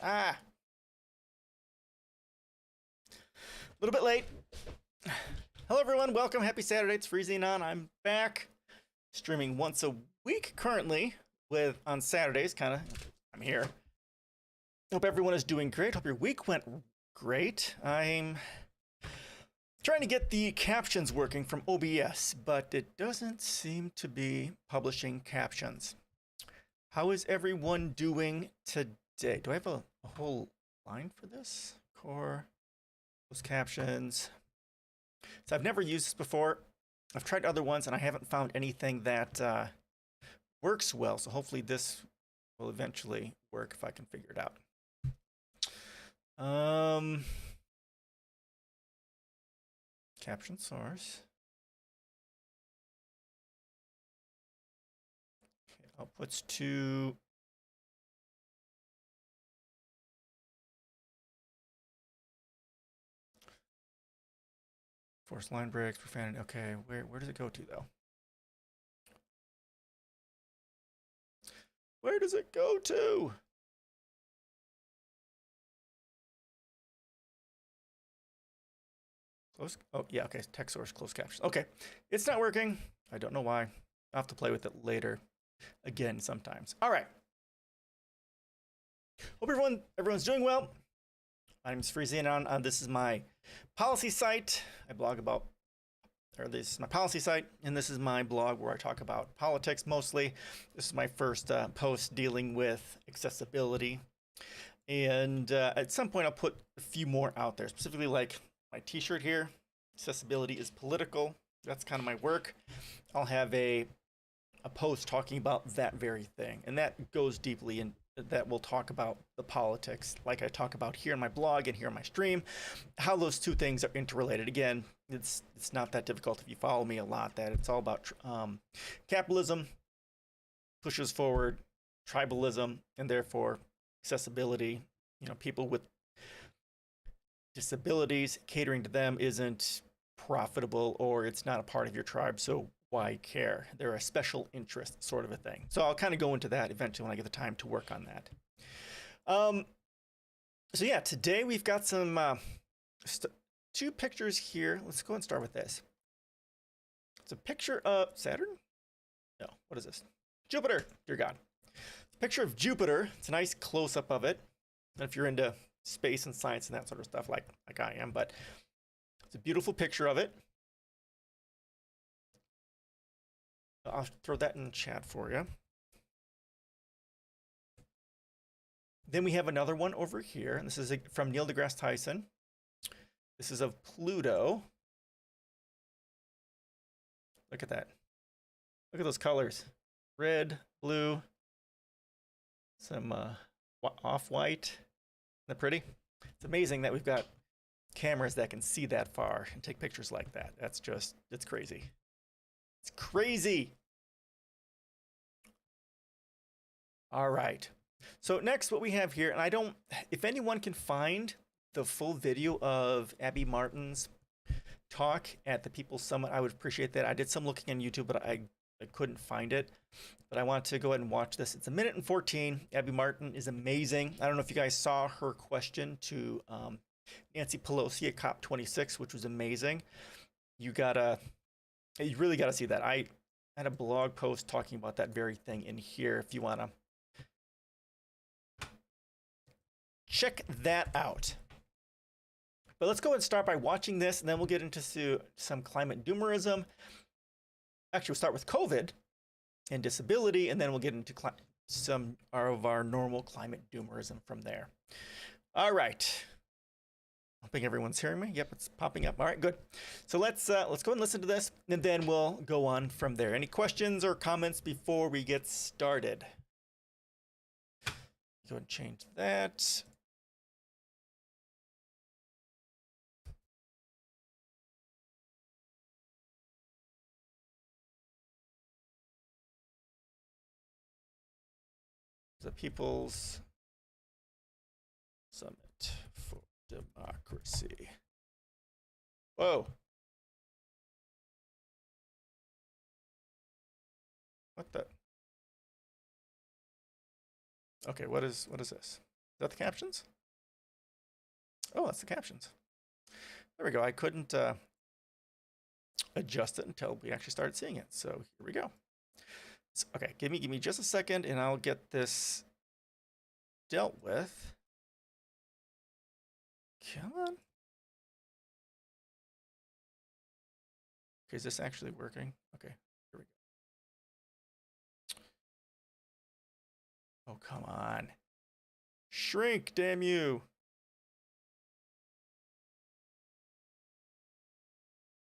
A little bit late. Hello, everyone. Welcome. Happy Saturday. It's Freezing On. I'm back streaming once a week currently on Saturdays. I'm here. Hope everyone is doing great. Hope your week went great. I'm trying to get the captions working from OBS, but it doesn't seem to be publishing captions. How is everyone doing today? Do I have a whole line for this? Core, closed captions. So I've never used this before. I've tried other ones and I haven't found anything that works well. So hopefully this will eventually work if I can figure it out. Caption source. Okay, outputs to force line breaks, profanity. Okay, where does it go to though? Where does it go to? Close. Oh, yeah, okay. Text source, closed captions. Okay, it's not working. I don't know why. I'll have to play with it later again sometimes. All right. Hope everyone's doing well. My name is Freezing On. This is my policy site. I blog about, or this is my policy site, and this is my blog where I talk about politics mostly. This is my first post dealing with accessibility. And at some point, I'll put a few more out there, specifically like my t-shirt here, accessibility is political. That's kind of my work. I'll have a post talking about that very thing. And that goes deeply in that we'll talk about the politics like I talk about here in my blog and here on my stream, how those two things are interrelated. Again, it's not that difficult if you follow me a lot, that it's all about capitalism pushes forward tribalism and therefore accessibility. You know, people with disabilities, catering to them isn't profitable or it's not a part of your tribe, so why care? They're a special interest sort of a thing. So I'll kind of go into that eventually when I get the time to work on that. So yeah, today we've got some two pictures here. Let's go and start with this. It's a picture of Saturn? No, what is this? Jupiter, dear God. It's a picture of Jupiter. It's a nice close-up of it. And if you're into space and science and that sort of stuff like I am, but it's a beautiful picture of it. I'll throw that in the chat for you. Then we have another one over here, and this is from Neil deGrasse Tyson. This is of Pluto. Look at that. Look at those colors. Red, blue, some off-white. Isn't that pretty? It's amazing that we've got cameras that can see that far and take pictures like that. That's just, it's crazy. It's crazy. All right. So next, what we have here, and if anyone can find the full video of Abby Martin's talk at the People's Summit, I would appreciate that. I did some looking on YouTube, but I couldn't find it. But I want to go ahead and watch this. It's 1 minute and 14. Abby Martin is amazing. I don't know if you guys saw her question to Nancy Pelosi at COP26, which was amazing. You really gotta see that. I had a blog post talking about that very thing in here if you wanna check that out. But let's go ahead and start by watching this, and then we'll get into some climate doomerism. Actually, we'll start with COVID and disability, and then we'll get into some of our normal climate doomerism from there. All right. Hoping everyone's hearing me. Yep, it's popping up. All right, good. So let's go and listen to this, and then we'll go on from there. Any questions or comments before we get started? Go ahead and change that. The People's Summit for Democracy. Whoa. What the? Okay, what is this? that the captions? Oh, that's the captions. There we go. I couldn't adjust it until we actually started seeing it. So here we go. So, okay, give me just a second, and I'll get this dealt with. Come on. Okay, is this actually working? Okay, here we go. Oh, come on. Shrink, damn you.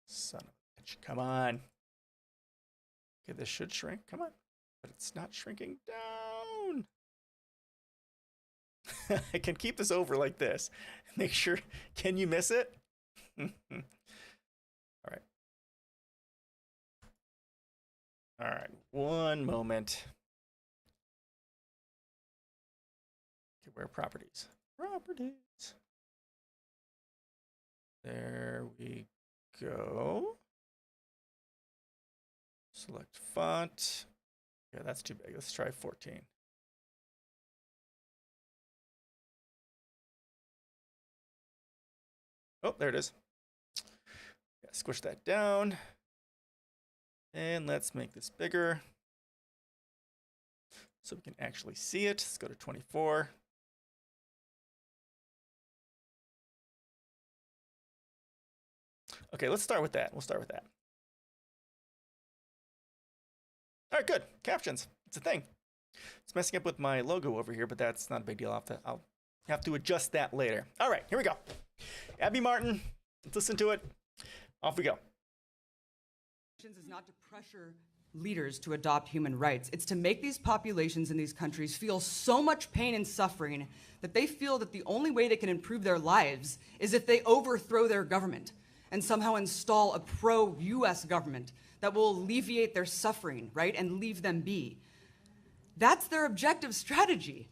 Son of a bitch. Come on. Okay, this should shrink. Come on. But it's not shrinking down. I can keep this over like this. Make sure. Can you miss it? All right. All right. One moment. Okay, where are properties? Properties. There we go. Select font. Yeah, that's too big. Let's try 14. Oh, there it is. Yeah, squish that down. And let's make this bigger so we can actually see it. Let's go to 24. Okay, let's start with that. We'll start with that. All right, good. Captions. It's a thing. It's messing up with my logo over here, but that's not a big deal. I'll have to adjust that later. All right, here we go. Abby Martin, let's listen to it. Off we go. Is not to pressure leaders to adopt human rights. It's to make these populations in these countries feel so much pain and suffering that they feel that the only way they can improve their lives is if they overthrow their government and somehow install a pro-US government that will alleviate their suffering, right, and leave them be. That's their objective strategy.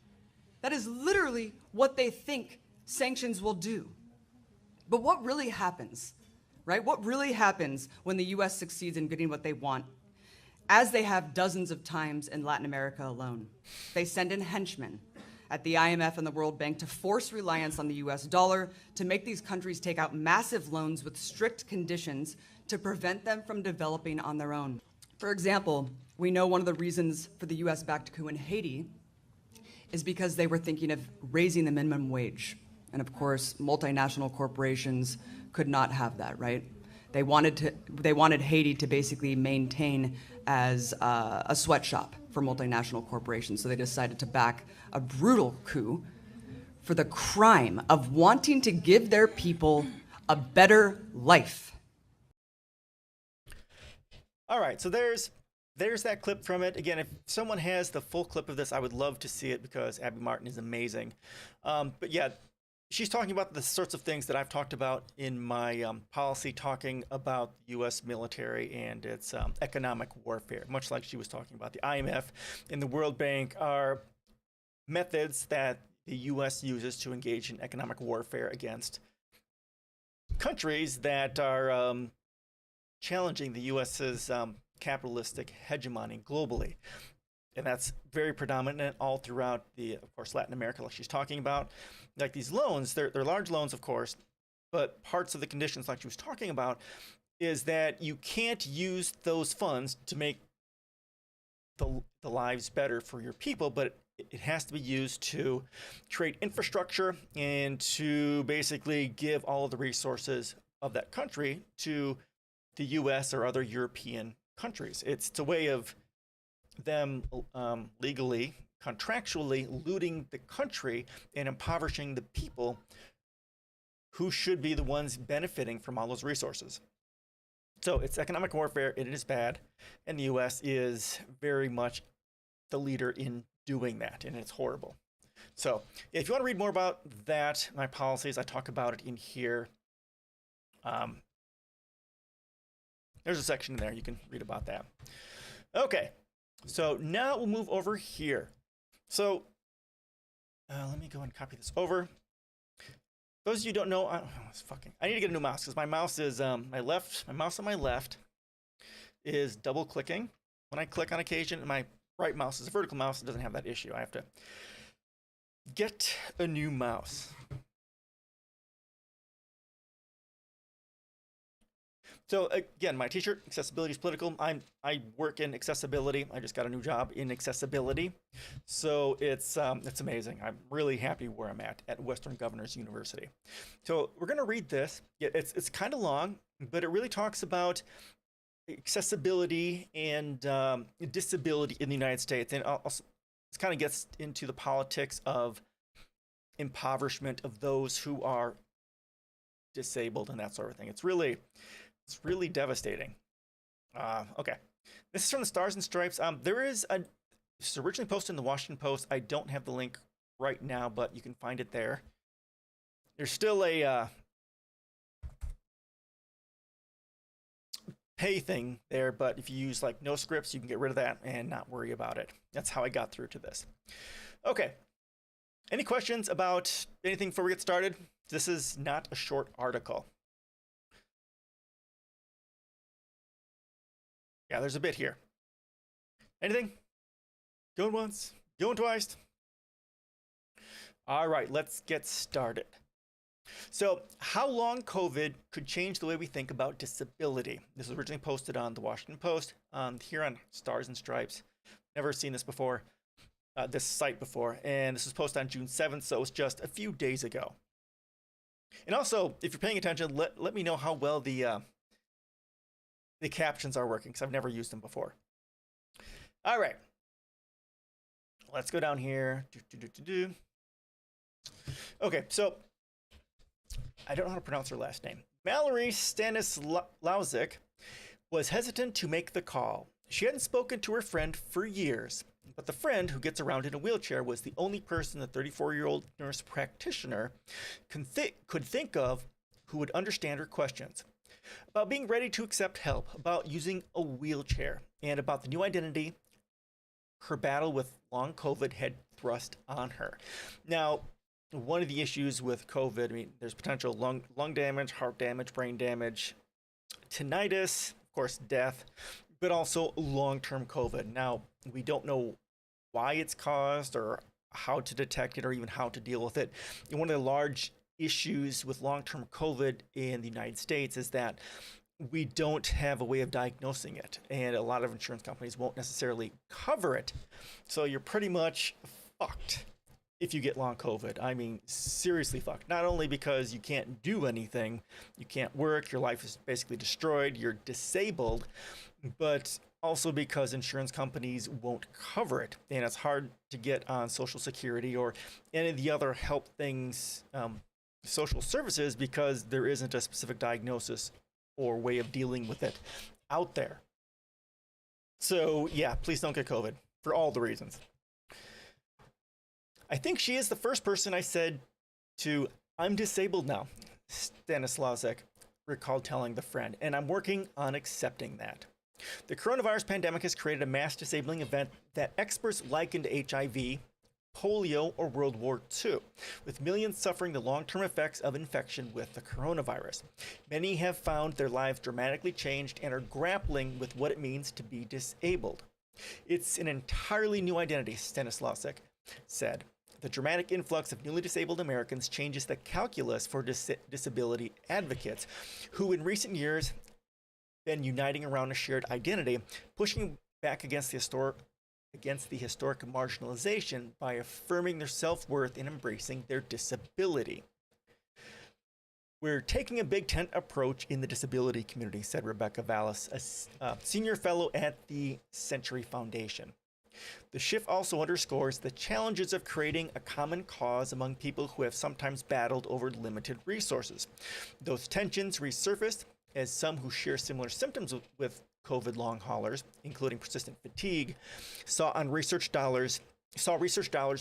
That is literally what they think sanctions will do. But what really happens, right? What really happens when the US succeeds in getting what they want, as they have dozens of times in Latin America alone? They send in henchmen at the IMF and the World Bank to force reliance on the US dollar, to make these countries take out massive loans with strict conditions to prevent them from developing on their own. For example, we know one of the reasons for the US-backed coup in Haiti is because they were thinking of raising the minimum wage. And of course, multinational corporations could not have that, right? They wanted Haiti to basically maintain as a sweatshop for multinational corporations. So they decided to back a brutal coup for the crime of wanting to give their people a better life. All right, so there's that clip from it. Again, if someone has the full clip of this, I would love to see it because Abby Martin is amazing. But yeah, she's talking about the sorts of things that I've talked about in my policy, talking about the U.S. military and its economic warfare, much like she was talking about the IMF and the World Bank are methods that the U.S. uses to engage in economic warfare against countries that are challenging the U.S.'s capitalistic hegemony globally. And that's very predominant all throughout of course, Latin America, like she's talking about. Like these loans, they're large loans, of course, but parts of the conditions, like she was talking about, is that you can't use those funds to make the lives better for your people, but it has to be used to create infrastructure and to basically give all of the resources of that country to the U.S. or other European countries. It's a way of them legally, contractually looting the country and impoverishing the people who should be the ones benefiting from all those resources. So it's economic warfare, and it is bad, and the U.S. is very much the leader in doing that, and it's horrible. So if you want to read more about that, my policies, I talk about it in here. There's a section in there. You can read about that. Okay, so now we'll move over here. So let me go and copy this over. Those of you who don't know, I need to get a new mouse because my mouse is my mouse on my left is double clicking when I click on occasion, and my right mouse is a vertical mouse. It doesn't have that issue. I have to get a new mouse. So again, my t-shirt, accessibility is political. I work in accessibility. I just got a new job in accessibility. So it's amazing. I'm really happy where I'm at Western Governors University. So we're going to read this. It's kind of long, but it really talks about accessibility and disability in the United States. And also, it kind of gets into the politics of impoverishment of those who are disabled and that sort of thing. It's really devastating. Okay, this is from the Stars and Stripes. This is originally posted in the Washington Post. I don't have the link right now, but you can find it there. There's still a pay thing there, but if you use like no scripts, you can get rid of that and not worry about it. That's how I got through to this. Okay, any questions about anything before we get started? This is not a short article. Yeah, there's a bit here. Anything? Going once, going twice. All right, let's get started. So, how long COVID could change the way we think about disability? This was originally posted on the Washington Post, here on Stars and Stripes. Never seen this before, this site before, and this was posted on June 7th, so it was just a few days ago. And also, if you're paying attention, let me know how well the captions are working, because I've never used them before. All right, let's go down here. Okay, so I don't know how to pronounce her last name. Mallory Stanislausik was hesitant to make the call. She hadn't spoken to her friend for years, but the friend, who gets around in a wheelchair, was the only person the 34-year-old nurse practitioner could think of who would understand her questions. About being ready to accept help, about using a wheelchair, and about the new identity her battle with long COVID had thrust on her. Now, one of the issues with COVID, I mean, there's potential lung damage, heart damage, brain damage, tinnitus, of course, death, but also long-term COVID. Now, we don't know why it's caused or how to detect it or even how to deal with it. And one of the large issues with long-term COVID in the United States is that we don't have a way of diagnosing it, and a lot of insurance companies won't necessarily cover it. So you're pretty much fucked if you get long COVID. I mean, seriously fucked. Not only because you can't do anything, you can't work, your life is basically destroyed, you're disabled, but also because insurance companies won't cover it, and it's hard to get on Social Security or any of the other help things, social services, because there isn't a specific diagnosis or way of dealing with it out there. So yeah, please don't get COVID for all the reasons. I think she is the first person I said to, "I'm disabled now," Stanislausik recalled telling the friend, "and I'm working on accepting that." The coronavirus pandemic has created a mass disabling event that experts liken to HIV, polio, or World War II, with millions suffering the long-term effects of infection with the coronavirus. Many have found their lives dramatically changed and are grappling with what it means to be disabled. "It's an entirely new identity," Stanislausik said. "The dramatic influx of newly disabled Americans changes the calculus for disability advocates, who in recent years been uniting around a shared identity, pushing back against the historic marginalization by affirming their self-worth and embracing their disability." "We're taking a big tent approach in the disability community," said Rebecca Vallis, a senior fellow at the Century Foundation. "The shift also underscores the challenges of creating a common cause among people who have sometimes battled over limited resources. Those tensions resurfaced as some who share similar symptoms with COVID long haulers, including persistent fatigue, saw research dollars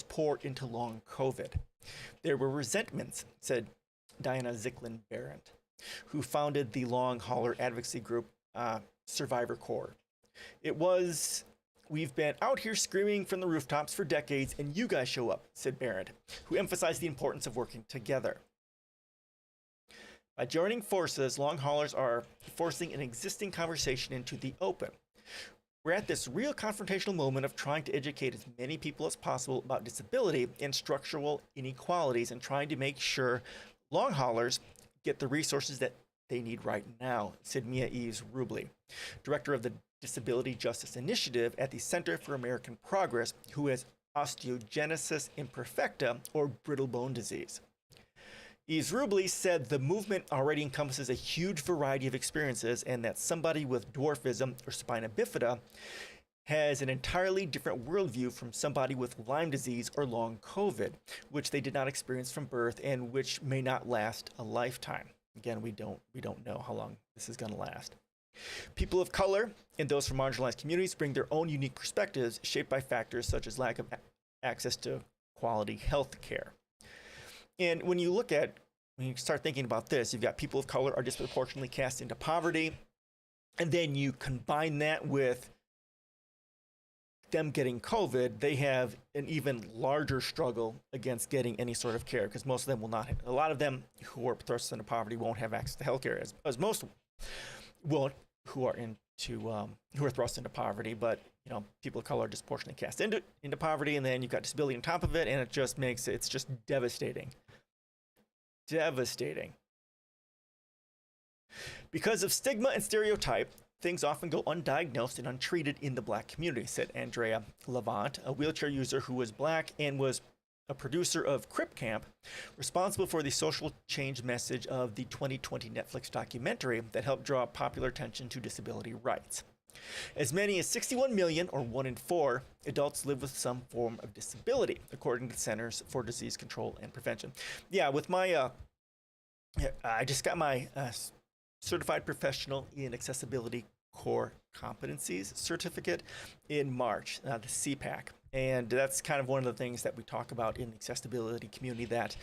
pour into long COVID. There were resentments," said Diana Zicklin-Barrett, who founded the long hauler advocacy group Survivor Corps. "We've been out here screaming from the rooftops for decades, and you guys show up," said Barrett, who emphasized the importance of working together. "By joining forces, long haulers are forcing an existing conversation into the open. We're at this real confrontational moment of trying to educate as many people as possible about disability and structural inequalities and trying to make sure long haulers get the resources that they need right now, said Mia Eves Rubley, director of the Disability Justice Initiative at the Center for American Progress, who has osteogenesis imperfecta, or brittle bone disease. Eves Rubley said the movement already encompasses a huge variety of experiences and that somebody with dwarfism or spina bifida has an entirely different worldview from somebody with Lyme disease or long COVID, which they did not experience from birth and which may not last a lifetime. Again, we don't know how long this is going to last. People of color and those from marginalized communities bring their own unique perspectives shaped by factors such as lack of access to quality health care. And when you start thinking about this, you've got people of color are disproportionately cast into poverty, and then you combine that with them getting COVID, they have an even larger struggle against getting any sort of care because most of them will not. A lot of them who are thrust into poverty won't have access to health care, as most won't who are thrust into poverty. But people of color are disproportionately cast into poverty, and then you've got disability on top of it, and it just makes it's just devastating. Devastating. Because of stigma and stereotype, things often go undiagnosed and untreated in the Black community, said Andrea Levant, a wheelchair user who was Black and was a producer of Crip Camp, responsible for the social change message of the 2020 Netflix documentary that helped draw popular attention to disability rights. As many as 61 million, or 1 in 4, adults live with some form of disability, according to the Centers for Disease Control and Prevention. Yeah, with my, I just got my Certified Professional in Accessibility Core Competencies certificate in March, the CPAC. And that's kind of one of the things that we talk about in the accessibility community, that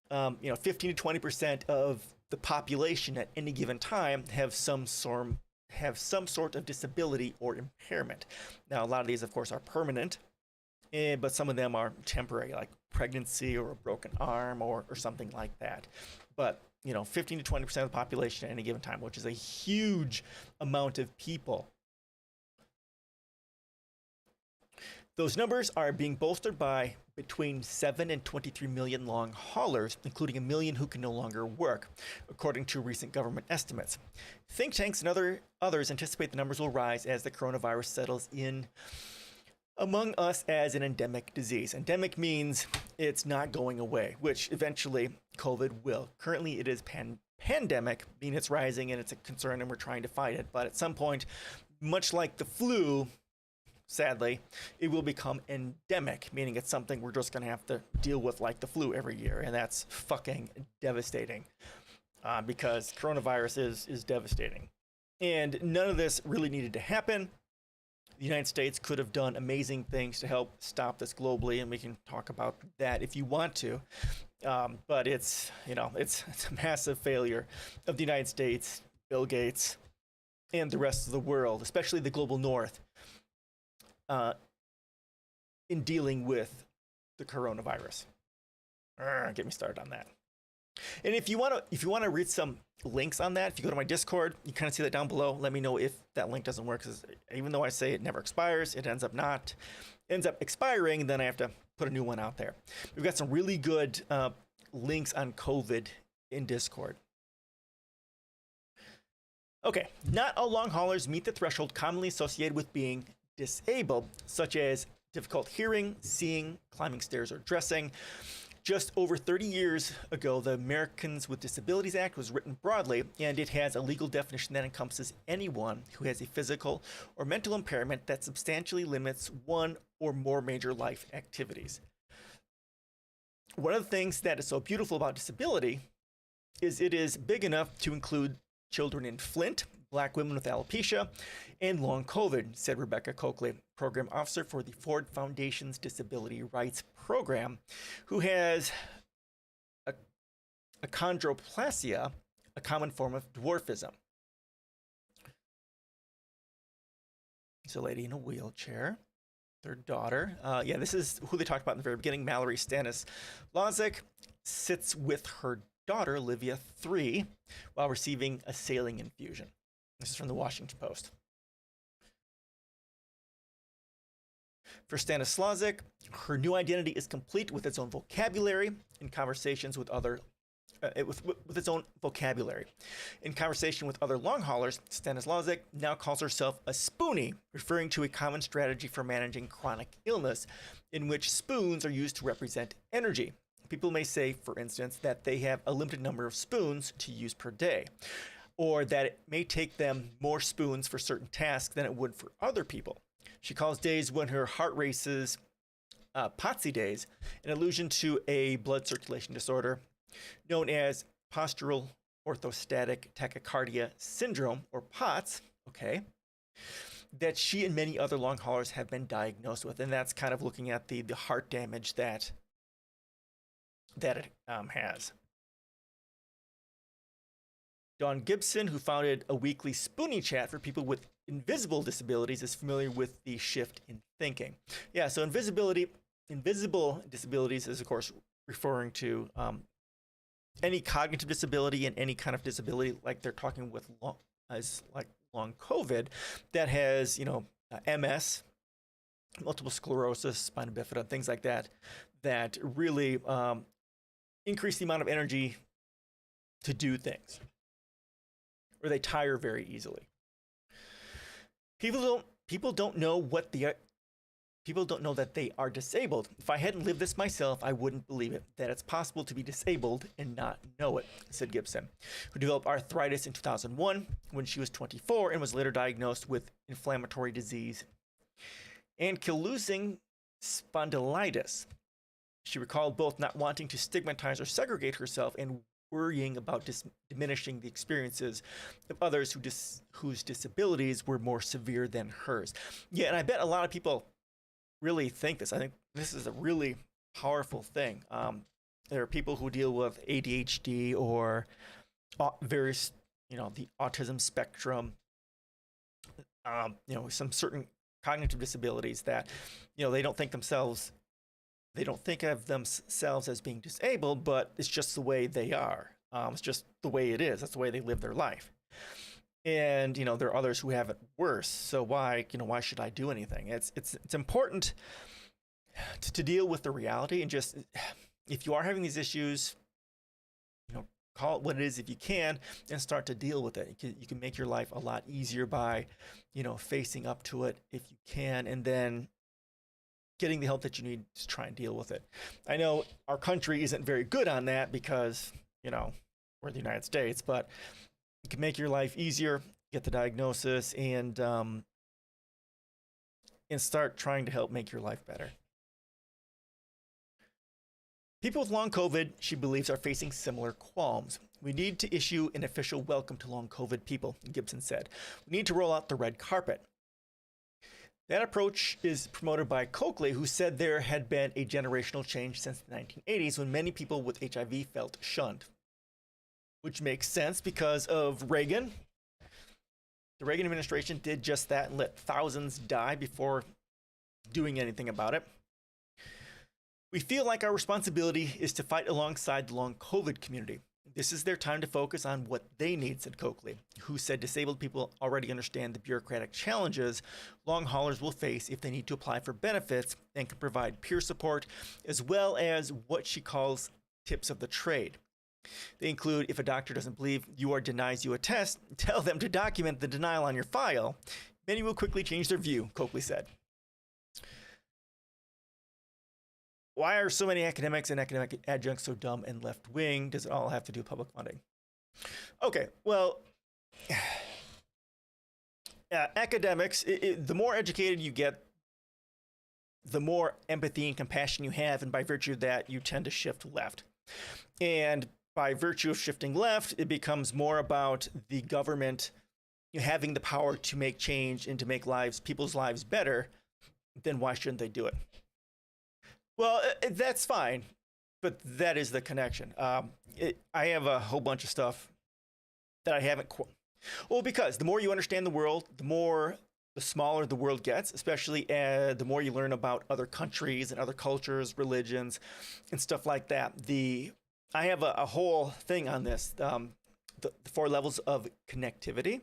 15 to 20% of the population at any given time have some sort of disability or impairment. Now, a lot of these, of course, are permanent, but some of them are temporary, like pregnancy or a broken arm or something like that. But 15 to 20% of the population at any given time, which is a huge amount of people. Those numbers are being bolstered by between 7 and 23 million long haulers, including 1 million who can no longer work, according to recent government estimates. Think tanks and others anticipate the numbers will rise as the coronavirus settles in among us as an endemic disease. Endemic means it's not going away, which eventually COVID will. Currently, it is pandemic, meaning it's rising and it's a concern and we're trying to fight it. But at some point, much like the flu, sadly, it will become endemic, meaning it's something we're just going to have to deal with like the flu every year. And that's fucking devastating because coronavirus is devastating. And none of this really needed to happen. The United States could have done amazing things to help stop this globally, and we can talk about that if you want to. But it's a massive failure of the United States, Bill Gates, and the rest of the world, especially the global north, in dealing with the coronavirus. Get me started on that. And if you want to read some links on that, if you go to my Discord, you kind of see that down below. Let me know if that link doesn't work, because even though I say it never expires, it ends up expiring, and then I have to put a new one out there. We've got some really good links on COVID in Discord. Okay, not all long haulers meet the threshold commonly associated with being disabled, such as difficult hearing, seeing, climbing stairs, or dressing. Just over 30 years ago, the Americans with Disabilities Act was written broadly, and it has a legal definition that encompasses anyone who has a physical or mental impairment that substantially limits one or more major life activities. One of the things that is so beautiful about disability is it is big enough to include children in Flint, Black women with alopecia, and long COVID, said Rebecca Coakley, program officer for the Ford Foundation's Disability Rights Program, who has achondroplasia, a common form of dwarfism. It's a lady in a wheelchair. Their daughter, this is who they talked about in the very beginning. Mallory Stanislazik sits with her daughter, Livia, 3, while receiving a saline infusion. This is from the Washington Post. For Stanislazic, her new identity is complete with its own vocabulary in conversations with other with its own vocabulary. In conversation with other long haulers, Stanislazic now calls herself a spoonie, referring to a common strategy for managing chronic illness, in which spoons are used to represent energy. People may say, for instance, that they have a limited number of spoons to use per day, or that it may take them more spoons for certain tasks than it would for other people. She calls days when her heart races POTS days, an allusion to a blood circulation disorder known as postural orthostatic tachycardia syndrome, or POTS, okay, that she and many other long haulers have been diagnosed with. And that's kind of looking at the heart damage that it has. Dawn Gibson, who founded a weekly Spoonie chat for people with invisible disabilities, is familiar with the shift in thinking. Yeah, so invisible disabilities is, of course, referring to any cognitive disability and any kind of disability, like they're talking with long COVID, that has, MS, multiple sclerosis, spina bifida, things like that, that really increase the amount of energy to do things, or they tire very easily. People don't know that they are disabled. If I hadn't lived this myself, I wouldn't believe it, that it's possible to be disabled and not know it, said Gibson, who developed arthritis in 2001 when she was 24 and was later diagnosed with inflammatory disease ankylosing spondylitis. She recalled both not wanting to stigmatize or segregate herself and worrying about diminishing the experiences of others whose disabilities were more severe than hers. Yeah, and I bet a lot of people really think this. I think this is a really powerful thing. There are people who deal with ADHD or various, the autism spectrum, some certain cognitive disabilities that, they don't think of themselves as being disabled, but it's just the way they are. It's just the way it is. That's the way they live their life. And, there are others who have it worse. So why should I do anything? It's important to deal with the reality, and just, if you are having these issues, call it what it is if you can, and start to deal with it. You can make your life a lot easier by, facing up to it if you can, and then getting the help that you need to try and deal with it. I know our country isn't very good on that because, we're the United States, but you can make your life easier, get the diagnosis, and start trying to help make your life better. People with long COVID, she believes, are facing similar qualms. We need to issue an official welcome to long COVID people, Gibson said. We need to roll out the red carpet. That approach is promoted by Coakley, who said there had been a generational change since the 1980s when many people with HIV felt shunned. Which makes sense because of Reagan. The Reagan administration did just that and let thousands die before doing anything about it. We feel like our responsibility is to fight alongside the long COVID community. This is their time to focus on what they need, said Coakley, who said disabled people already understand the bureaucratic challenges long haulers will face if they need to apply for benefits and can provide peer support, as well as what she calls tips of the trade. They include, if a doctor doesn't believe you or denies you a test, tell them to document the denial on your file. Many will quickly change their view, Coakley said. Why are so many academics and academic adjuncts so dumb and left-wing? Does it all have to do with public funding? Okay, well, academics, the more educated you get, the more empathy and compassion you have, and by virtue of that, you tend to shift left. And by virtue of shifting left, it becomes more about the government having the power to make change and to make people's lives better. Then why shouldn't they do it? Well, that's fine, but that is the connection. I have a whole bunch of stuff that I haven't. Well, because the more you understand the world, the smaller the world gets, especially the more you learn about other countries and other cultures, religions, and stuff like that. I have a whole thing on this, the 4 levels of connectivity.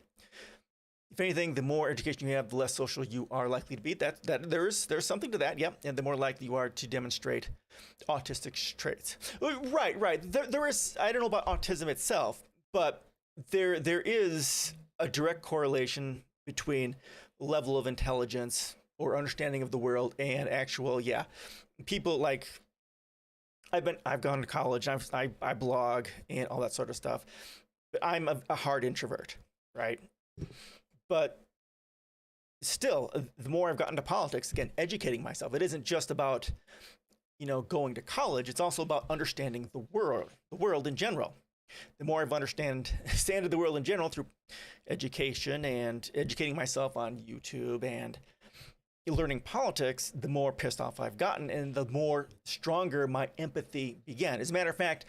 if anything, the more education you have, the less social you are likely to be. There's something to that, yep. And the more likely you are to demonstrate autistic traits. Right. There is, I don't know about autism itself, but there is a direct correlation between level of intelligence or understanding of the world and actual, people like, I've gone to college, I blog and all that sort of stuff, but I'm a hard introvert, right? But still, the more I've gotten to politics, again, educating myself, it isn't just about, going to college. It's also about understanding the world in general. The more I've understood the world in general through education and educating myself on YouTube and learning politics, the more pissed off I've gotten and the more stronger my empathy began. As a matter of fact,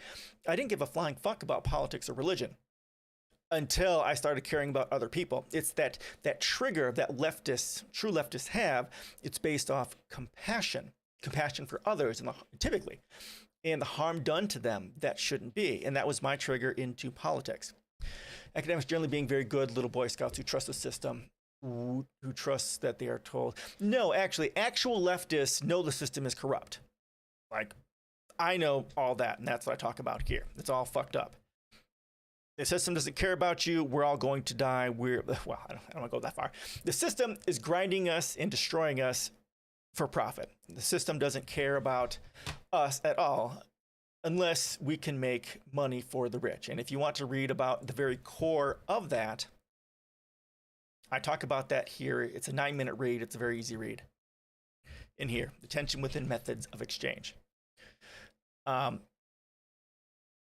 I didn't give a flying fuck about politics or religion until I started caring about other people. It's that trigger that true leftists have. It's based off compassion for others, and typically, and the harm done to them that shouldn't be. And that was my trigger into politics. Academics generally being very good little Boy Scouts who trust the system, who trusts that they are told. No, actually, actual leftists know the system is corrupt. Like, I know all that, and that's what I talk about here. It's all fucked up. The system doesn't care about you. We're all going to die. I don't want to go that far. The system is grinding us and destroying us for profit. The system doesn't care about us at all unless we can make money for the rich. And if you want to read about the very core of that, I talk about that here. It's a 9-minute read. It's a very easy read. In here, the tension within methods of exchange.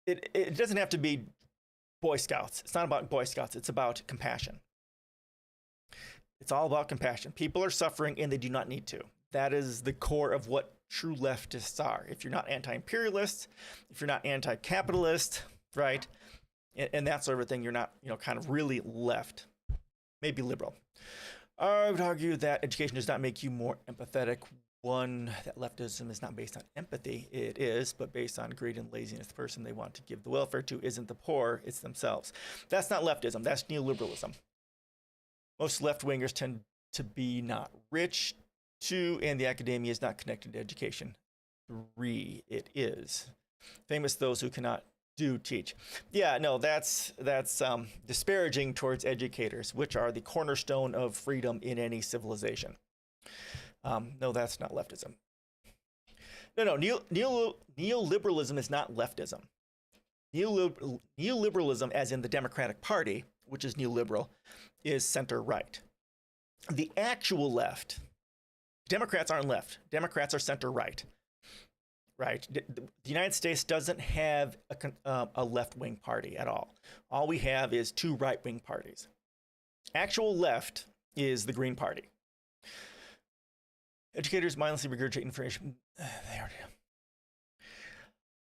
It doesn't have to be Boy Scouts. It's not about Boy Scouts. It's about compassion. It's all about compassion. People are suffering and they do not need to. That is the core of what true leftists are. If you're not anti-imperialist, if you're not anti-capitalist, right, and that sort of thing, you're not, kind of really left. Maybe liberal. I would argue that education does not make you more empathetic. One, that leftism is not based on empathy. It is, but based on greed and laziness. The person they want to give the welfare to isn't the poor, it's themselves. That's not leftism. That's neoliberalism. Most left-wingers tend to be not rich. 2, and the academia is not connected to education. 3, it is. Famous those who cannot do teach. Yeah, no, that's disparaging towards educators, which are the cornerstone of freedom in any civilization. No, that's not leftism. No, neoliberalism is not leftism. Neoliberalism, as in the Democratic Party, which is neoliberal, is center-right. The actual left, Democrats aren't left. Democrats are center-right. Right. The United States doesn't have a left-wing party at all. All we have is 2 right-wing parties. Actual left is the Green Party. Educators mindlessly regurgitate information. They already.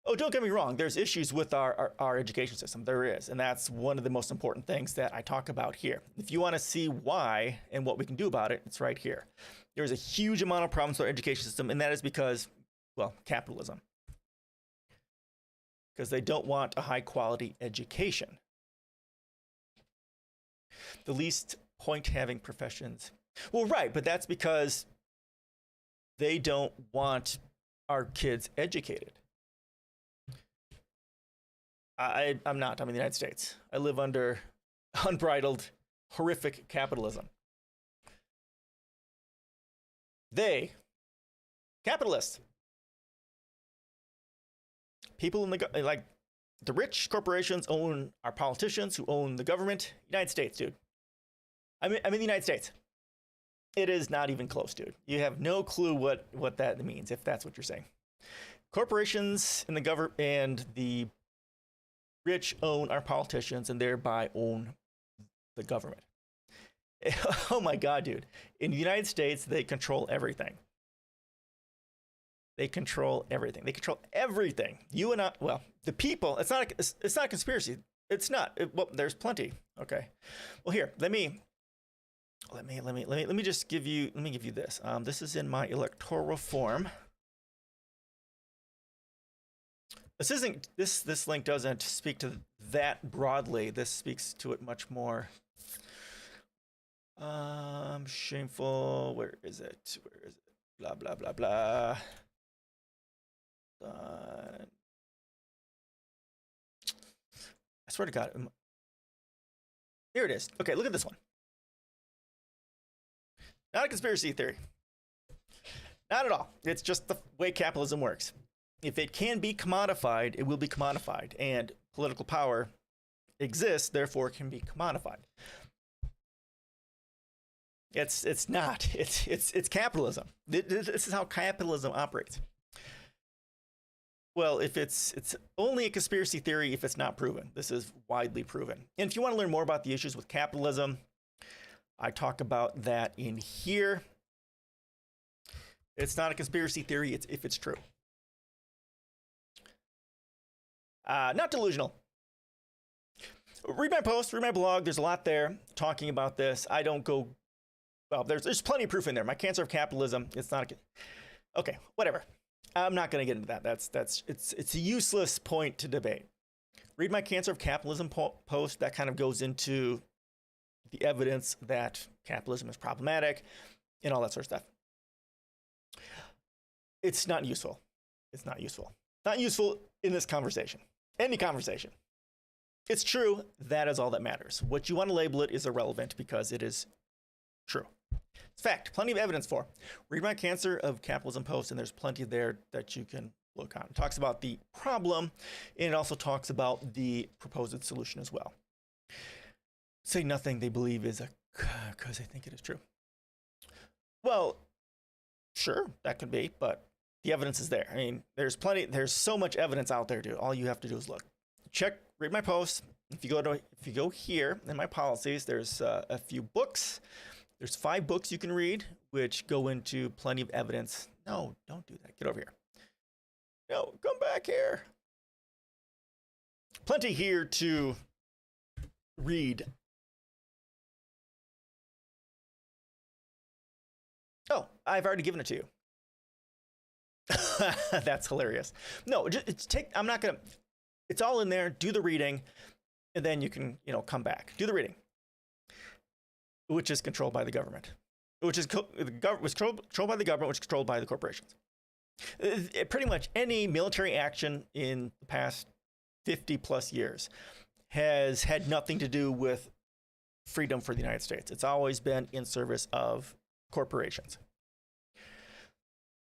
Oh, don't get me wrong. There's issues with our education system. There is. And that's one of the most important things that I talk about here. If you want to see why and what we can do about it, it's right here. There's a huge amount of problems with our education system, and that is because, well, capitalism. Because they don't want a high-quality education. The least point-having professions. Well, right, but that's because they don't want our kids educated. I'm not. I'm in the United States. I live under unbridled, horrific capitalism. They, capitalists, people in the rich corporations own our politicians who own the government. United States, dude. I'm in the United States. It is not even close, dude. You have no clue what that means, if that's what you're saying. Corporations and the government and the rich own our politicians and thereby own the government. Oh my God, dude. In the United States, they control everything. They control everything. They control everything. You and I, well, the people, it's not a conspiracy. It's not. Well, there's plenty. Okay. Well, here, let me just give you, this. This is in my electoral form. This link doesn't speak to that broadly. This speaks to it much more Shameful. Where is it? Where is it? Blah, blah, blah, blah. I swear to God. Here it is. Okay, look at this one. Not a conspiracy theory. Not at all. It's just the way capitalism works. If it can be commodified, it will be commodified. And political power exists, therefore it can be commodified. It's not. It's capitalism. This is how capitalism operates. Well, if it's only a conspiracy theory if it's not proven. This is widely proven. And if you want to learn more about the issues with capitalism, I talk about that in here. It's not a conspiracy theory if it's true. Not delusional. Read my post, read my blog. There's a lot there talking about this. I don't go. Well, there's plenty of proof in there. My cancer of capitalism. It's not okay. Whatever. I'm not going to get into that. It's a useless point to debate. Read my cancer of capitalism post. That kind of goes into the evidence that capitalism is problematic and all that sort of stuff. It's not useful. It's not useful. Not useful in this conversation. Any conversation. It's true. That is all that matters. What you want to label it is irrelevant because it is true. It's fact. Plenty of evidence for. Read my cancer of capitalism post, and there's plenty there that you can look on. It talks about the problem, and it also talks about the proposed solution as well. Say nothing they believe is because they think it is true. Well, sure, that could be, but the evidence is there. I mean, there's so much evidence out there, dude. All you have to do is look. Read my posts. If you go here in my policies, there's a few books. There's 5 books you can read, which go into plenty of evidence. No, don't do that. Get over here. No, come back here. Plenty here to read. Oh, I've already given it to you. That's hilarious. No, I'm not going to, it's all in there. Do the reading, and then you can, come back. Do the reading. Which is controlled by the government, which is controlled by the government, which is controlled by the corporations. Pretty much any military action in the past 50 plus years has had nothing to do with freedom for the United States. It's always been in service of corporations.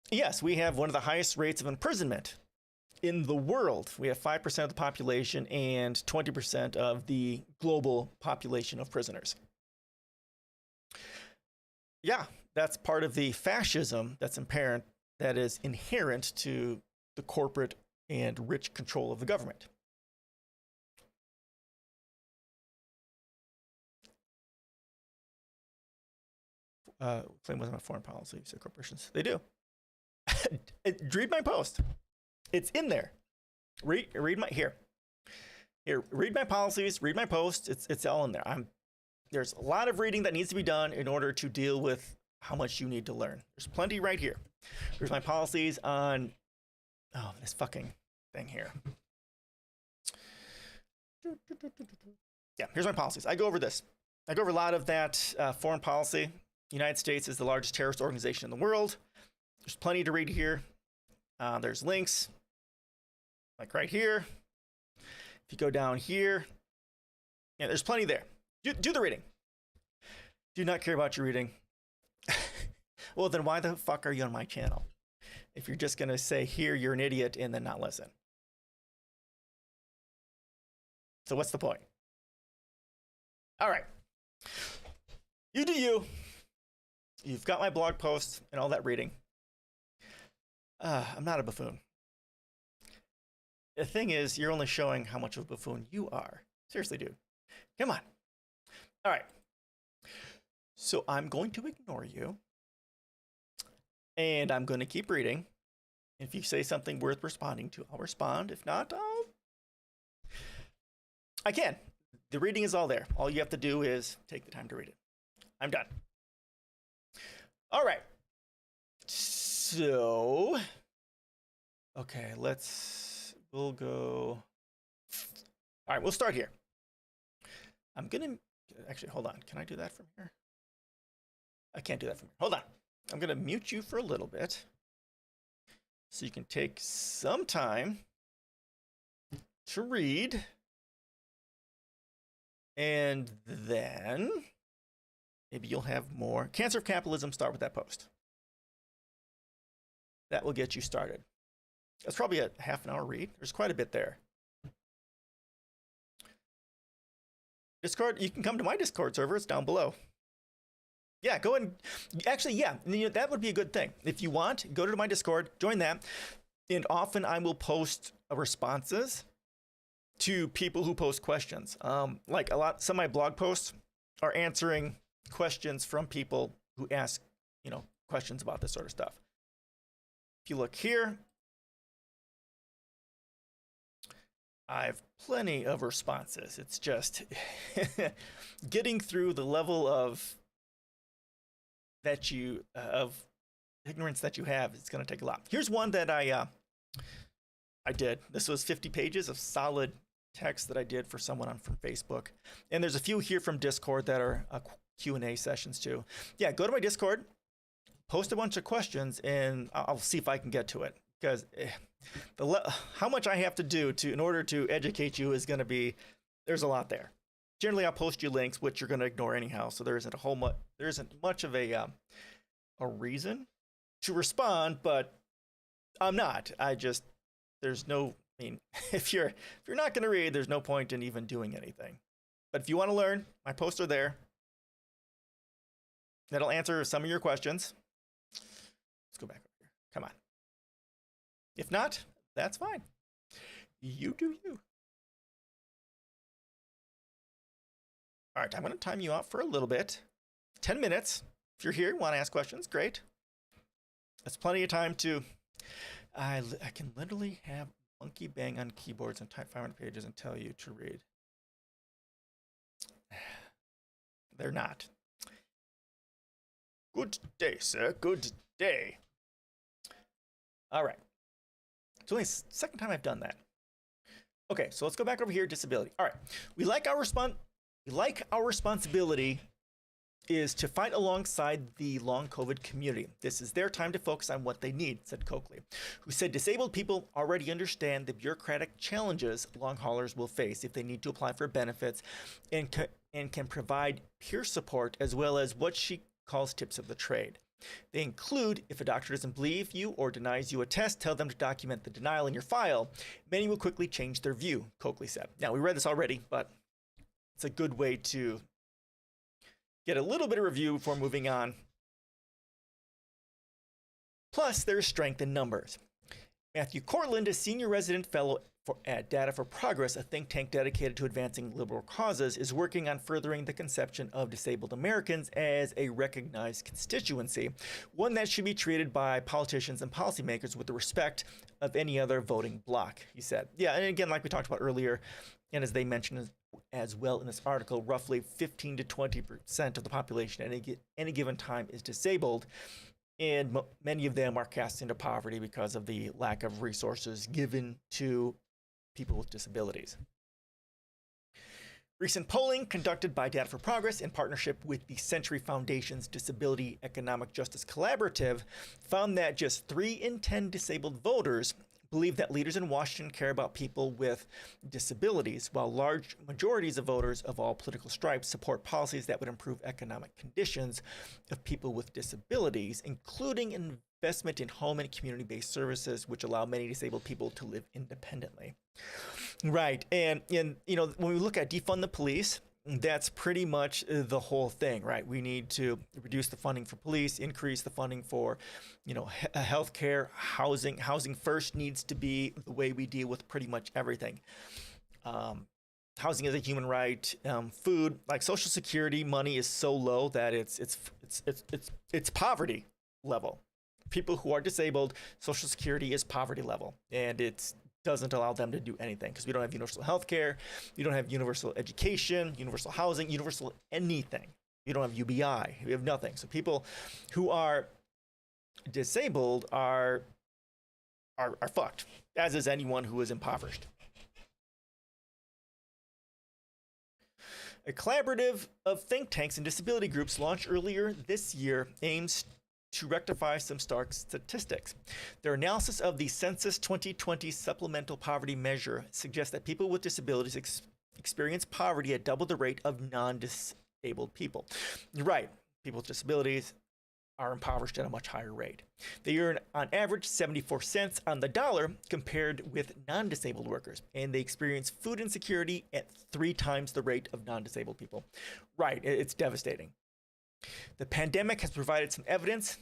Yes, we have one of the highest rates of imprisonment in the world. We have 5% of the population and 20% of the global population of prisoners. Yeah, that's part of the fascism that's apparent, that is inherent to the corporate and rich control of the government. Claim wasn't a foreign policy, so corporations. They do. Read my post. It's in there. Read my here. Read my policies. Read my post. It's all in there. There's a lot of reading that needs to be done in order to deal with how much you need to learn. There's plenty right here. Here's my policies on this fucking thing here. Yeah, here's my policies. I go over this. I go over a lot of that foreign policy. The United States is the largest terrorist organization in the world. There's plenty to read here. There's links, like right here. If you go down here, yeah, there's plenty there. Do the reading. Do not care about your reading. Well, then why the fuck are you on my channel? If you're just going to say, here, you're an idiot, and then not listen. So what's the point? All right. You do you. You've got my blog posts and all that reading. I'm not a buffoon. The thing is, you're only showing how much of a buffoon you are. Seriously, dude. Come on. All right. So I'm going to ignore you. And I'm going to keep reading. If you say something worth responding to, I'll respond. If not, I can. The reading is all there. All you have to do is take the time to read it. I'm done. All right. So, okay, we'll go. All right, we'll start here. I'm going to, actually, hold on. Can I do that from here? I can't do that from here. Hold on. I'm going to mute you for a little bit so you can take some time to read. And then maybe you'll have more. Cancer of Capitalism, start with that post. That will get you started. That's probably a half an hour read. There's quite a bit there. Discord, you can come to my Discord server. It's down below. Yeah, go and actually, yeah, that would be a good thing. If you want, go to my Discord, join that. And often I will post responses to people who post questions. Like some of my blog posts are answering questions from people who ask, questions about this sort of stuff. If you look here, I have plenty of responses. It's just getting through the level of ignorance that you have. It's going to take a lot. Here's one that I did. This was 50 pages of solid text that I did for someone from Facebook. And there's a few here from Discord that are Q&A sessions too. Yeah, go to my Discord, post a bunch of questions, and I'll see if I can get to it. Because how much I have to do in order to educate you is going to be, there's a lot there. Generally, I'll post you links, which you're going to ignore anyhow. So there isn't much of a reason to respond, but I'm not. If you're not going to read, there's no point in even doing anything. But if you want to learn, my posts are there. That'll answer some of your questions. Let's go back over here. Come on. If not, that's fine. You do you. All right, I'm going to time you out for a little bit. 10 minutes. If you're here, want to ask questions, great. That's plenty of time to... I can literally have monkey bang on keyboards and type 500 pages and tell you to read. They're not. Good day, sir. Good day. All right. It's only the second time I've done that. Okay, so let's go back over here. Disability. All right. We like our responsibility is to fight alongside the long COVID community. This is their time to focus on what they need, said Coakley, who said disabled people already understand the bureaucratic challenges long haulers will face if they need to apply for benefits and can provide peer support as well as what she calls tips of the trade. They include, if a doctor doesn't believe you or denies you a test, tell them to document the denial in your file. Many will quickly change their view, Coakley said. Now, we read this already, but it's a good way to get a little bit of review before moving on. Plus, there is strength in numbers. Matthew Cortland, a senior resident fellow at Data for Progress, a think tank dedicated to advancing liberal causes, is working on furthering the conception of disabled Americans as a recognized constituency, one that should be treated by politicians and policymakers with the respect of any other voting bloc, he said. Yeah, and again, like we talked about earlier, and as they mentioned as well in this article, roughly 15 to 20% of the population at any given time is disabled, and many of them are cast into poverty because of the lack of resources given to people with disabilities. Recent polling conducted by Data for Progress in partnership with the Century Foundation's Disability Economic Justice Collaborative found that just 3 in 10 disabled voters believe that leaders in Washington care about people with disabilities, while large majorities of voters of all political stripes support policies that would improve economic conditions of people with disabilities, including investment in home and community-based services, which allow many disabled people to live independently. Right, and when we look at defund the police, that's pretty much the whole thing, right? We need to reduce the funding for police, increase the funding for, healthcare, housing. Housing first needs to be the way we deal with pretty much everything. Housing is a human right. Food, like Social Security money, is so low that it's poverty level. People who are disabled, Social Security is poverty level, and it doesn't allow them to do anything because we don't have universal health care, we don't have universal education, universal housing, universal anything. We don't have UBI, we have nothing. So people who are disabled are fucked, as is anyone who is impoverished. A collaborative of think tanks and disability groups launched earlier this year aims to rectify some stark statistics. Their analysis of the Census 2020 Supplemental Poverty Measure suggests that people with disabilities experience poverty at double the rate of non-disabled people. You're right, people with disabilities are impoverished at a much higher rate. They earn on average 74 cents on the dollar compared with non-disabled workers, and they experience food insecurity at 3 times the rate of non-disabled people. Right, it's devastating. The pandemic has provided some evidence.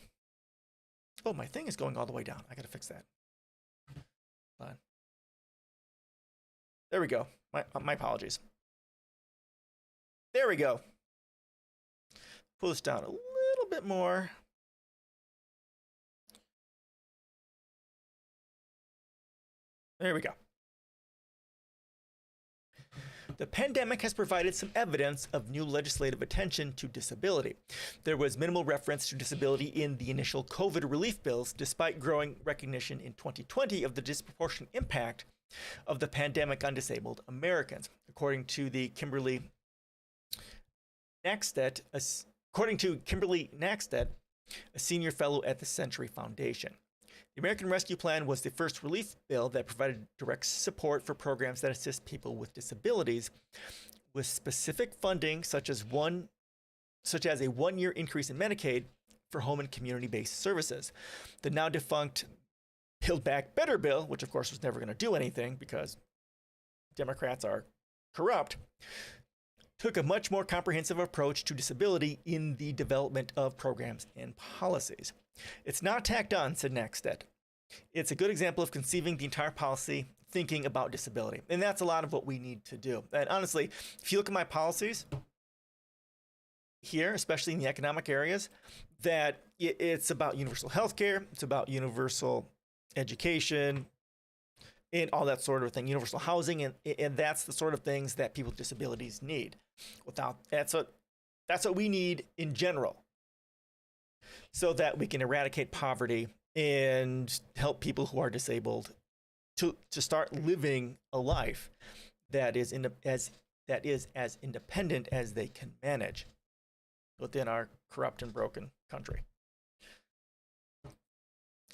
Oh, my thing is going all the way down. I gotta fix that. Hold on. There we go. My apologies. There we go. Pull this down a little bit more. There we go. The pandemic has provided some evidence of new legislative attention to disability. There was minimal reference to disability in the initial COVID relief bills, despite growing recognition in 2020 of the disproportionate impact of the pandemic on disabled Americans. According to Kimberly Nackstedt, a senior fellow at the Century Foundation. The American Rescue Plan was the first relief bill that provided direct support for programs that assist people with disabilities, with specific funding such as a 1-year increase in Medicaid for home and community-based services. The now defunct Build Back Better bill, which of course was never going to do anything because Democrats are corrupt, took a much more comprehensive approach to disability in the development of programs and policies. It's not tacked on, said Nackstedt. It's a good example of conceiving the entire policy thinking about disability. And that's a lot of what we need to do. And honestly, if you look at my policies here, especially in the economic areas, that it's about universal health care, it's about universal education, and all that sort of thing, universal housing, and that's the sort of things that people with disabilities need. That's what we need in general, so that we can eradicate poverty and help people who are disabled to start living a life that is as independent as they can manage within our corrupt and broken country.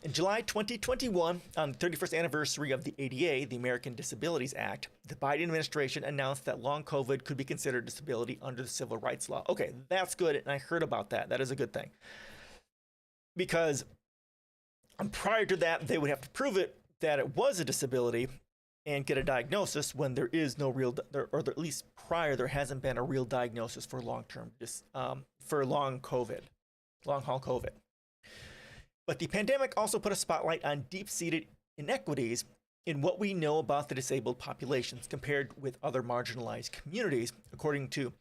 In July 2021, on the 31st anniversary of the ADA, the American Disabilities Act, the Biden administration announced that long COVID could be considered a disability under the civil rights law. Okay, that's good, and I heard about that. That is a good thing. Because prior to that, they would have to prove that it was a disability and get a diagnosis when there is no real, or at least prior, there hasn't been a real diagnosis for long-term, for long haul COVID. But the pandemic also put a spotlight on deep-seated inequities in what we know about the disabled populations compared with other marginalized communities, according to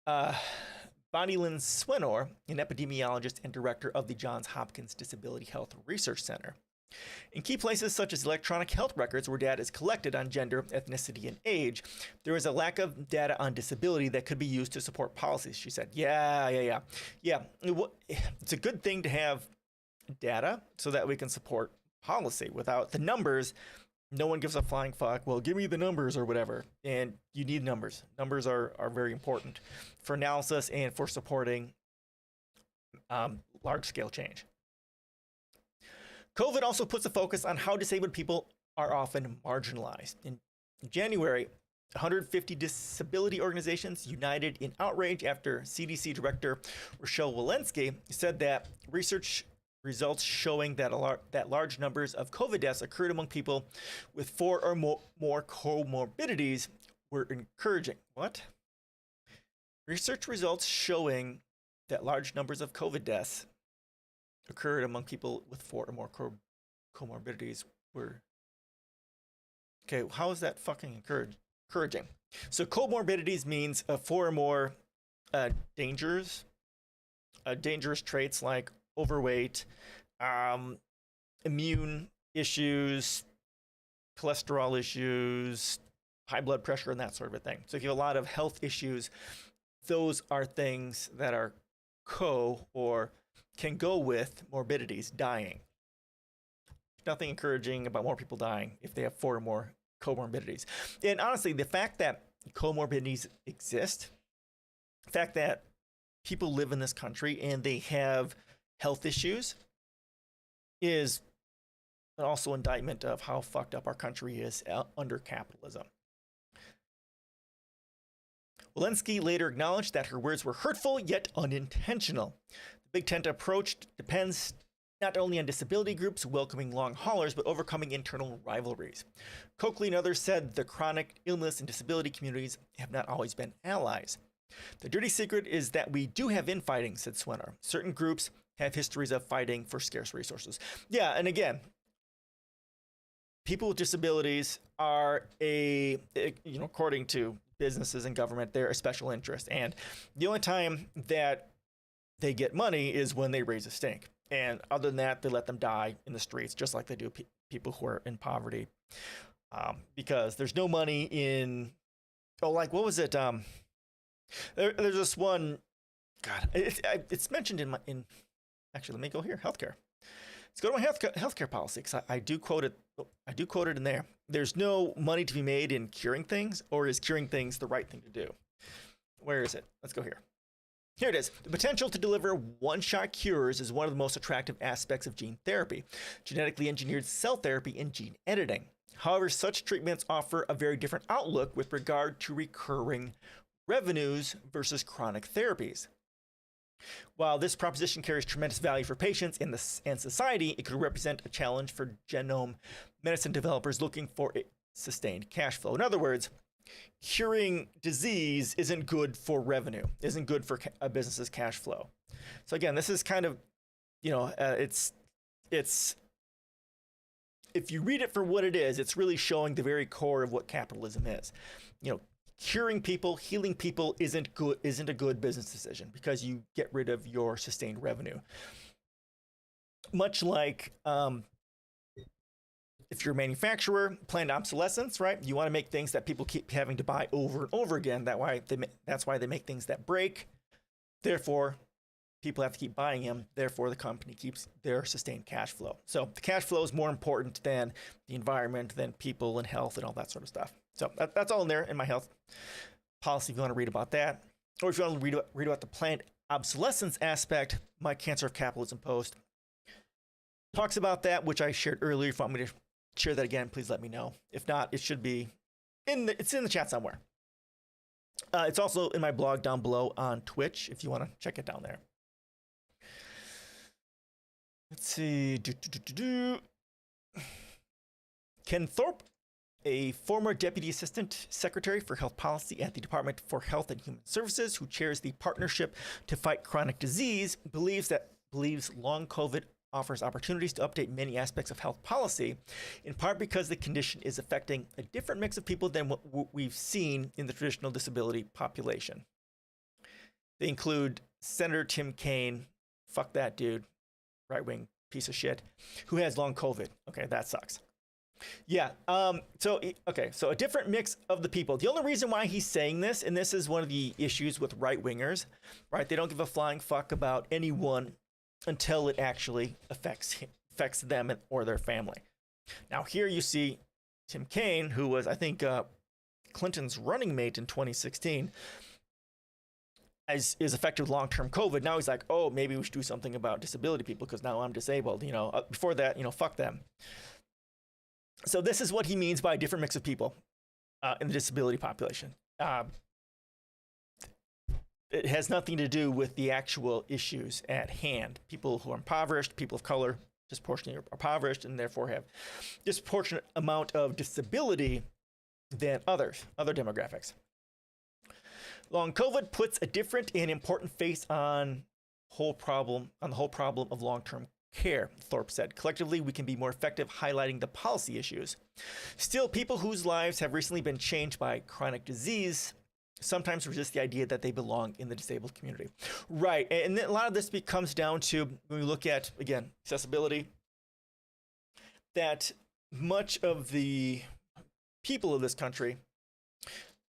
Bonnie Lynn Swenor, an epidemiologist and director of the Johns Hopkins Disability Health Research Center. In key places such as electronic health records where data is collected on gender, ethnicity, and age, there is a lack of data on disability that could be used to support policies, she said. Yeah. It's a good thing to have data so that we can support policy. Without the numbers, no one gives a flying fuck. Well, give me the numbers or whatever. And you need numbers. Numbers are very important for analysis and for supporting large-scale change. COVID also puts a focus on how disabled people are often marginalized. In January, 150 disability organizations united in outrage after CDC Director Rochelle Walensky said that research results showing that large numbers of COVID deaths occurred among people with 4 or more comorbidities were encouraging. What? Research results showing that large numbers of COVID deaths occurred among people with 4 or more comorbidities were... Okay, how is that fucking encouraging? So comorbidities means 4 or more dangerous traits like overweight, immune issues, cholesterol issues, high blood pressure, and that sort of a thing. So if you have a lot of health issues, those are things that are or can go with morbidities, dying. There's nothing encouraging about more people dying if they have 4 or more comorbidities. And honestly, the fact that comorbidities exist, the fact that people live in this country and they have health issues is also indictment of how fucked up our country is under capitalism. Walensky later acknowledged that her words were hurtful yet unintentional. The Big Tent approach depends not only on disability groups welcoming long haulers, but overcoming internal rivalries. Coakley and others said the chronic illness and disability communities have not always been allies. The dirty secret is that we do have infighting, said Swenner. Certain groups have histories of fighting for scarce resources. Yeah, and again, people with disabilities are according to businesses and government, they're a special interest. And the only time that they get money is when they raise a stink. And other than that, they let them die in the streets, just like they do people who are in poverty. Because there's no money in, what was it? There's this one, God, it's mentioned in actually, let me go here, healthcare. Let's go to my healthcare policy, because I do quote it in there. There's no money to be made in curing things, or is curing things the right thing to do? Where is it? Let's go here. Here it is. The potential to deliver one-shot cures is one of the most attractive aspects of gene therapy, genetically engineered cell therapy, and gene editing. However, such treatments offer a very different outlook with regard to recurring revenues versus chronic therapies. While this proposition carries tremendous value for patients and society, it could represent a challenge for genome medicine developers looking for a sustained cash flow. In other words, curing disease isn't good for revenue, isn't good for a business's cash flow. So again, this is kind of, it's if you read it for what it is, it's really showing the very core of what capitalism is. Curing people, healing people isn't a good business decision, because you get rid of your sustained revenue. Much like if you're a manufacturer, planned obsolescence, right? You want to make things that people keep having to buy over and over again. That's why they make things that break. Therefore, people have to keep buying them. Therefore, the company keeps their sustained cash flow. So the cash flow is more important than the environment, than people and health and all that sort of stuff. So that's all in there in my health policy if you want to read about that. Or if you want to read about the planned obsolescence aspect, my Cancer of Capitalism post talks about that, which I shared earlier. If you want me to share that again, please let me know. If not, it should be it's in the chat somewhere. It's also in my blog down below on Twitch if you want to check it down there. Let's see. Ken Thorpe, a former Deputy Assistant Secretary for Health Policy at the Department for Health and Human Services, who chairs the Partnership to Fight Chronic Disease, believes long COVID offers opportunities to update many aspects of health policy, in part because the condition is affecting a different mix of people than what we've seen in the traditional disability population. They include Senator Tim Kaine, fuck that dude, right-wing piece of shit, who has long COVID. Okay, that sucks. Yeah, so a different mix of the people. The only reason why he's saying this, and this is one of the issues with right-wingers, right? They don't give a flying fuck about anyone until it actually affects them or their family. Now here you see Tim Kaine, who was, I think, Clinton's running mate in 2016, is affected with long-term COVID. Now he's like, oh, maybe we should do something about disability people because now I'm disabled. Before that, fuck them. So this is what he means by a different mix of people in the disability population. It has nothing to do with the actual issues at hand. People who are impoverished, people of color, disproportionately impoverished, and therefore have disproportionate amount of disability than other demographics. Long COVID puts a different and important face on the whole problem of long-term care, Thorpe said. Collectively, we can be more effective highlighting the policy issues. Still, people whose lives have recently been changed by chronic disease sometimes resist the idea that they belong in the disabled community. Right, and a lot of this comes down to, when we look at, again, accessibility, that much of the people of this country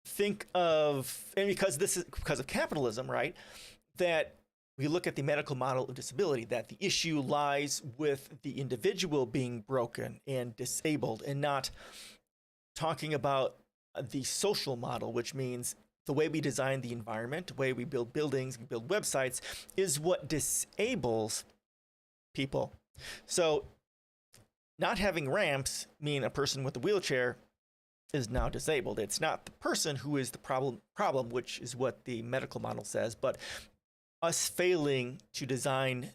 think of, and because of capitalism, right, that we look at the medical model of disability, that the issue lies with the individual being broken and disabled, and not talking about the social model, which means the way we design the environment, the way we build buildings, build websites, is what disables people. So not having ramps mean a person with a wheelchair is now disabled. It's not the person who is the problem, which is what the medical model says, but us failing to design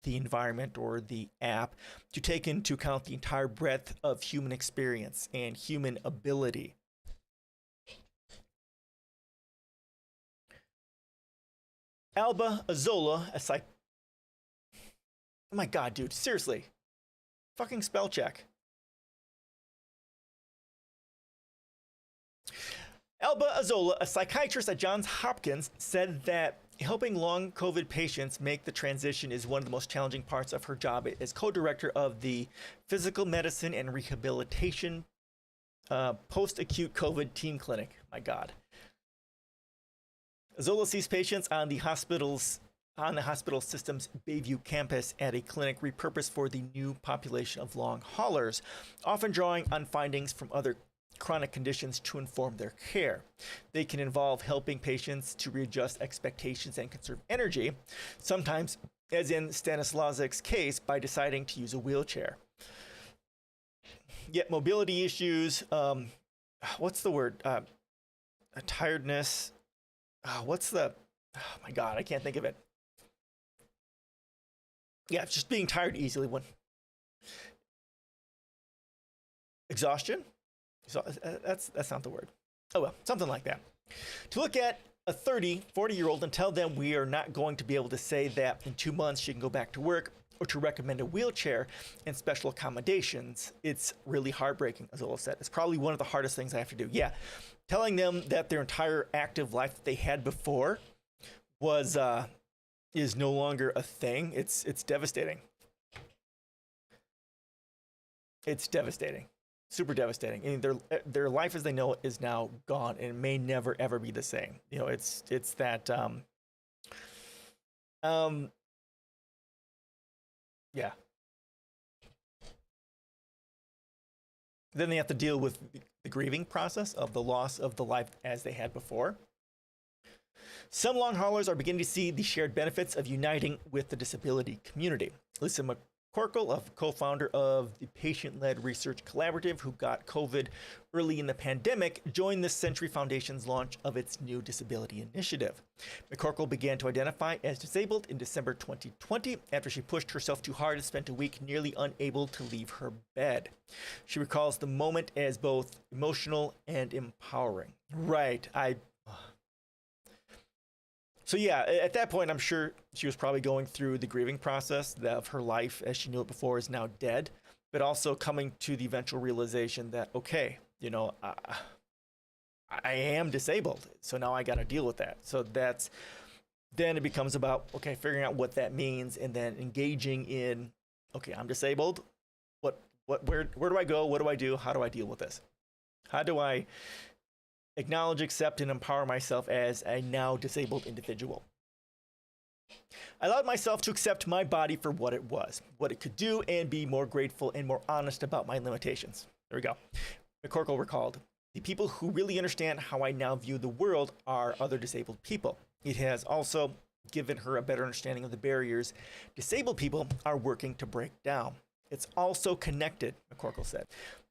the environment or the app to take into account the entire breadth of human experience and human ability. Alba Azola, oh my god, dude, seriously. Fucking spell check. Alba Azola, a psychiatrist at Johns Hopkins, said that helping long COVID patients make the transition is one of the most challenging parts of her job as co-director of the Physical Medicine and Rehabilitation Post-Acute COVID Team Clinic. My God. Azola sees patients on the hospital system's Bayview campus at a clinic repurposed for the new population of long haulers, often drawing on findings from other chronic conditions to inform their care. They can involve helping patients to readjust expectations and conserve energy, sometimes, as in Stanislavic's case, by deciding to use a wheelchair. Yet mobility issues, what's the word? Tiredness. Oh my God, I can't think of it. Yeah, just being tired easily. Exhaustion? So that's not the word. Oh well, something like that. To look at a 40-year-old and tell them we are not going to be able to say that in 2 months she can go back to work, or to recommend a wheelchair and special accommodations, it's really heartbreaking, as Ola said. It's probably one of the hardest things I have to do. Yeah, telling them that their entire active life that they had before is no longer a thing. It's devastating. It's devastating. Super devastating. I mean, their life as they know it is now gone, and it may never ever be the same. You know, it's that yeah. Then they have to deal with the grieving process of the loss of the life as they had before. Some long haulers are beginning to see the shared benefits of uniting with the disability community. Lisa McCorkle, a co-founder of the Patient-Led Research Collaborative, who got COVID early in the pandemic, joined the Century Foundation's launch of its new disability initiative. McCorkle began to identify as disabled in December 2020 after she pushed herself too hard and spent a week nearly unable to leave her bed. She recalls the moment as both emotional and empowering. Right, So yeah, at that point, I'm sure she was probably going through the grieving process of her life as she knew it before is now dead, but also coming to the eventual realization that, okay, you know, I am disabled, so now I got to deal with that. So then it becomes about, okay, figuring out what that means and then engaging in, okay, I'm disabled. Where do I go? What do I do? How do I deal with this? How do I acknowledge, accept, and empower myself as a now disabled individual? I allowed myself to accept my body for what it was, what it could do, and be more grateful and more honest about my limitations. There we go. McCorkle recalled, the people who really understand how I now view the world are other disabled people. It has also given her a better understanding of the barriers disabled people are working to break down. It's also connected, McCorkle said.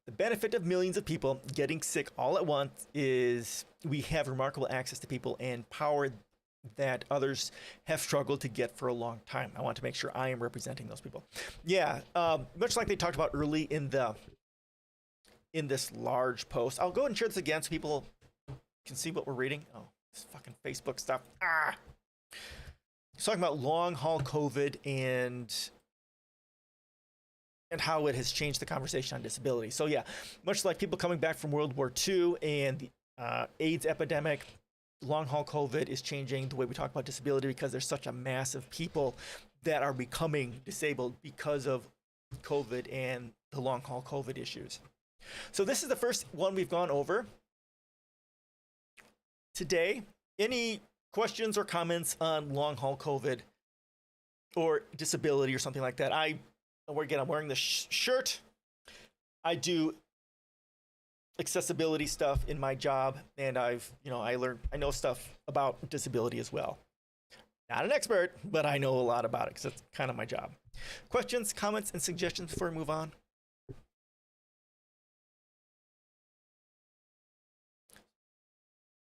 The benefit of millions of people getting sick all at once is we have remarkable access to people and power that others have struggled to get for a long time. I want to make sure I am representing those people. Yeah, much like they talked about early in this large post. I'll go and share this again so people can see what we're reading. Oh, this fucking Facebook stuff. It's talking about long haul COVID and how it has changed the conversation on disability. So yeah, much like people coming back from World War II and the AIDS epidemic, long-haul COVID is changing the way we talk about disability because there's such a mass of people that are becoming disabled because of COVID and the long-haul COVID issues. So this is the first one we've gone over today. Any questions or comments on long-haul COVID or disability or something like that? I'm wearing this shirt. I do accessibility stuff in my job, and I know stuff about disability as well. Not an expert, but I know a lot about it because it's kind of my job. Questions, comments, and suggestions before we move on?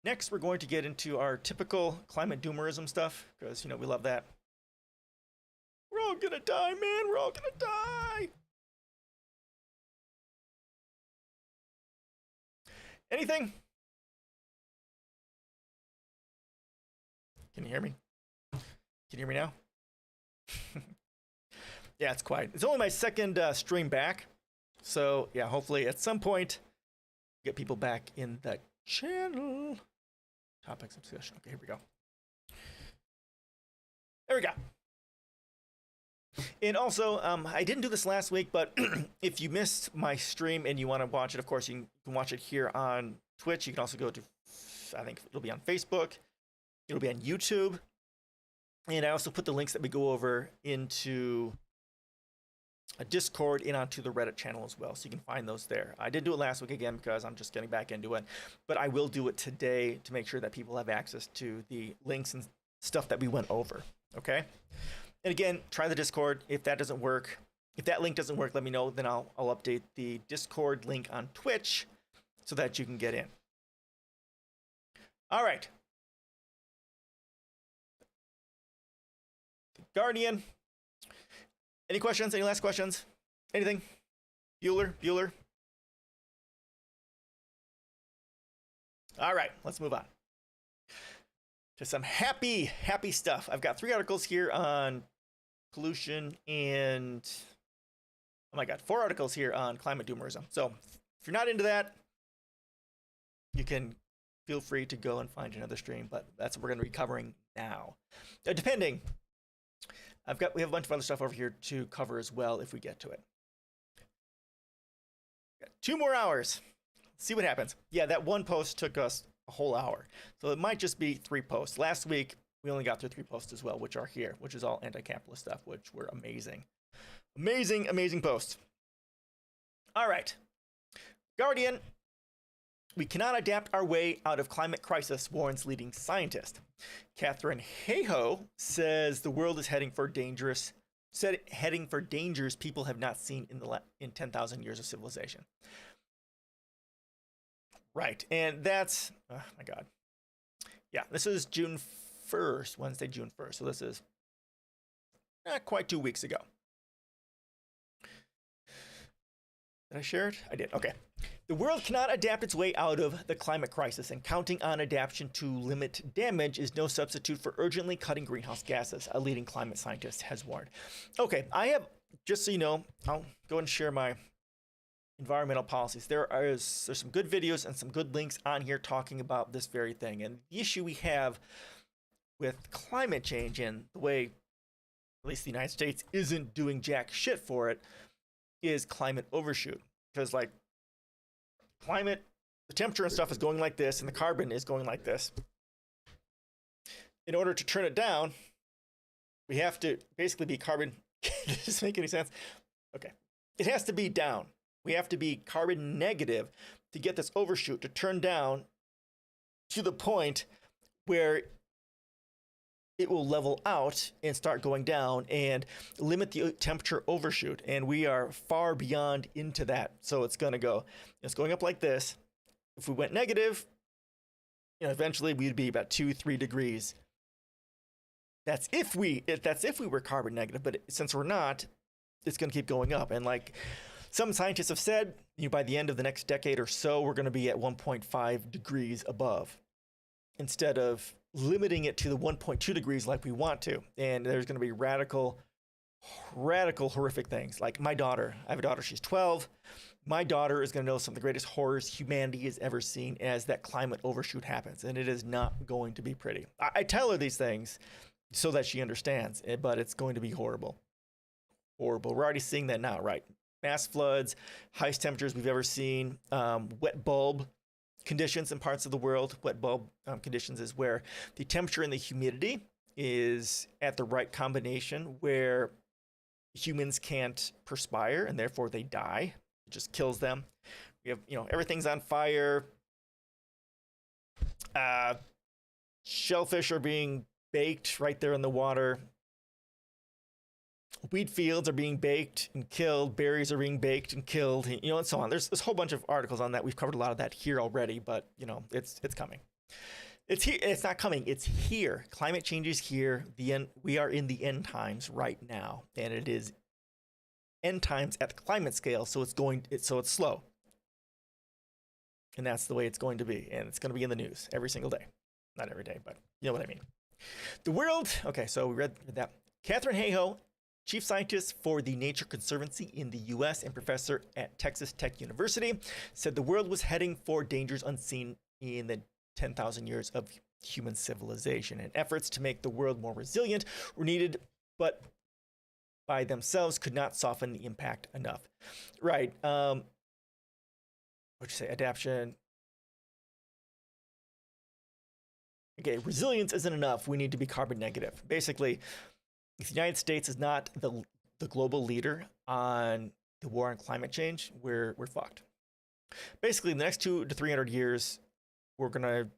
Next, we're going to get into our typical climate doomerism stuff because, we love that. We're all gonna die, man. We're all gonna die. Anything? Can you hear me? Can you hear me now? Yeah, it's quiet. It's only my second stream back. So, yeah, hopefully at some point, get people back in the channel. Topics of discussion. Okay, here we go. There we go. And also, I didn't do this last week, but if you missed my stream and you want to watch it, of course, you can watch it here on Twitch. You can also go to, I think it'll be on Facebook. It'll be on YouTube. And I also put the links that we go over into a Discord and onto the Reddit channel as well. So you can find those there. I did do it last week again because I'm just getting back into it. But I will do it today to make sure that people have access to the links and stuff that we went over. Okay? And again, try the Discord. If that doesn't work, if that link doesn't work, let me know. Then I'll update the Discord link on Twitch so that you can get in. All right. The Guardian. Any questions? Any last questions? Anything? Bueller? All right, let's move on to some happy stuff. I've got 3 articles here on pollution and, oh my God, 4 articles here on climate doomerism. So if you're not into that, you can feel free to go and find another stream, but that's what we're going to be covering now. Depending, we have a bunch of other stuff over here to cover as well if we get to it. Got 2 more hours. Let's see what happens. Yeah, that one post took us a whole hour. So it might just be 3 posts. Last week, we only got through 3 posts as well, which are here, which is all anti-capitalist stuff, which were amazing. Amazing posts. All right. Guardian. We cannot adapt our way out of climate crisis, warns leading scientist. Catherine Hayhoe says the world is heading for dangers people have not seen in 10,000 years of civilization. Right, and that's, oh my God. Yeah, this is June 1st, Wednesday, June 1st. So this is not quite 2 weeks ago. Did I share it? I did, okay. The world cannot adapt its way out of the climate crisis, and counting on adaptation to limit damage is no substitute for urgently cutting greenhouse gases, a leading climate scientist has warned. Okay, I have, just so you know, I'll go and share my environmental policies. There's some good videos and some good links on here talking about this very thing. And the issue we have with climate change and the way, at least the United States, isn't doing jack shit for it is climate overshoot. Because like, climate, the temperature and stuff is going like this, and the carbon is going like this. In order to turn it down, we have to basically be carbon. Does this make any sense? Okay. It has to be down. We have to be carbon negative to get this overshoot to turn down to the point where it will level out and start going down and limit the temperature overshoot. And we are far beyond into that. So it's going up like this. If we went negative, eventually we'd be about 2-3 degrees. That's if we were carbon negative, but since we're not, it's going to keep going up. And like some scientists have said, by the end of the next decade or so, we're going to be at 1.5 degrees above instead of limiting it to the 1.2 degrees like we want to. And there's going to be radical, horrific things. Like I have a daughter, she's 12. My daughter is going to know some of the greatest horrors humanity has ever seen as that climate overshoot happens. And it is not going to be pretty. I tell her these things so that she understands, but it's going to be horrible. Horrible. We're already seeing that now, right? Mass floods, highest temperatures we've ever seen, wet bulb conditions in parts of the world. Wet bulb conditions is where the temperature and the humidity is at the right combination where humans can't perspire and therefore they die. It just kills them. We have, everything's on fire. Shellfish are being baked right there in the water. Wheat fields are being baked and killed. Berries are being baked and killed, and so on. There's a whole bunch of articles on that. We've covered a lot of that here already, but, it's coming. It's here. It's not coming. It's here. Climate change is here. We are in the end times right now, and it is end times at the climate scale. So it's slow, and that's the way it's going to be. And it's going to be in the news every single day. Not every day, but you know what I mean. The world. Okay, so we read that. Catherine Hayhoe, chief scientist for the Nature Conservancy in the U.S. and professor at Texas Tech University, said the world was heading for dangers unseen in the 10,000 years of human civilization, and efforts to make the world more resilient were needed, but by themselves could not soften the impact enough. Right. What'd you say? Adaptation. Okay, resilience isn't enough. We need to be carbon negative. Basically, if the United States is not the global leader on the war on climate change, we're fucked. Basically, in the next 200 to 300 years, there's gonna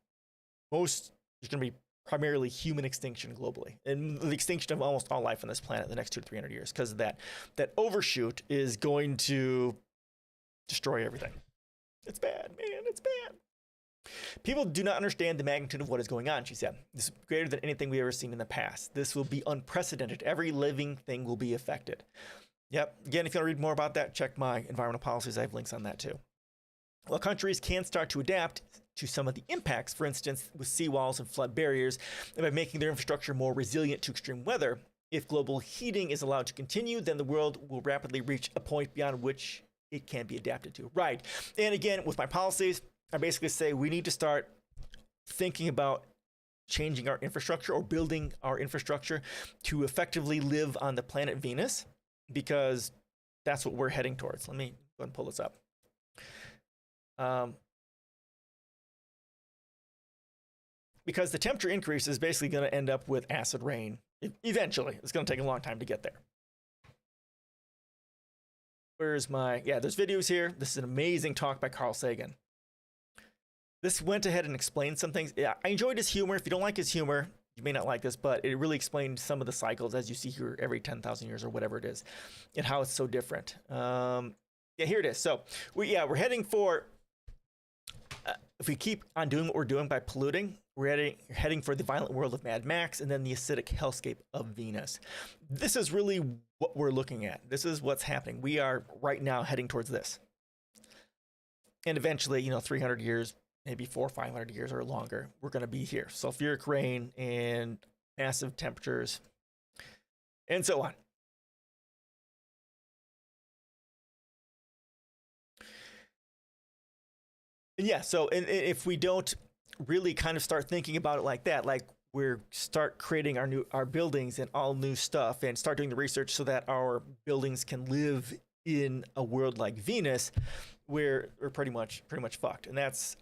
be primarily human extinction globally, and the extinction of almost all life on this planet in the next 200 to 300 years, because of that overshoot is going to destroy everything. It's bad, man. It's bad. People do not understand the magnitude of what is going on, she said. This is greater than anything we've ever seen in the past. This will be unprecedented. Every living thing will be affected. Yep. Again, if you want to read more about that, check my environmental policies. I have links on that too. While countries can start to adapt to some of the impacts, for instance, with seawalls and flood barriers, and by making their infrastructure more resilient to extreme weather, if global heating is allowed to continue, then the world will rapidly reach a point beyond which it can be adapted to. Right. And again, with my policies, I basically say we need to start thinking about changing our infrastructure or building our infrastructure to effectively live on the planet Venus, because that's what we're heading towards. Let me go ahead and pull this up. Because the temperature increase is basically going to end up with acid rain. Eventually, it's going to take a long time to get there. There's videos here. This is an amazing talk by Carl Sagan. This went ahead and explained some things. Yeah, I enjoyed his humor. If you don't like his humor, you may not like this, but it really explained some of the cycles, as you see here, every 10,000 years or whatever it is, and how it's so different. Here it is. So we're heading for, if we keep on doing what we're doing by polluting, we're heading for the violent world of Mad Max and then the acidic hellscape of Venus. This is really what we're looking at. This is what's happening. We are right now heading towards this. And eventually, 300 years, maybe 400 or 500 years or longer, we're going to be here. Sulfuric rain and massive temperatures and so on. And and if we don't really kind of start thinking about it like that, like we're start creating our buildings and all new stuff and start doing the research so that our buildings can live in a world like Venus, we're pretty much fucked. And that's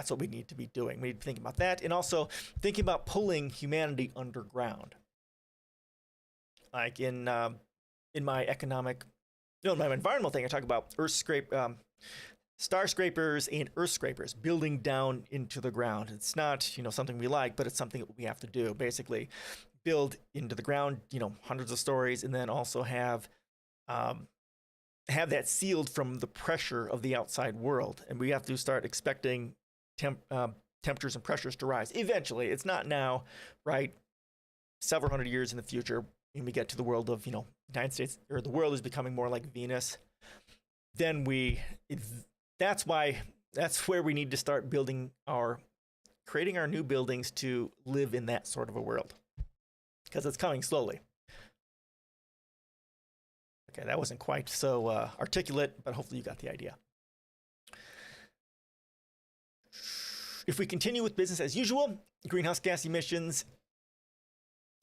what we need to be doing. We need to think about that, and also thinking about pulling humanity underground. Like in my my environmental thing, I talk about star scrapers and earth scrapers, building down into the ground. It's not, something we like, but it's something that we have to do. Basically, build into the ground, hundreds of stories, and then also have that sealed from the pressure of the outside world. And we have to start expecting temperatures and pressures to rise. Eventually, it's not now, right? Several hundred years in the future, when we get to the world of, United States, or the world is becoming more like Venus, then that's where we need to start creating our new buildings to live in that sort of a world, because it's coming slowly. Okay, that wasn't quite so articulate, but hopefully you got the idea. If we continue with business as usual, greenhouse gas emissions,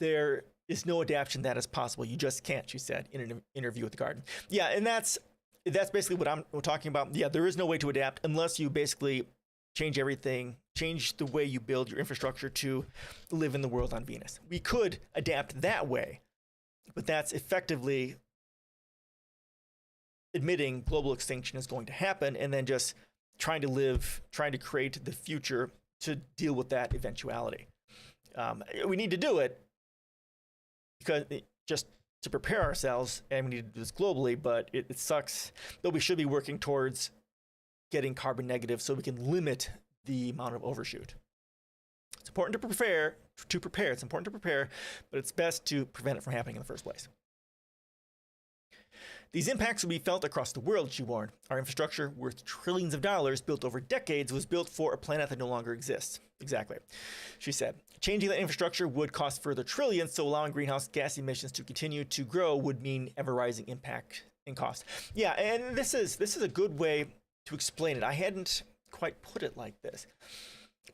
there is no adaptation that is possible. You just can't, she said in an interview with The Garden. Yeah, and that's basically what I'm talking about. Yeah, there is no way to adapt unless you basically change everything, change the way you build your infrastructure to live in the world on Venus. We could adapt that way, but that's effectively admitting global extinction is going to happen and then just trying to create the future to deal with that eventuality. We need to do it because just to prepare ourselves, and we need to do this globally, but it sucks. But we should be working towards getting carbon negative so we can limit the amount of overshoot. It's important to prepare. It's important to prepare, but it's best to prevent it from happening in the first place. These impacts will be felt across the world, she warned. Our infrastructure, worth trillions of dollars, built over decades, was built for a planet that no longer exists. Exactly. She said, changing that infrastructure would cost further trillions, so allowing greenhouse gas emissions to continue to grow would mean ever-rising impact and cost. Yeah, and this is a good way to explain it. I hadn't quite put it like this.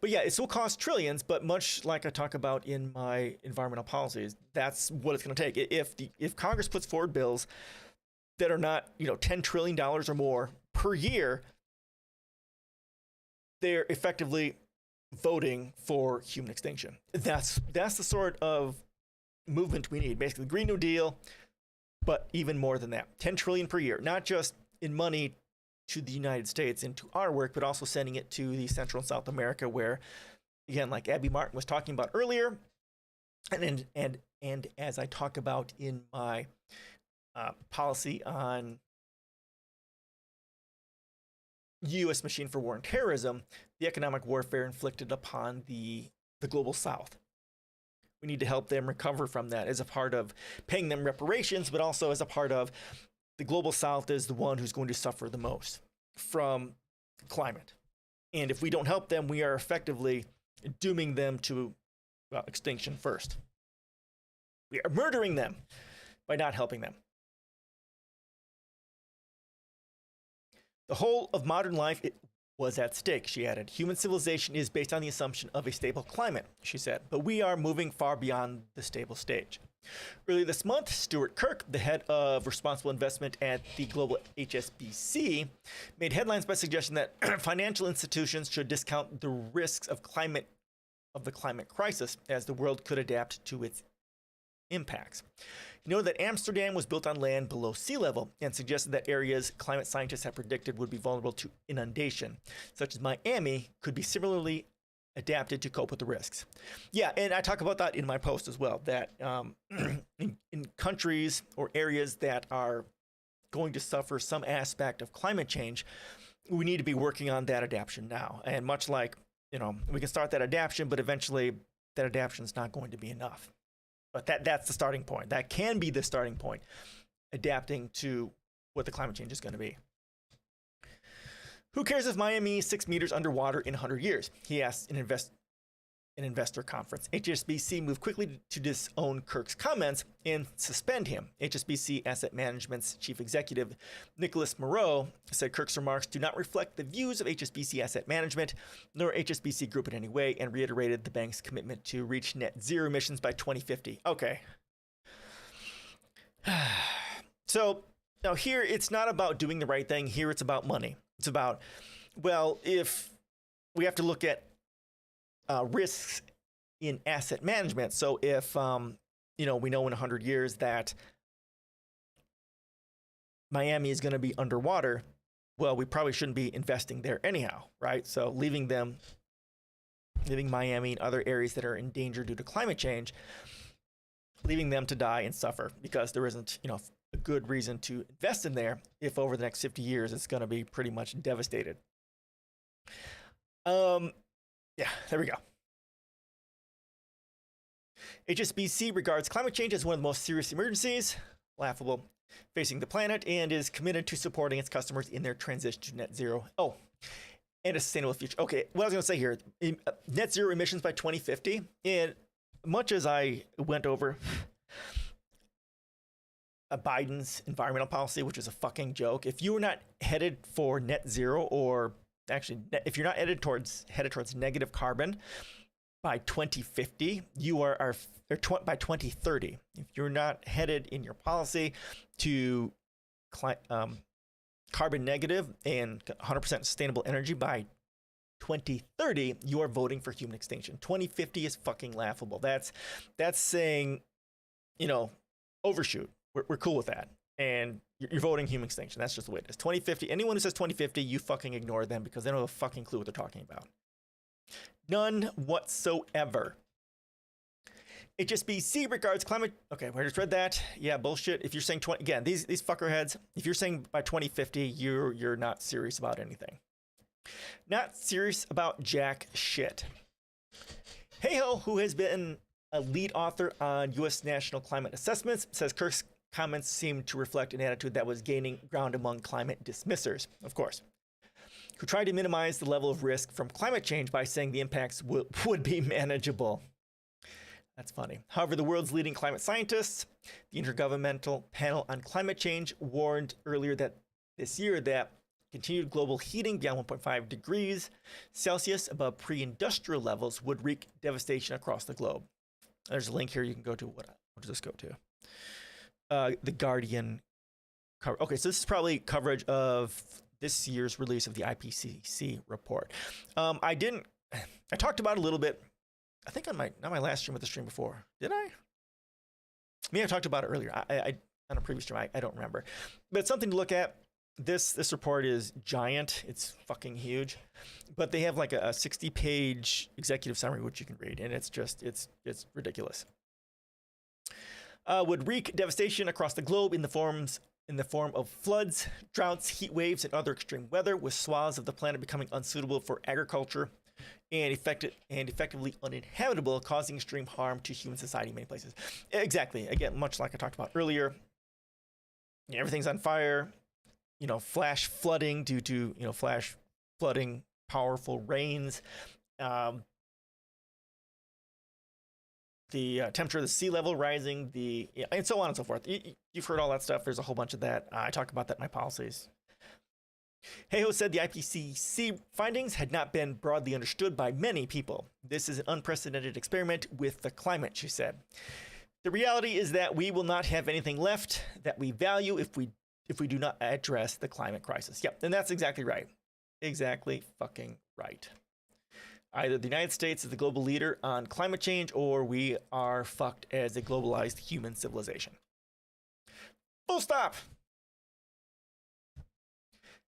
But yeah, it will cost trillions, but much like I talk about in my environmental policies, that's what it's going to take. If Congress puts forward bills that are not, $10 trillion or more per year, they're effectively voting for human extinction. That's the sort of movement we need. Basically, Green New Deal, but even more than that. 10 trillion per year, not just in money to the United States and to our work, but also sending it to the Central and South America, where, again, like Abby Martin was talking about earlier, and as I talk about in my policy on U.S. machine for war and terrorism, the economic warfare inflicted upon the global South. We need to help them recover from that as a part of paying them reparations, but also as a part of the global South is the one who's going to suffer the most from climate. And if we don't help them, we are effectively dooming them to extinction first. We are murdering them by not helping them. The whole of modern life was at stake, she added. Human civilization is based on the assumption of a stable climate, she said, but we are moving far beyond the stable stage. Earlier this month, Stuart Kirk, the head of responsible investment at the global HSBC, made headlines by suggesting that financial institutions should discount the risks of the climate crisis as the world could adapt to its impacts. He noted that Amsterdam was built on land below sea level and suggested that areas climate scientists have predicted would be vulnerable to inundation, such as Miami, could be similarly adapted to cope with the risks. Yeah, and I talk about that in my post as well, that in countries or areas that are going to suffer some aspect of climate change, we need to be working on that adaptation now. And much like, we can start that adaptation, but eventually that adaptation is not going to be enough. But that's the starting point. That can be the starting point, adapting to what the climate change is going to be. Who cares if Miami is 6 meters underwater in 100 years? He asked an investor conference. HSBC moved quickly to disown Kirk's comments and suspend him. HSBC Asset Management's chief executive, Nicholas Moreau, said Kirk's remarks do not reflect the views of HSBC Asset Management, nor HSBC Group in any way, and reiterated the bank's commitment to reach net zero emissions by 2050. Okay. So now here, it's not about doing the right thing. Here, it's about money. It's about, well, if we have to look at risks in asset management. So if, we know in 100 years that Miami is going to be underwater, well, we probably shouldn't be investing there anyhow, right? So leaving Miami and other areas that are in danger due to climate change, leaving them to die and suffer because there isn't, a good reason to invest in there if over the next 50 years it's going to be pretty much devastated. Yeah, there we go. HSBC regards climate change as one of the most serious emergencies, laughable, facing the planet, and is committed to supporting its customers in their transition to net zero. Oh, and a sustainable future. Okay, what I was going to say here, net zero emissions by 2050, and much as I went over Biden's environmental policy, which is a fucking joke, if you are not headed for net zero, or actually, if you're not headed towards negative carbon by 2050, you are by 2030. If you're not headed in your policy to carbon negative and 100% sustainable energy by 2030, you are voting for human extinction. 2050 is fucking laughable. That's saying, overshoot. We're cool with that. and you're voting human extinction. That's just the way it is. 2050, anyone who says 2050, you fucking ignore them because they don't have a fucking clue what they're talking about. None whatsoever. HSBC regards climate. Okay, I just read that. Yeah, bullshit. If you're saying 20, again, these fuckerheads, if you're saying by 2050, you're not serious about anything. Not serious about jack shit. Hey-ho, who has been a lead author on U.S. national climate assessments, says Kirk's comments seem to reflect an attitude that was gaining ground among climate dismissers, of course, who tried to minimize the level of risk from climate change by saying the impacts would be manageable. That's funny. However, the world's leading climate scientists, the Intergovernmental Panel on Climate Change, warned earlier this year that continued global heating beyond 1.5 degrees Celsius above pre-industrial levels would wreak devastation across the globe. There's a link here you can go to. What does this go to? The Guardian cover. Okay, so this is probably coverage of this year's release of the IPCC report. I talked about it a little bit. I think on not my last stream, but the stream before. Did I? Maybe I talked about it earlier. I on a previous stream. I don't remember. But it's something to look at. This report is giant. It's fucking huge. But they have like a 60-page executive summary which you can read, and it's ridiculous. Would wreak devastation across the globe in the form of floods, droughts, heat waves, and other extreme weather, with swaths of the planet becoming unsuitable for agriculture and effectively uninhabitable, causing extreme harm to human society in many places. Exactly. Again, much like I talked about earlier, everything's on fire. Flash flooding due to flash flooding, powerful rains. The temperature of the sea level rising, and so on and so forth. You've heard all that stuff. There's a whole bunch of that. I talk about that in my policies. Hey-ho said the IPCC findings had not been broadly understood by many people. This is an unprecedented experiment with the climate, she said. The reality is that we will not have anything left that we value if we do not address the climate crisis. Yep, and that's exactly right. Exactly fucking right. Either the United States is the global leader on climate change, or we are fucked as a globalized human civilization. Full stop.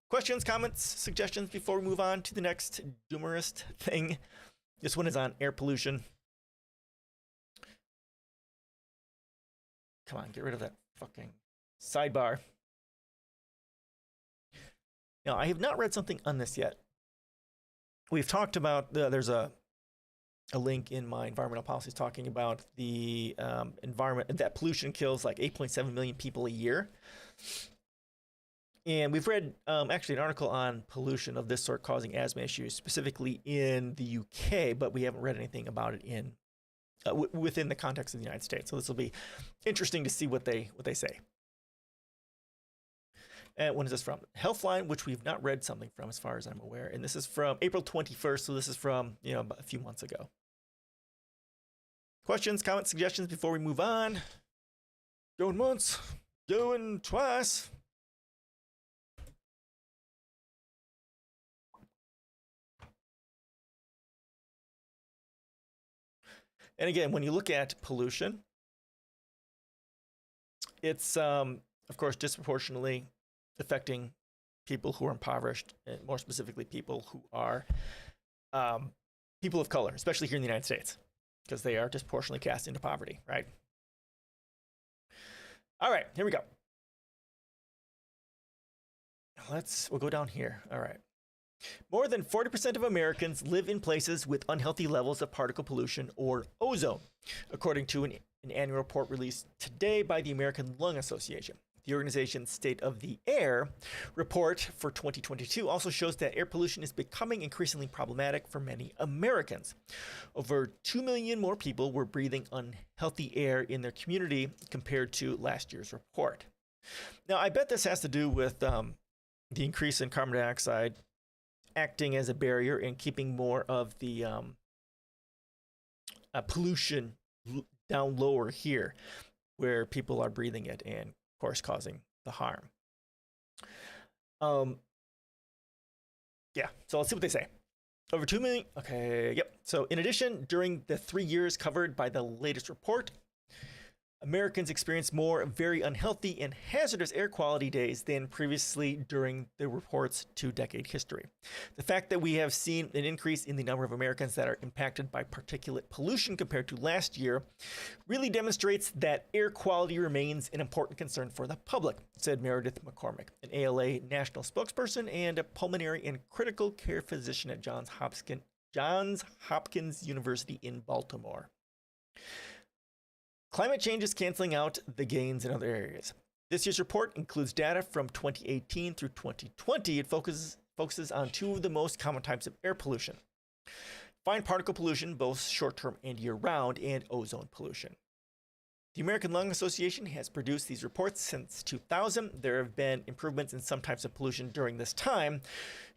Questions, comments, suggestions before we move on to the next doomerist thing? This one is on air pollution. Come on, get rid of that fucking sidebar. Now, I have not read something on this yet. We've talked about, there's a link in my environmental policies talking about the environment, that pollution kills like 8.7 million people a year. And we've read actually an article on pollution of this sort causing asthma issues, specifically in the UK, but we haven't read anything about it in within the context of the United States. So this will be interesting to see what they say. And when is this from? Healthline, which we've not read something from as far as I'm aware. And this is from April 21st, so this is from, about a few months ago. Questions, comments, suggestions before we move on? Going once, going twice. And again, when you look at pollution, it's, of course, disproportionately affecting people who are impoverished, and more specifically, people who are people of color, especially here in the United States, because they are disproportionately cast into poverty, right? All right, here we go. We'll go down here. All right. More than 40% of Americans live in places with unhealthy levels of particle pollution or ozone, according to an annual report released today by the American Lung Association. The organization's State of the Air report for 2022 also shows that air pollution is becoming increasingly problematic for many Americans. Over 2 million more people were breathing unhealthy air in their community compared to last year's report. Now, I bet this has to do with the increase in carbon dioxide acting as a barrier and keeping more of the pollution down lower here, where people are breathing it and, of course, causing the harm. Yeah, so let's see what they say. Over 2 million. Okay, yep. So in addition, during the 3 years covered by the latest report, Americans experience more very unhealthy and hazardous air quality days than previously during the report's 2-decade history. The fact that we have seen an increase in the number of Americans that are impacted by particulate pollution compared to last year really demonstrates that air quality remains an important concern for the public, said Meredith McCormick, an ALA national spokesperson and a pulmonary and critical care physician at Johns Hopkins University in Baltimore. Climate change is canceling out the gains in other areas. This year's report includes data from 2018 through 2020. It focuses on two of the most common types of air pollution: fine particle pollution, both short-term and year-round, and ozone pollution. The American Lung Association has produced these reports since 2000. There have been improvements in some types of pollution during this time,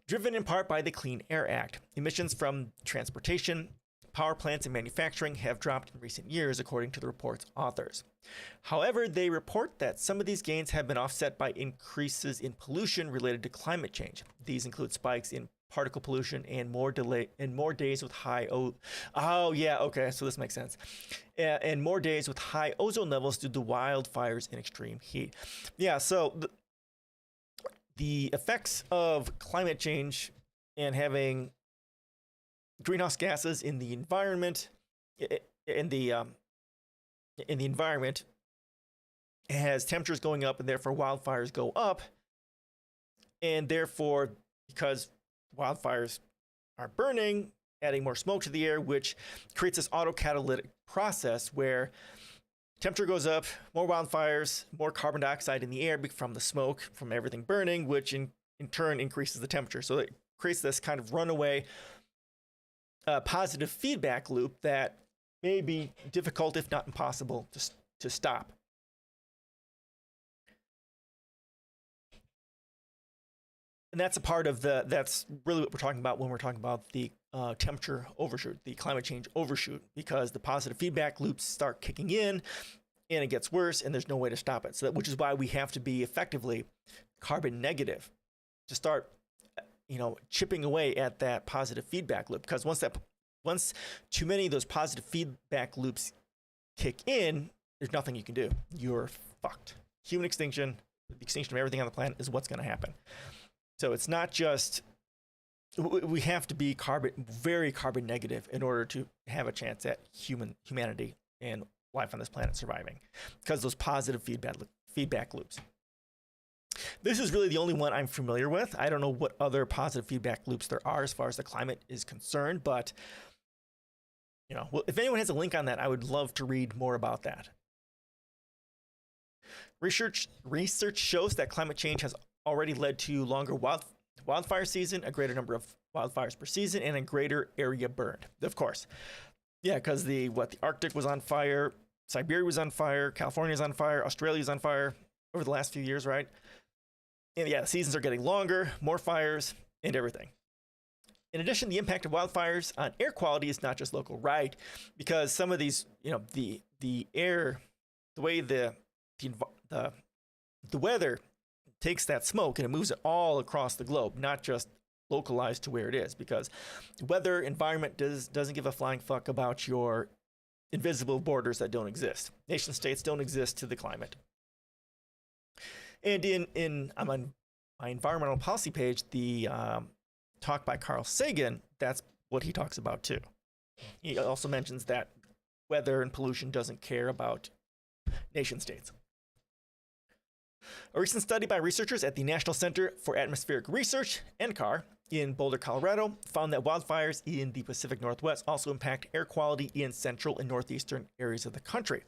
driven in part by the Clean Air Act. Emissions from transportation, power plants, and manufacturing have dropped in recent years, according to the report's authors. However, they report that some of these gains have been offset by increases in pollution related to climate change. These include spikes in particle pollution and more days with high so this makes sense. And more days with high ozone levels due to wildfires and extreme heat. Yeah, so the effects of climate change and having greenhouse gases in the environment has temperatures going up, and therefore wildfires go up, and therefore, because wildfires are burning, adding more smoke to the air, which creates this autocatalytic process where temperature goes up, more wildfires, more carbon dioxide in the air from the smoke from everything burning, which in turn increases the temperature. So it creates this kind of runaway positive feedback loop that may be difficult, if not impossible, to stop. And that's a part of that's really what we're talking about when we're talking about the temperature overshoot, the climate change overshoot, because the positive feedback loops start kicking in and it gets worse and there's no way to stop it. So which is why we have to be effectively carbon negative to start chipping away at that positive feedback loop, because once too many of those positive feedback loops kick in, there's nothing you can do. You're fucked. Human extinction, the extinction of everything on the planet is what's going to happen. So it's not just, we have to be very carbon negative in order to have a chance at humanity and life on this planet surviving, because those positive feedback loops. This is really the only one I'm familiar with. I don't know what other positive feedback loops there are as far as the climate is concerned, but if anyone has a link on that, I would love to read more about that. Research shows that climate change has already led to longer wildfire season, a greater number of wildfires per season, and a greater area burned. Of course. Yeah, because the Arctic was on fire, Siberia was on fire, California is on fire, Australia is on fire over the last few years, right? And yeah, the seasons are getting longer, more fires, and everything. In addition, the impact of wildfires on air quality is not just local, right? Because some of these, the air, the way the weather takes that smoke and it moves it all across the globe, not just localized to where it is, because weather environment doesn't give a flying fuck about your invisible borders that don't exist. Nation states don't exist to the climate. And on my environmental policy page, the talk by Carl Sagan, that's what he talks about too. He also mentions that weather and pollution doesn't care about nation states. A recent study by researchers at the National Center for Atmospheric Research, NCAR, in Boulder, Colorado, found that wildfires in the Pacific Northwest also impact air quality in central and northeastern areas of the country.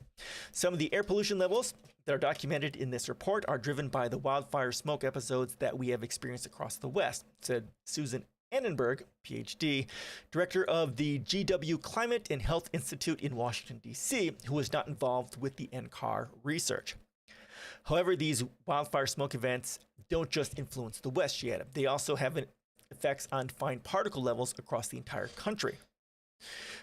Some of the air pollution levels that are documented in this report are driven by the wildfire smoke episodes that we have experienced across the West, said Susan Annenberg, PhD, director of the GW Climate and Health Institute in Washington, D.C., who was not involved with the NCAR research. However, these wildfire smoke events don't just influence the West, she added. They also have effects on fine particle levels across the entire country.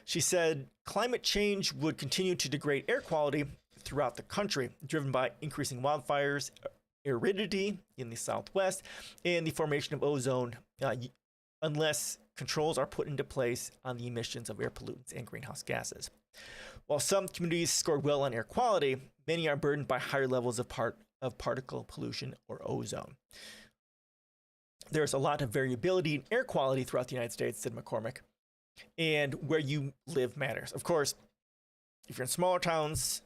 She said climate change would continue to degrade air quality throughout the country, driven by increasing wildfires, aridity in the Southwest, and the formation of ozone, unless controls are put into place on the emissions of air pollutants and greenhouse gases. While some communities scored well on air quality, many are burdened by higher levels of particle pollution or ozone. There's a lot of variability in air quality throughout the United States, said McCormick, and where you live matters. Of course, if you're in smaller towns,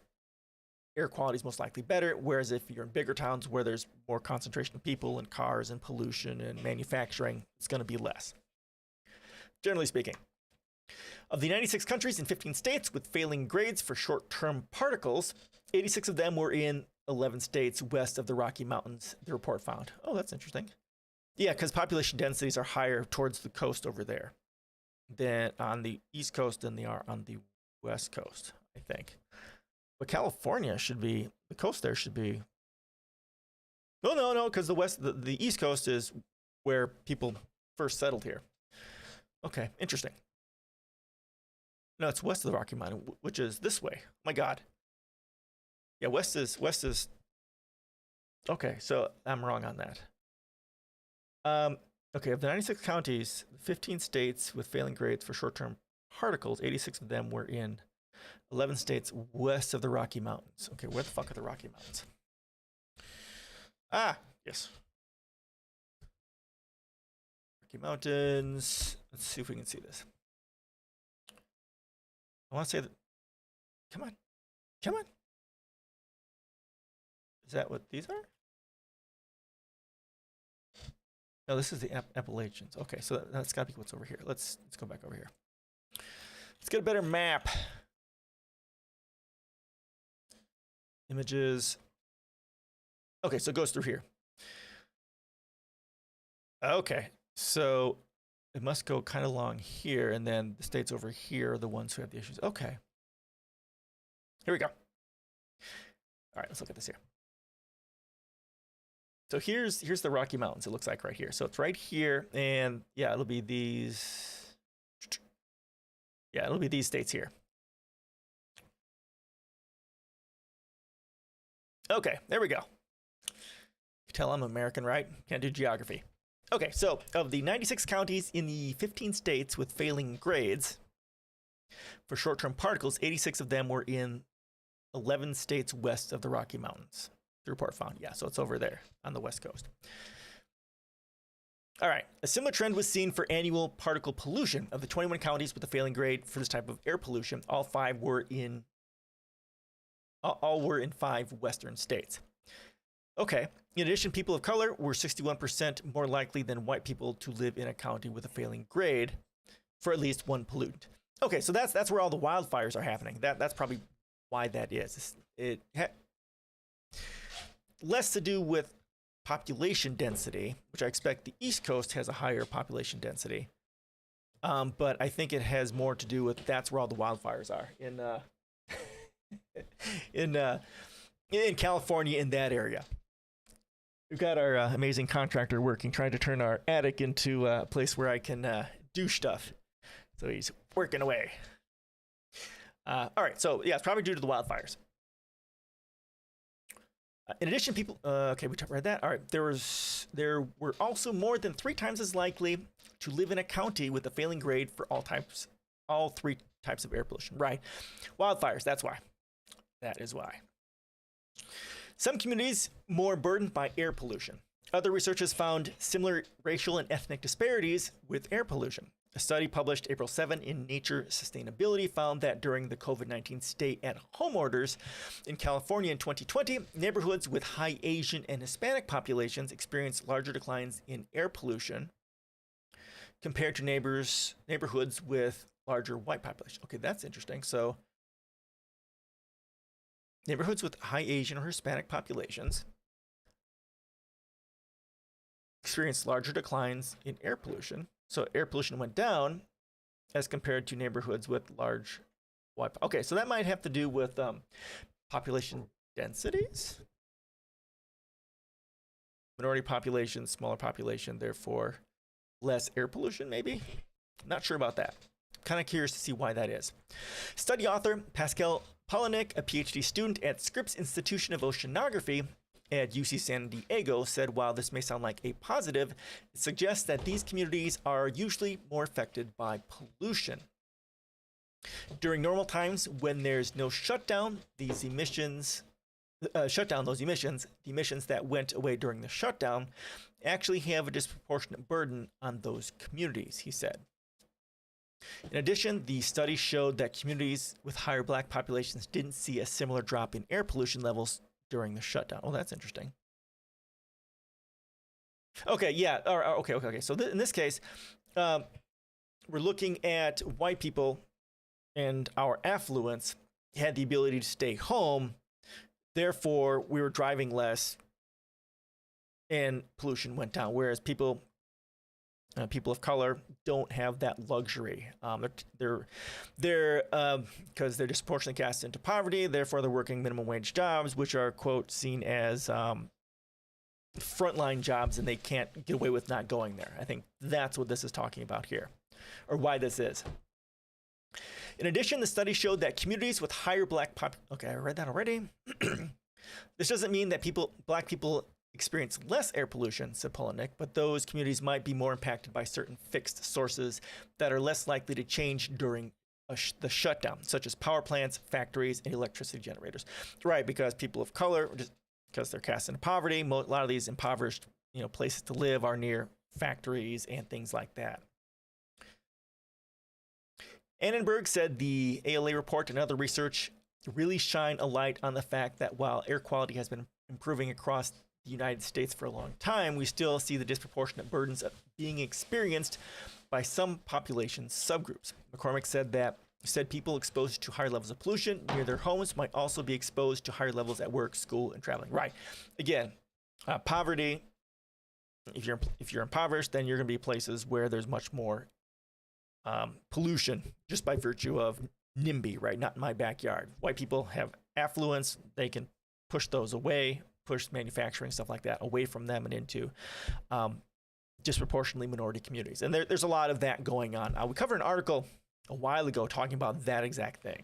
air quality is most likely better, whereas if you're in bigger towns where there's more concentration of people and cars and pollution and manufacturing, it's going to be less, generally speaking. Of the 96 countries in 15 states with failing grades for short-term particles, 86 of them were in 11 states west of the Rocky Mountains, the report found. Oh, that's interesting. Yeah, because population densities are higher towards the coast over there than on the East Coast than they are on the West Coast, I think. But California should be, the coast there should be, no, because the East Coast is where people first settled here. Okay, interesting. No, it's west of the Rocky Mountain, which is this way. Oh my God. Yeah, west is, okay, so I'm wrong on that. Okay, of the 96 counties, 15 states with failing grades for short-term particles, 86 of them were in 11 states west of the Rocky Mountains. Okay, where the fuck are the Rocky Mountains? Ah, yes. Rocky Mountains. Let's see if we can see this. I want to say that. Come on. Come on. Is that what these are? No, this is the Appalachians. Okay, so that's got to be what's over here. Let's go back over here. Let's get a better map. Images. Okay, so it goes through here. Okay, so it must go kind of along here, and then the states over here are the ones who have the issues. Okay. Here we go. All right, let's look at this here. So here's the Rocky Mountains, it looks like right here. So it's right here, and yeah, it'll be these. Yeah, it'll be these states here. Okay, there we go. You can tell I'm American, right? Can't do geography. Okay, so of the 96 counties in the 15 states with failing grades for short-term particles, 86 of them were in 11 states west of the Rocky Mountains. The report found, yeah, so it's over there on the West Coast. All right, a similar trend was seen for annual particle pollution. Of the 21 counties with a failing grade for this type of air pollution, all were in 5 western states. Okay, in addition, people of color were 61% more likely than white people to live in a county with a failing grade for at least one pollutant. Okay, so that's where all the wildfires are happening. That's probably why that is. Less to do with population density, which I expect the East Coast has a higher population density. But I think it has more to do with that's where all the wildfires are in California, in that area. We've got our amazing contractor working, trying to turn our attic into a place where I can do stuff. So he's working away. All right, so yeah, it's probably due to the wildfires. In addition, people, okay, we read that. All right, there were also more than 3 times as likely to live in a county with a failing grade for all 3 types of air pollution. Right, wildfires. That's why. That is why. Some communities more burdened by air pollution. Other researchers found similar racial and ethnic disparities with air pollution. A study published April 7 in Nature Sustainability found that during the COVID-19 stay-at-home orders in California in 2020, neighborhoods with high Asian and Hispanic populations experienced larger declines in air pollution compared to neighborhoods with larger white populations. Okay, that's interesting. So neighborhoods with high Asian or Hispanic populations experienced larger declines in air pollution. So air pollution went down as compared to neighborhoods with large white. Okay, so that might have to do with population densities. Minority population, smaller population, therefore less air pollution, maybe? Not sure about that. Kind of curious to see why that is. Study author Pascal Polinick, a PhD student at Scripps Institution of Oceanography at UC San Diego, said while this may sound like a positive, it suggests that these communities are usually more affected by pollution. During normal times, when there's no shutdown, these emissions shut down those emissions, the emissions that went away during the shutdown actually have a disproportionate burden on those communities, he said. In addition, the study showed that communities with higher black populations didn't see a similar drop in air pollution levels during the shutdown. Oh, that's interesting. Okay, yeah, okay. So in this case, we're looking at white people and our affluence had the ability to stay home. Therefore, we were driving less and pollution went down, whereas people of color don't have that luxury. They're because they're disproportionately cast into poverty. Therefore, they're working minimum wage jobs, which are, quote, seen as frontline jobs, and they can't get away with not going there. I think that's what this is talking about here, or why this is. In addition, the study showed that communities with higher black okay, I read that already. This doesn't mean that black people experience less air pollution, said Polinick, but those communities might be more impacted by certain fixed sources that are less likely to change during the shutdown, such as power plants, factories, and electricity generators. Right, because people of color, just because they're cast into poverty, a lot of these impoverished, places to live are near factories and things like that. Annenberg said the ALA report and other research really shine a light on the fact that while air quality has been improving across the United States for a long time, we still see the disproportionate burdens of being experienced by some population subgroups. McCormick said people exposed to higher levels of pollution near their homes might also be exposed to higher levels at work, school, and traveling. Right. Again, poverty, if you're impoverished, then you're going to be places where there's much more pollution just by virtue of NIMBY, right? Not in my backyard. White people have affluence. They can push those away, push manufacturing, stuff like that, away from them and into disproportionately minority communities. And there's a lot of that going on. We covered an article a while ago talking about that exact thing.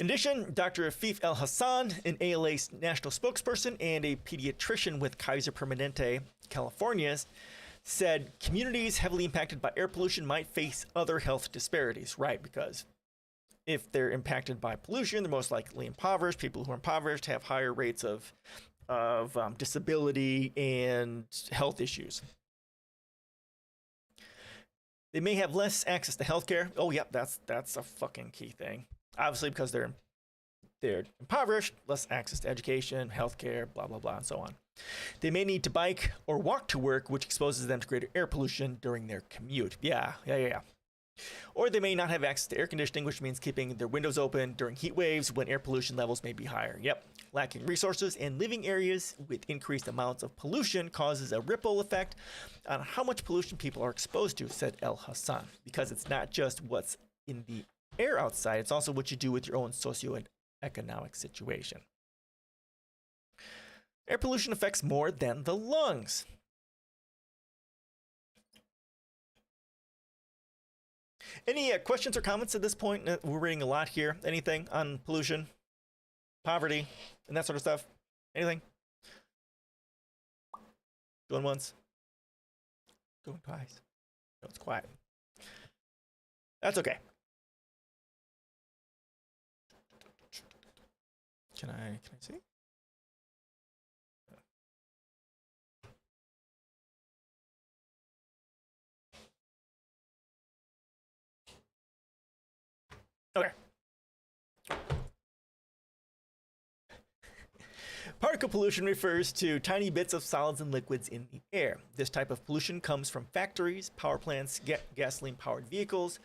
In addition, Dr. Afif El Hassan, an ALA national spokesperson and a pediatrician with Kaiser Permanente, California, said communities heavily impacted by air pollution might face other health disparities, right? Because if they're impacted by pollution, they're most likely impoverished. People who are impoverished have higher rates of disability and health issues. They may have less access to healthcare. Oh, yeah, that's a fucking key thing. Obviously, because they're impoverished, less access to education, healthcare, blah, blah, blah, and so on. They may need to bike or walk to work, which exposes them to greater air pollution during their commute. Yeah. Or they may not have access to air conditioning, which means keeping their windows open during heat waves when air pollution levels may be higher. Yep. Lacking resources and living areas with increased amounts of pollution causes a ripple effect on how much pollution people are exposed to, said El Hassan, because it's not just what's in the air outside, it's also what you do with your own socioeconomic situation. Air pollution affects more than the lungs. Any questions or comments at this point? We're reading a lot here. Anything on pollution, poverty, and that sort of stuff? Anything? Going once? Going twice? No, it's quiet. That's okay. Can I see? Okay. Particle pollution refers to tiny bits of solids and liquids in the air. This type of pollution comes from factories, power plants, gasoline-powered vehicles,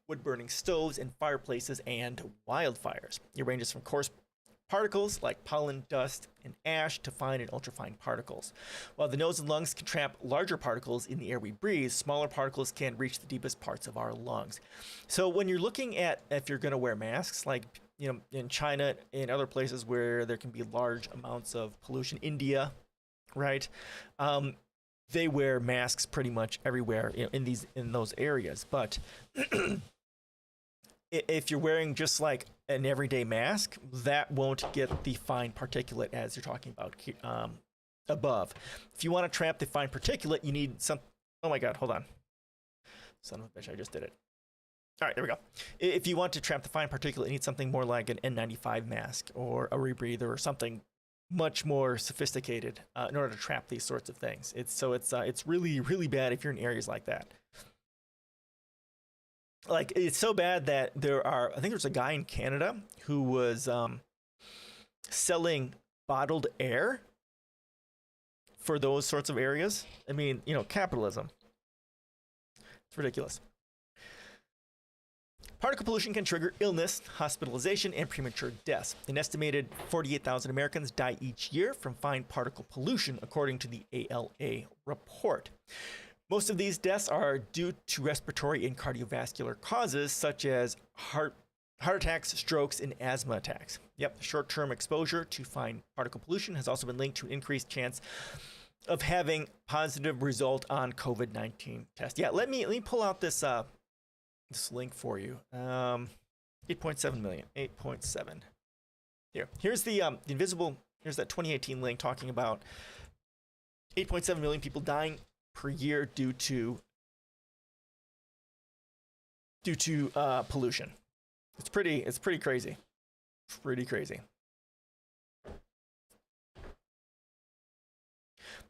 wood-burning stoves, and fireplaces, and wildfires. It ranges from coarse particles like pollen, dust, and ash to fine and ultrafine particles. While the nose and lungs can trap larger particles in the air we breathe, smaller particles can reach the deepest parts of our lungs. So when you're looking at if you're going to wear masks, like in China and other places where there can be large amounts of pollution, India, right? They wear masks pretty much everywhere in those areas. But if you're wearing just like an everyday mask, that won't get the fine particulate as you're talking about above. If you want to trap the fine particulate, you need some. Oh my God, hold on. Son of a bitch, I just did it. All right, there we go. If you want to trap the fine particulate, you need something more like an N95 mask or a rebreather or something much more sophisticated in order to trap these sorts of things. It's really, really bad if you're in areas like that. Like, it's so bad that I think there's a guy in Canada who was selling bottled air for those sorts of areas. I mean, capitalism. It's ridiculous. Particle pollution can trigger illness, hospitalization, and premature deaths. An estimated 48,000 Americans die each year from fine particle pollution, according to the ALA report. Most of these deaths are due to respiratory and cardiovascular causes, such as heart attacks, strokes, and asthma attacks. Yep, short-term exposure to fine particle pollution has also been linked to an increased chance of having positive result on COVID-19 test. Yeah, let me pull out this link for you. 8.7 million. 8.7. Here's the invisible. Here's that 2018 link talking about 8.7 million people dying per year due to pollution. It's pretty crazy. Pretty crazy.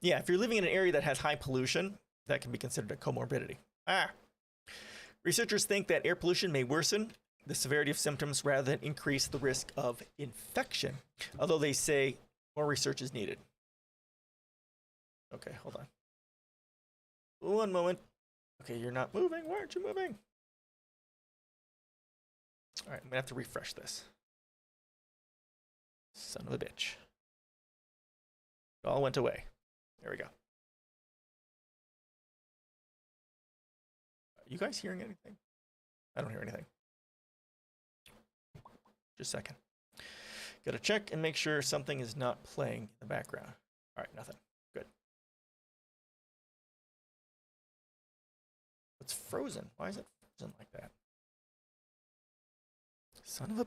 Yeah, if you're living in an area that has high pollution, that can be considered a comorbidity. Researchers think that air pollution may worsen the severity of symptoms rather than increase the risk of infection, although they say more research is needed. Okay, hold on. One moment. Okay, you're not moving. Why aren't you moving? All right, I'm going to have to refresh this. Son of a bitch. It all went away. There we go. Are you guys hearing anything? I don't hear anything. Just a second. Got to check and make sure something is not playing in the background. All right, nothing. Good. It's frozen. Why is it frozen like that? Son of a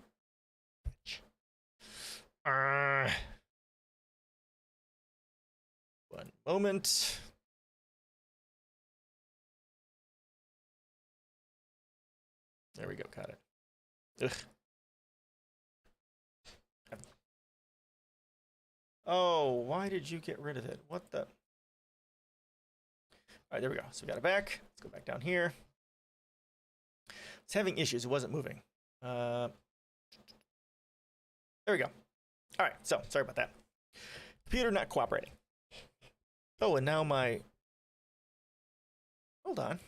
bitch. One moment. There we go, got it. Ugh. Oh, why did you get rid of it? What the? All right, there we go. So we got it back. Let's go back down here. It's having issues. It wasn't moving. There we go. All right, so sorry about that. Computer not cooperating. Oh, and now my... Hold on.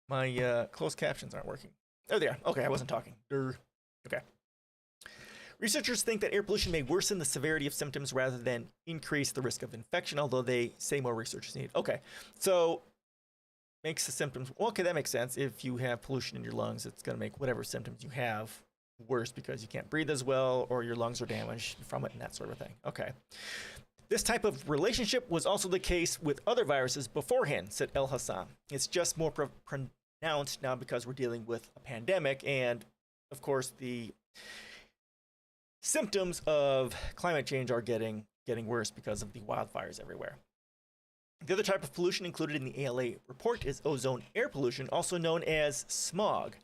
My closed captions aren't working. Oh, they are. Okay, I wasn't talking. Okay. Researchers think that air pollution may worsen the severity of symptoms rather than increase the risk of infection, although they say more research is needed. Okay, so makes the symptoms... Well, okay, that makes sense. If you have pollution in your lungs, it's going to make whatever symptoms you have worse because you can't breathe as well or your lungs are damaged from it and that sort of thing. Okay. This type of relationship was also the case with other viruses beforehand, said El Hassan. It's just more pronounced now because we're dealing with a pandemic and, of course, the symptoms of climate change are getting worse because of the wildfires everywhere. The other type of pollution included in the ALA report is ozone air pollution, also known as smog.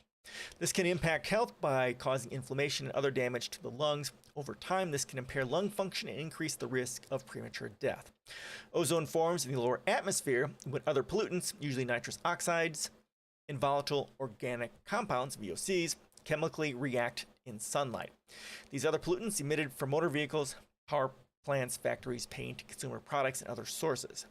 This can impact health by causing inflammation and other damage to the lungs. Over time, this can impair lung function and increase the risk of premature death. Ozone forms in the lower atmosphere when other pollutants, usually nitrous oxides, and volatile organic compounds, VOCs, chemically react in sunlight. These other pollutants emitted from motor vehicles, power plants, factories, paint, consumer products, and other sources.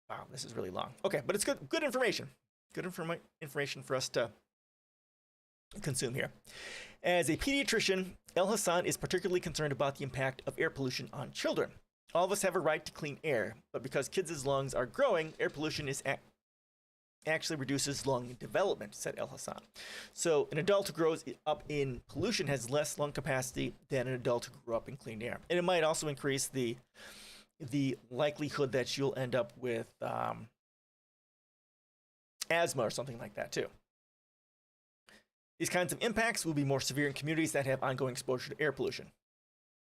Wow, this is really long. Okay, but it's good information. Good information for us to consume here. As a pediatrician, El Hassan is particularly concerned about the impact of air pollution on children. All of us have a right to clean air, but because kids' lungs are growing, air pollution actually reduces lung development, said El Hassan. So an adult who grows up in pollution has less lung capacity than an adult who grew up in clean air. And it might also increase the likelihood that you'll end up with asthma or something like that too. These kinds of impacts will be more severe in communities that have ongoing exposure to air pollution.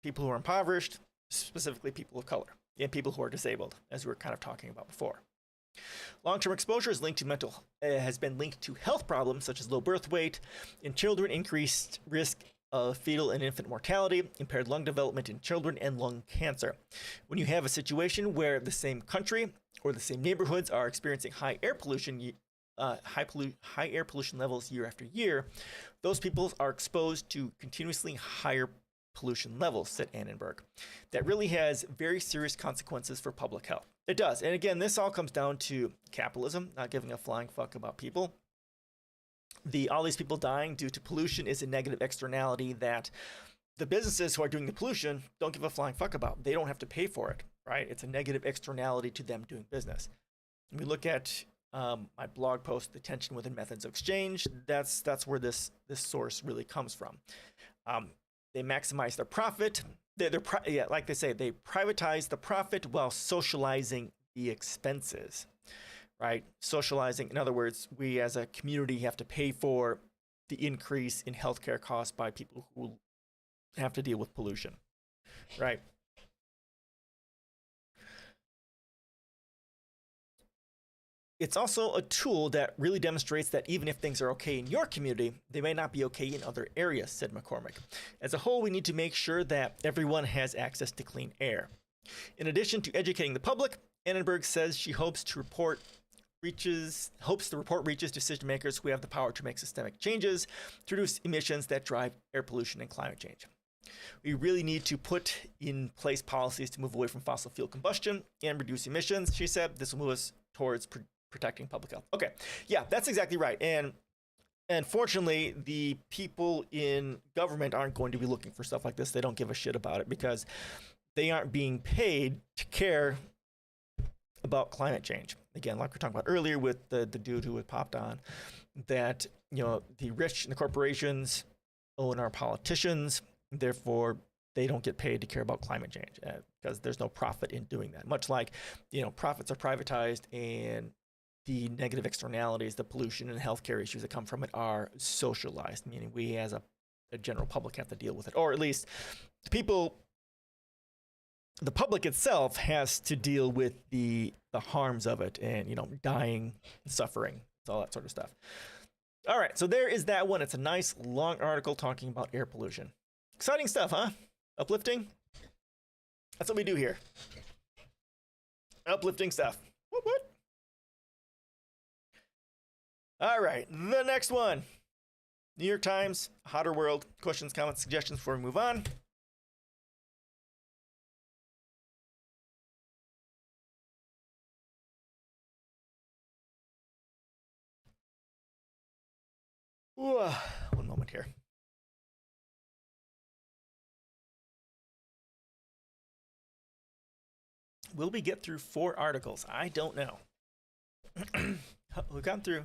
People who are impoverished, specifically people of color. and people who are disabled, as we were kind of talking about before. Long-term exposure is linked to has been linked to health problems such as low birth weight in children, increased risk of fetal and infant mortality, impaired lung development in children, and lung cancer. When you have a situation where the same country or the same neighborhoods are experiencing high air pollution levels year after year, those people are exposed to continuously higher pollution levels, said Annenberg. That really has very serious consequences for public health. It does. And again, this all comes down to capitalism, not giving a flying fuck about people. All these people dying due to pollution is a negative externality that the businesses who are doing the pollution don't give a flying fuck about. They don't have to pay for it, right? It's a negative externality to them doing business. When we look at my blog post, The Tension Within Methods of Exchange, that's where this source really comes from. They maximize their profit. Like they say, they privatize the profit while socializing the expenses, right? Socializing, in other words, we as a community have to pay for the increase in healthcare costs by people who have to deal with pollution, right? It's also a tool that really demonstrates that even if things are okay in your community, they may not be okay in other areas, said McCormick. As a whole, we need to make sure that everyone has access to clean air. In addition to educating the public, Annenberg says she hopes the report reaches decision makers who have the power to make systemic changes to reduce emissions that drive air pollution and climate change. We really need to put in place policies to move away from fossil fuel combustion and reduce emissions, she said. This will move us towards protecting public health. Okay, yeah, that's exactly right. And fortunately, the people in government aren't going to be looking for stuff like this. They don't give a shit about it because they aren't being paid to care about climate change. Again, like we were talking about earlier with the dude who had popped on, that, you know, the rich and the corporations own our politicians, therefore they don't get paid to care about climate change because there's no profit in doing that. Much like, you know, profits are privatized and the negative externalities, the pollution and healthcare issues that come from it are socialized, meaning we as a general public have to deal with it, or at least the public itself has to deal with the harms of it and, you know, dying, suffering, all that sort of stuff. All right, so there is that one. It's a nice long article talking about air pollution. Exciting stuff, huh? Uplifting? That's what we do here. Uplifting stuff. What? All right, the next one. New York Times, Hotter World. Questions, comments, suggestions before we move on. Ooh, one moment here. Will we get through 4 articles? I don't know. We've gone through...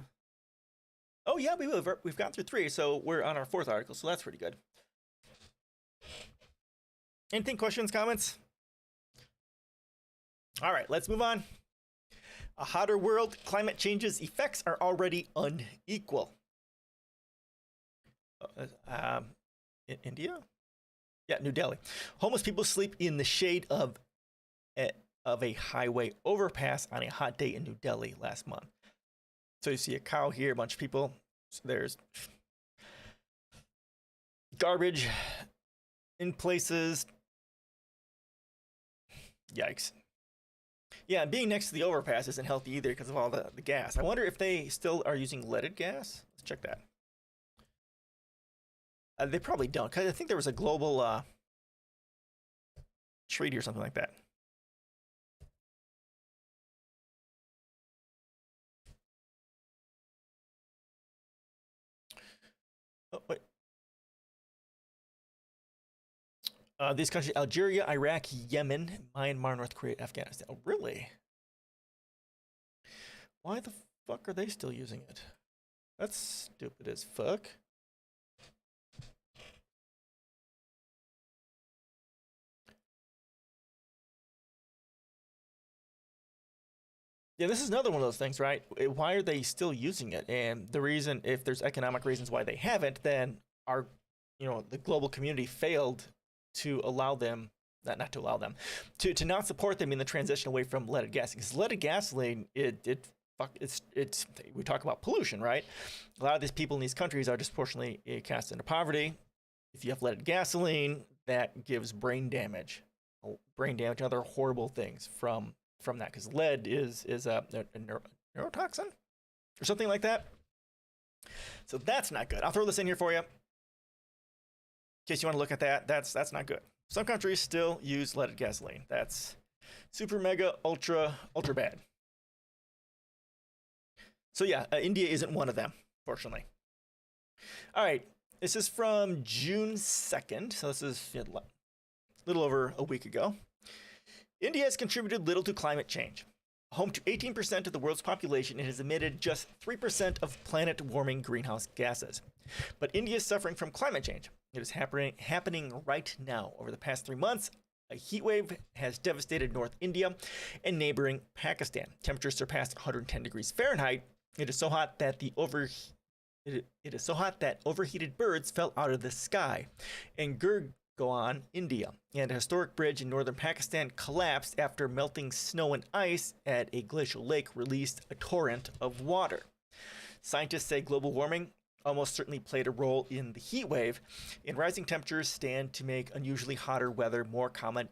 Oh, yeah, we will. We've gone through 3, so we're on our 4th article, so that's pretty good. Anything, questions, comments? All right, let's move on. A hotter world, climate change's effects are already unequal. In India? Yeah, New Delhi. Homeless people sleep in the shade of a highway overpass on a hot day in New Delhi last month. So you see a cow here, a bunch of people. So there's garbage in places. Yikes. Yeah, being next to the overpass isn't healthy either because of all the gas. I wonder if they still are using leaded gas. Let's check that. They probably don't, because I think there was a global treaty or something like that. Oh, wait. These countries: Algeria, Iraq, Yemen, Myanmar, North Korea, Afghanistan. Oh, really? Why the fuck are they still using it? That's stupid as fuck. Yeah, this is another one of those things, right? Why are they still using it? And the reason, if there's economic reasons why they haven't, then the global community failed to allow them not to allow them to not support them in the transition away from leaded gasoline. Because leaded gasoline, it's we talk about pollution, right? A lot of these people in these countries are disproportionately cast into poverty. If you have leaded gasoline, that gives brain damage, and other horrible things from that, because lead is a neurotoxin or something like that. So that's not good. I'll throw this in here for you in case you want to look at that. That's not good. Some countries still use leaded gasoline. That's super mega ultra bad. So yeah, India isn't one of them, fortunately. All right, this is from June 2nd, so this is a little over a week ago. India has contributed little to climate change. Home to 18% of the world's population, it has emitted just 3% of planet-warming greenhouse gases. But India is suffering from climate change. It is happening right now. Over the past 3 months, a heat wave has devastated North India and neighboring Pakistan. Temperatures surpassed 110 degrees Fahrenheit. It is so hot that overheated birds fell out of the sky. And Gurgaon, India, and a historic bridge in northern Pakistan collapsed after melting snow and ice at a glacial lake released a torrent of water. Scientists say global warming almost certainly played a role in the heat wave, and rising temperatures stand to make unusually hotter weather more common,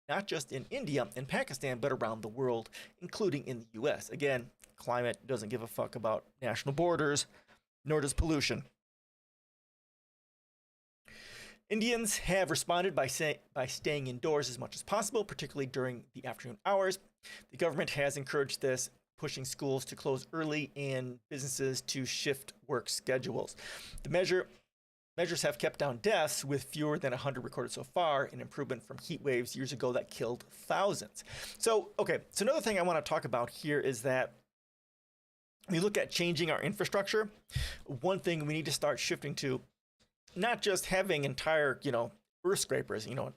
not just in India and Pakistan, but around the world, including in the US. Again, climate doesn't give a fuck about national borders, nor does pollution. Indians have responded by staying indoors as much as possible, particularly during the afternoon hours. The government has encouraged this, pushing schools to close early and businesses to shift work schedules. The measures have kept down deaths, with fewer than 100 recorded so far, an improvement from heat waves years ago that killed thousands. So another thing I want to talk about here is that when you look at changing our infrastructure, one thing we need to start shifting to, not just having entire, earth scrapers, a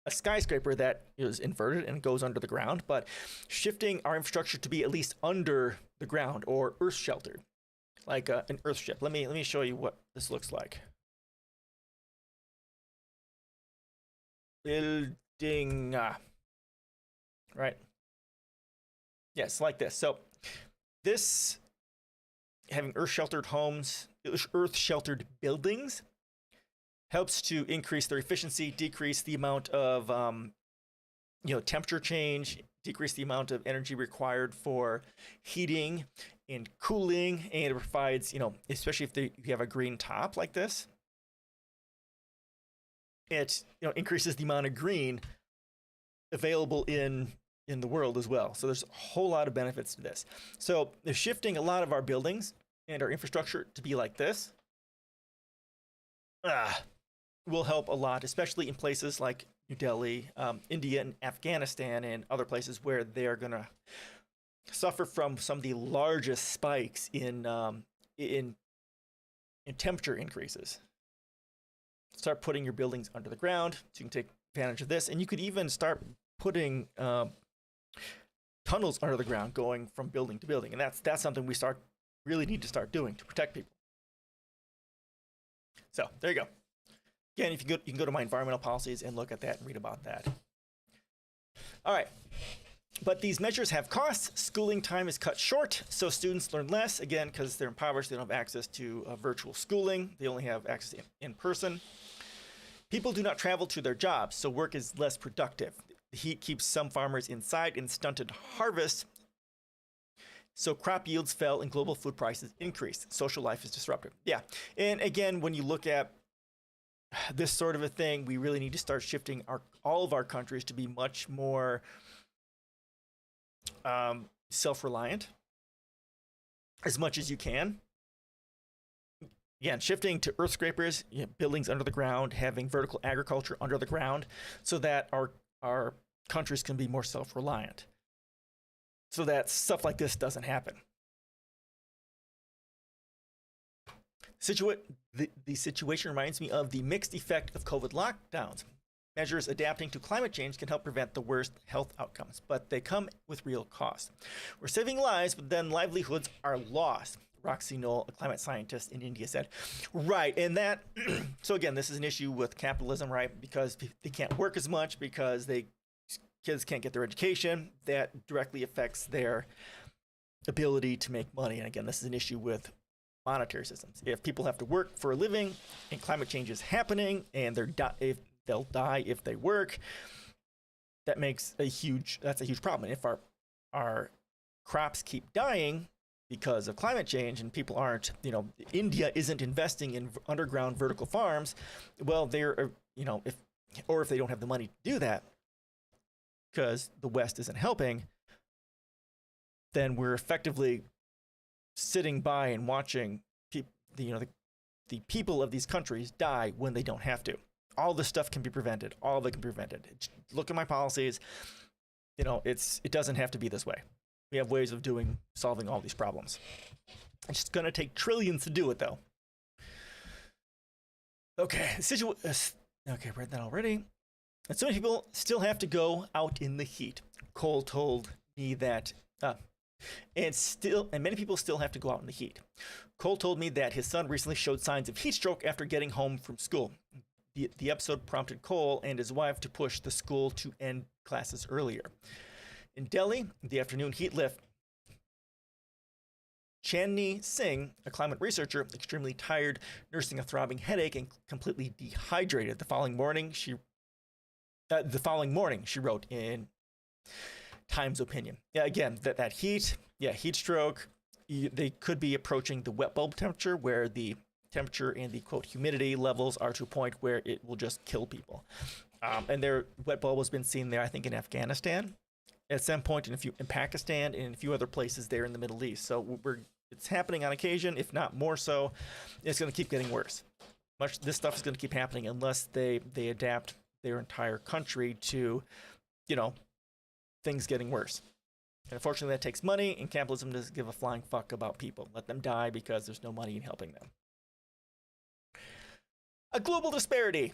skyscraper that is inverted and goes under the ground, but shifting our infrastructure to be at least under the ground or earth sheltered, like an earth ship. Let me show you what this looks like. Building, right? Yes, like this. So this, having earth-sheltered homes, earth-sheltered buildings, helps to increase their efficiency, decrease the amount of temperature change, decrease the amount of energy required for heating and cooling, and it provides, especially if you have a green top like this, it increases the amount of green available in the world as well. So there's a whole lot of benefits to this. So they're shifting a lot of our buildings and our infrastructure to be like this. Will help a lot, especially in places like New Delhi, India, and Afghanistan, and other places where they are going to suffer from some of the largest spikes in temperature increases. Start putting your buildings under the ground so you can take advantage of this, and you could even start putting tunnels under the ground going from building to building, and that's something we really need to start doing to protect people. So there you go. Again, if you can go to my environmental policies and look at that and read about that. All right. But these measures have costs. Schooling time is cut short, so students learn less, again, because they're impoverished. They don't have access to virtual schooling. They only have access in person. People do not travel to their jobs, so work is less productive. The heat keeps some farmers inside and stunted harvests, so crop yields fell and global food prices increased. Social life is disrupted. Yeah, and again, when you look at this sort of a thing, we really need to start shifting all of our countries to be much more self-reliant as much as you can. Again, shifting to earth scrapers, buildings under the ground, having vertical agriculture under the ground, so that our countries can be more self-reliant, so that stuff like this doesn't happen. The situation reminds me of the mixed effect of COVID lockdowns. Measures adapting to climate change can help prevent the worst health outcomes, but they come with real costs. We're saving lives, but then livelihoods are lost. Roxy Knoll, a climate scientist in India, said. Right, and that, so again, this is an issue with capitalism, right? Because they can't work as much because kids can't get their education. That directly affects their ability to make money. And again, this is an issue with monetary systems. If people have to work for a living and climate change is happening and they'll die if they work, that's a huge problem. And if our crops keep dying because of climate change and people aren't, India isn't investing in underground vertical farms, well, if they don't have the money to do that because the West isn't helping, then we're effectively sitting by and watching the people of these countries die when they don't have to. All this stuff can be prevented. All of it can be prevented. Look at my policies. It doesn't have to be this way. We have ways of solving all these problems. It's going to take trillions to do it, though. Okay, read that already. And so many people still have to go out in the heat. Cole told me that, and many people still have to go out in the heat. Cole told me that his son recently showed signs of heat stroke after getting home from school. The episode prompted Cole and his wife to push the school to end classes earlier. In Delhi, the afternoon heat lift. Chandni Singh, a climate researcher, extremely tired, nursing a throbbing headache and completely dehydrated. The following morning, she wrote in Times Opinion. Yeah, again, that heat stroke, they could be approaching the wet bulb temperature, where the temperature and the, quote, humidity levels are to a point where it will just kill people. And their wet bulb has been seen there, I think, in Afghanistan, at some point in Pakistan, and in a few other places there in the Middle East. So it's happening on occasion, if not more so. It's going to keep getting worse. This stuff is going to keep happening unless they adapt their entire country to, things getting worse. And unfortunately, that takes money, and capitalism doesn't give a flying fuck about people. Let them die because there's no money in helping them. A global disparity.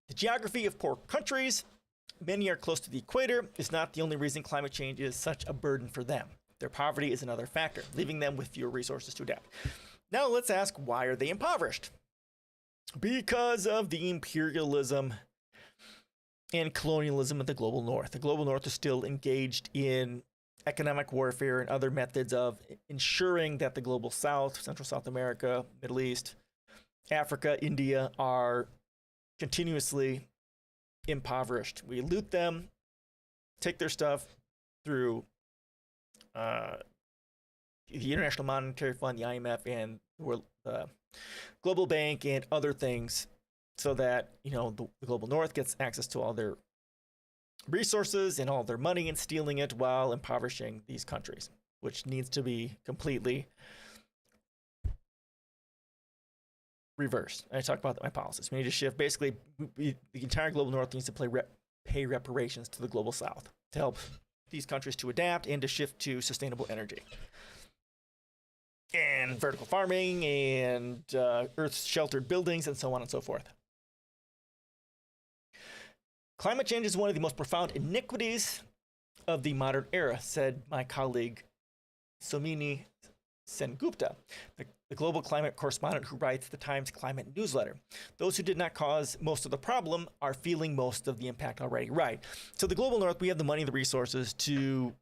The geography of poor countries, many are close to the equator, is not the only reason climate change is such a burden for them. Their poverty is another factor, leaving them with fewer resources to adapt. Now let's ask, why are they impoverished? Because of the imperialism and colonialism of the global north. The global north is still engaged in economic warfare and other methods of ensuring that the global south, Central South America, Middle East, Africa, India are continuously impoverished. We loot them, take their stuff through the International Monetary Fund, the IMF, and the Global Bank, and other things, so that the global north gets access to all their resources and all their money and stealing it while impoverishing these countries, which needs to be completely reversed. I talk about my policies. We need to shift. Basically, the entire global north needs to pay reparations to the global south to help these countries to adapt and to shift to sustainable energy and vertical farming and earth-sheltered buildings and so on and so forth. Climate change is one of the most profound iniquities of the modern era, said my colleague Somini Sengupta, the global climate correspondent who writes the Times Climate newsletter. Those who did not cause most of the problem are feeling most of the impact already. Right. So the global north, we have the money, the resources to,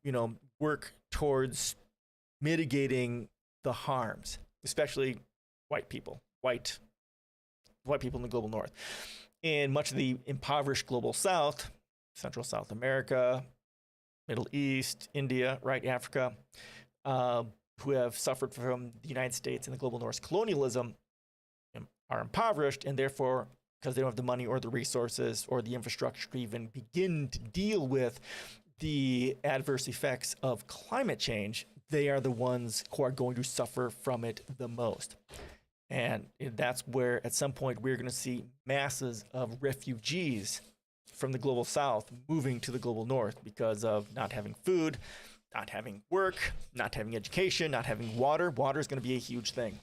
work towards mitigating the harms, especially white people in the global north. In much of the impoverished global south, Central South America, Middle East, India, right, Africa, who have suffered from the United States and the global north's colonialism, are impoverished, and therefore, because they don't have the money or the resources or the infrastructure to even begin to deal with the adverse effects of climate change, they are the ones who are going to suffer from it the most. And that's where, at some point, we're going to see masses of refugees from the global south moving to the global north because of not having food, not having work, not having education, not having water. Water is going to be a huge thing,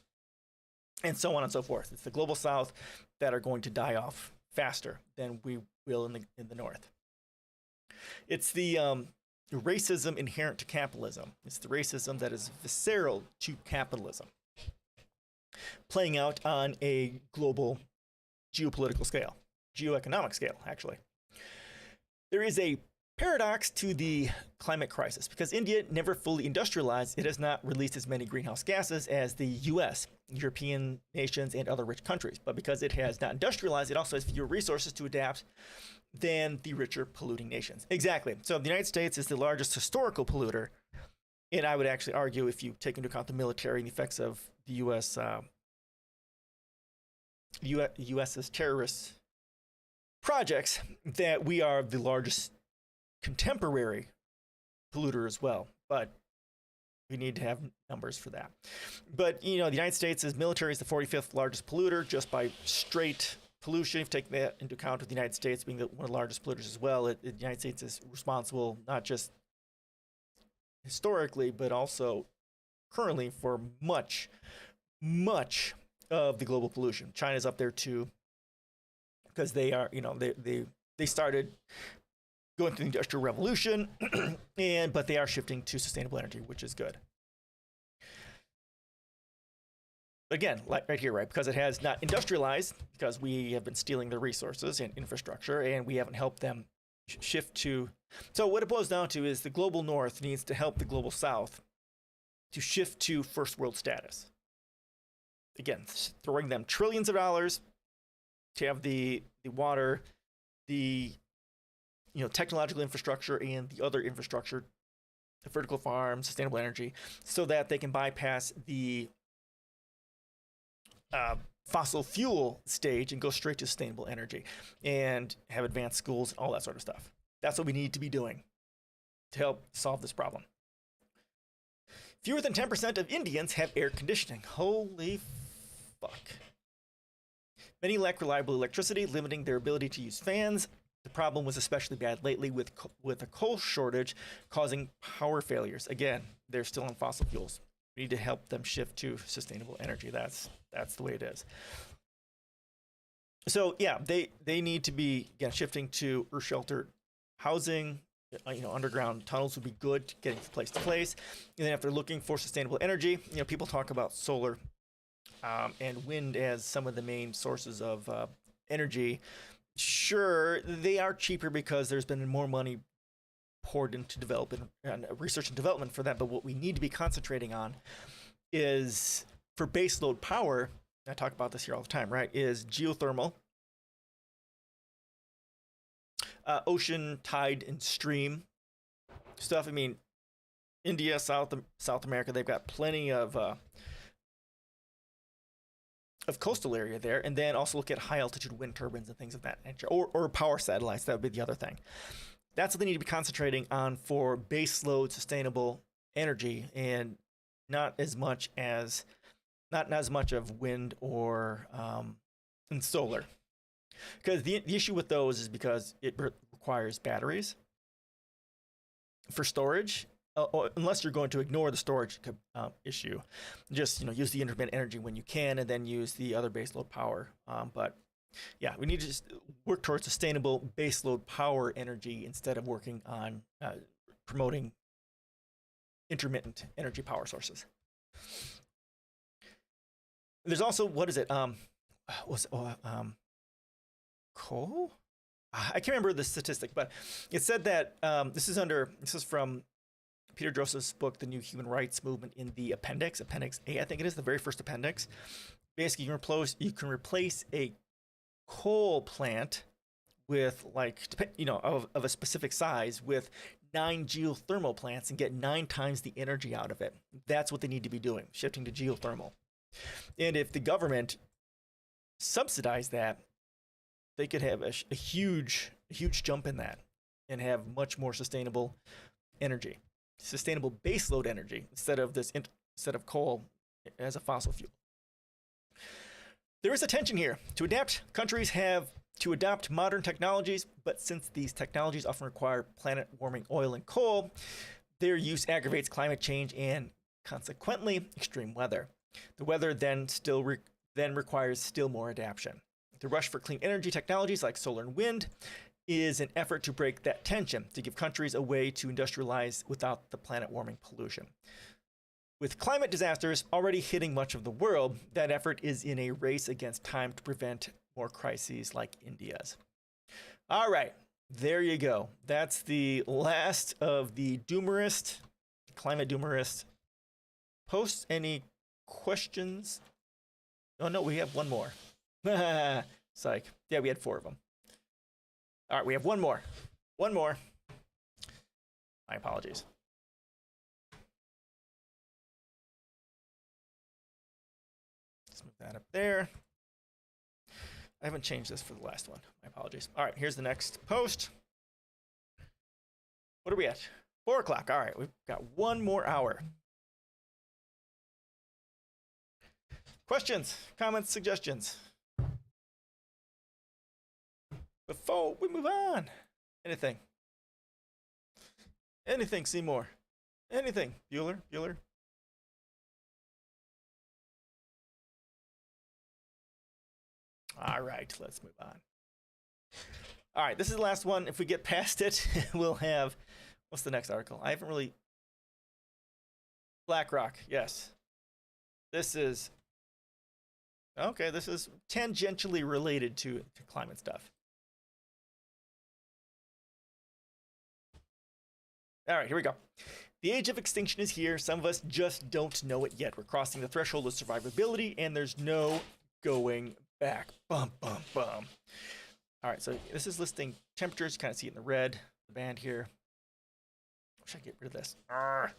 and so on and so forth. It's the global south that are going to die off faster than we will in the north. It's the racism inherent to capitalism. It's the racism that is visceral to capitalism, playing out on a global geopolitical scale, geoeconomic scale, actually. There is a paradox to the climate crisis. Because India never fully industrialized, it has not released as many greenhouse gases as the US, European nations, and other rich countries. But because it has not industrialized, it also has fewer resources to adapt than the richer polluting nations. Exactly. So the United States is the largest historical polluter. And I would actually argue, if you take into account the military and the effects of the US's terrorist projects, that we are the largest contemporary polluter as well. But we need to have numbers for that. But, you know, the United States' military is the 45th largest polluter just by straight pollution. If you take that into account, with the United States being one of the largest polluters as well, the United States is responsible not just historically, but also currently for much of the global pollution. China's up there too, because they are, you know, they started going through the Industrial Revolution, but they are shifting to sustainable energy, which is good. Again, like right here, right? Because it has not industrialized, because we have been stealing their resources and infrastructure, and we haven't helped them shift to. So what it boils down to is the global North needs to help the global South to shift to first world status. Again, throwing them trillions of dollars to have the water, the technological infrastructure, and the other infrastructure, the vertical farm, sustainable energy, so that they can bypass the fossil fuel stage and go straight to sustainable energy and have advanced schools, all that sort of stuff. That's what we need to be doing to help solve this problem. Fewer than 10% of Indians have air conditioning. Holy fuck. Many lack reliable electricity, limiting their ability to use fans. The problem was especially bad lately with a coal shortage causing power failures. Again, they're still on fossil fuels. We need to help them shift to sustainable energy. That's the way it is. So yeah, they need to be, again, shifting to earth shelter housing. Underground tunnels would be good, getting from place to place. And then if they're looking for sustainable energy, people talk about solar and wind as some of the main sources of energy. Sure, they are cheaper because there's been more money poured into research and development for that. But what we need to be concentrating on is, for baseload power, I talk about this here all the time, right, is geothermal, ocean, tide, and stream stuff. I mean, India, South America, they've got plenty of coastal area there, and then also look at high altitude wind turbines and things of that nature, or power satellites. That would be the other thing. That's what they need to be concentrating on for baseload sustainable energy, and not as much of wind or and solar. Because the issue with those is because it requires batteries for storage. Unless you're going to ignore the storage issue, just use the intermittent energy when you can, and then use the other baseload power. But yeah, we need to just work towards sustainable baseload power energy instead of working on promoting intermittent energy power sources. There's also, what is it? Coal? I can't remember the statistic, but it said that this is from Peter Joseph's book, The New Human Rights Movement, in the Appendix A, I think it is, the very first appendix. Basically, you can replace a coal plant with, of a specific size, with 9 geothermal plants and get 9 times the energy out of it. That's what they need to be doing, shifting to geothermal. And if the government subsidized that, they could have a huge jump in that and have much more sustainable energy, sustainable baseload energy, instead of coal as a fossil fuel. There is a tension here. To adapt, countries have to adopt modern technologies, but since these technologies often require planet-warming oil and coal, their use aggravates climate change and, consequently, extreme weather. The weather then requires still more adaptation. The rush for clean energy technologies like solar and wind is an effort to break that tension, to give countries a way to industrialize without the planet warming pollution. With climate disasters already hitting much of the world, that effort is in a race against time to prevent more crises like India's. All right, there you go. That's the last of the Doomerist, climate Doomerist posts. Any questions? Oh no, we have one more. Psych. Yeah, we had 4 of them. All right, we have one more. One more. My apologies. Let's move that up there. I haven't changed this for the last one. My apologies. All right, here's the next post. What are we at? 4 o'clock. All right, we've got 1 more hour. Questions, comments, suggestions? Before we move on. Anything? Anything, Seymour? Anything? Bueller? All right, let's move on. All right, this is the last one. If we get past it, we'll have, what's the next article? I haven't really, BlackRock, yes. This is, okay, this is tangentially related to climate stuff. All right, here we go. The age of extinction is here. Some of us just don't know it yet. We're crossing the threshold of survivability, and there's no going back. Bum, bum, bum. All right, so this is listing temperatures. You kind of see it in the red, the band here. Wish I could get rid of this. Arrgh.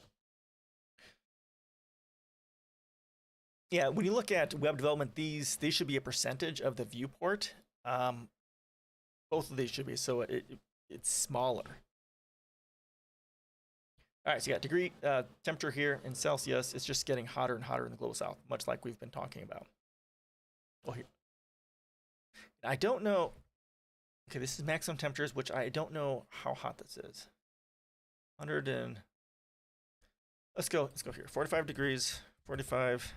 Yeah, when you look at web development, these should be a percentage of the viewport. Both of these should be, so it's smaller. All right, so you got degree temperature here in Celsius. It's just getting hotter and hotter in the global south, much like we've been talking about. Well, here, I don't know. Okay, this is maximum temperatures, which I don't know how hot this is. 100 and let's go here. 45 degrees, 45,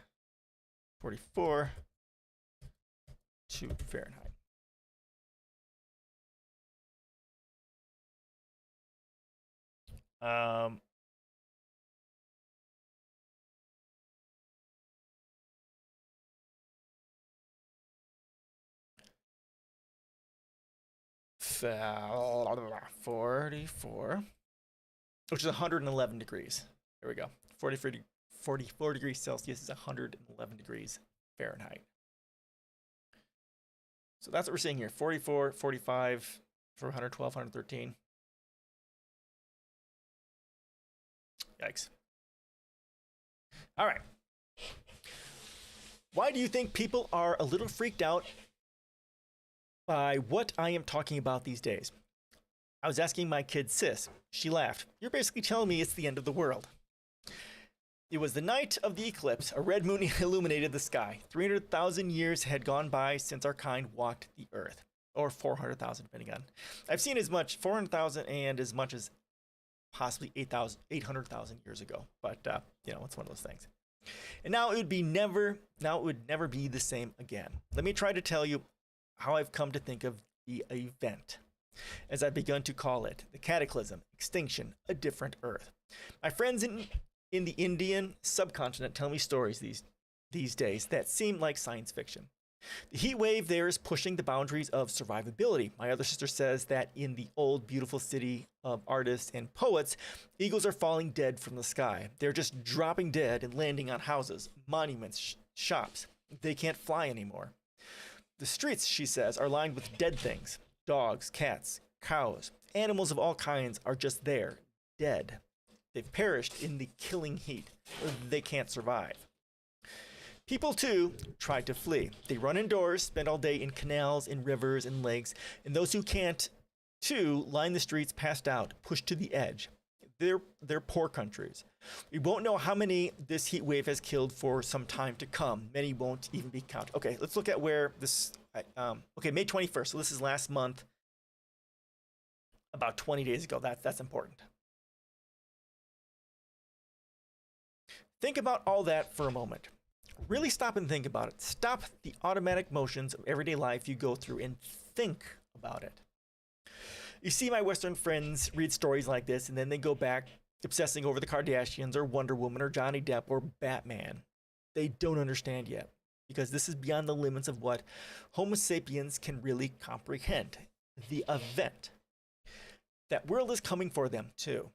44 to Fahrenheit. $44, which is 111 degrees. There we go. 44 degrees Celsius is 111 degrees Fahrenheit. So that's what we're seeing here. 44, 45 for 112, 113. Yikes. All right. Why do you think people are a little freaked out by what I am talking about these days? I was asking my kid sis. She laughed. You're basically telling me it's the end of the world. It was the night of the eclipse. A red moon illuminated the sky. 300,000 years had gone by since our kind walked the earth. Or 400,000, depending on. I've seen as much 400,000 and as much as possibly 800,000 years ago. But, you know, it's one of those things. And now it would never be the same again. Let me try to tell you how I've come to think of the event, as I've begun to call it, the cataclysm, extinction, a different Earth. My friends in the Indian subcontinent tell me stories these days that seem like science fiction. The heat wave there is pushing the boundaries of survivability. My other sister says that in the old, beautiful city of artists and poets, eagles are falling dead from the sky. They're just dropping dead and landing on houses, monuments, shops. They can't fly anymore. The streets, she says, are lined with dead things. Dogs, cats, cows, animals of all kinds are just there, dead. They've perished in the killing heat. They can't survive. People, too, try to flee. They run indoors, spend all day in canals, in rivers, and lakes, and those who can't, too, line the streets passed out, pushed to the edge. They're poor countries. We won't know how many this heat wave has killed for some time to come. Many won't even be counted. Okay, let's look at where this, okay, May 21st, so this is last month, about 20 days ago. That's important. Think about all that for a moment. Really stop and think about it. Stop the automatic motions of everyday life you go through and think about it. You see my Western friends read stories like this, and then they go back obsessing over the Kardashians or Wonder Woman or Johnny Depp or Batman. They don't understand yet, because this is beyond the limits of what Homo sapiens can really comprehend. The event. That world is coming for them, too.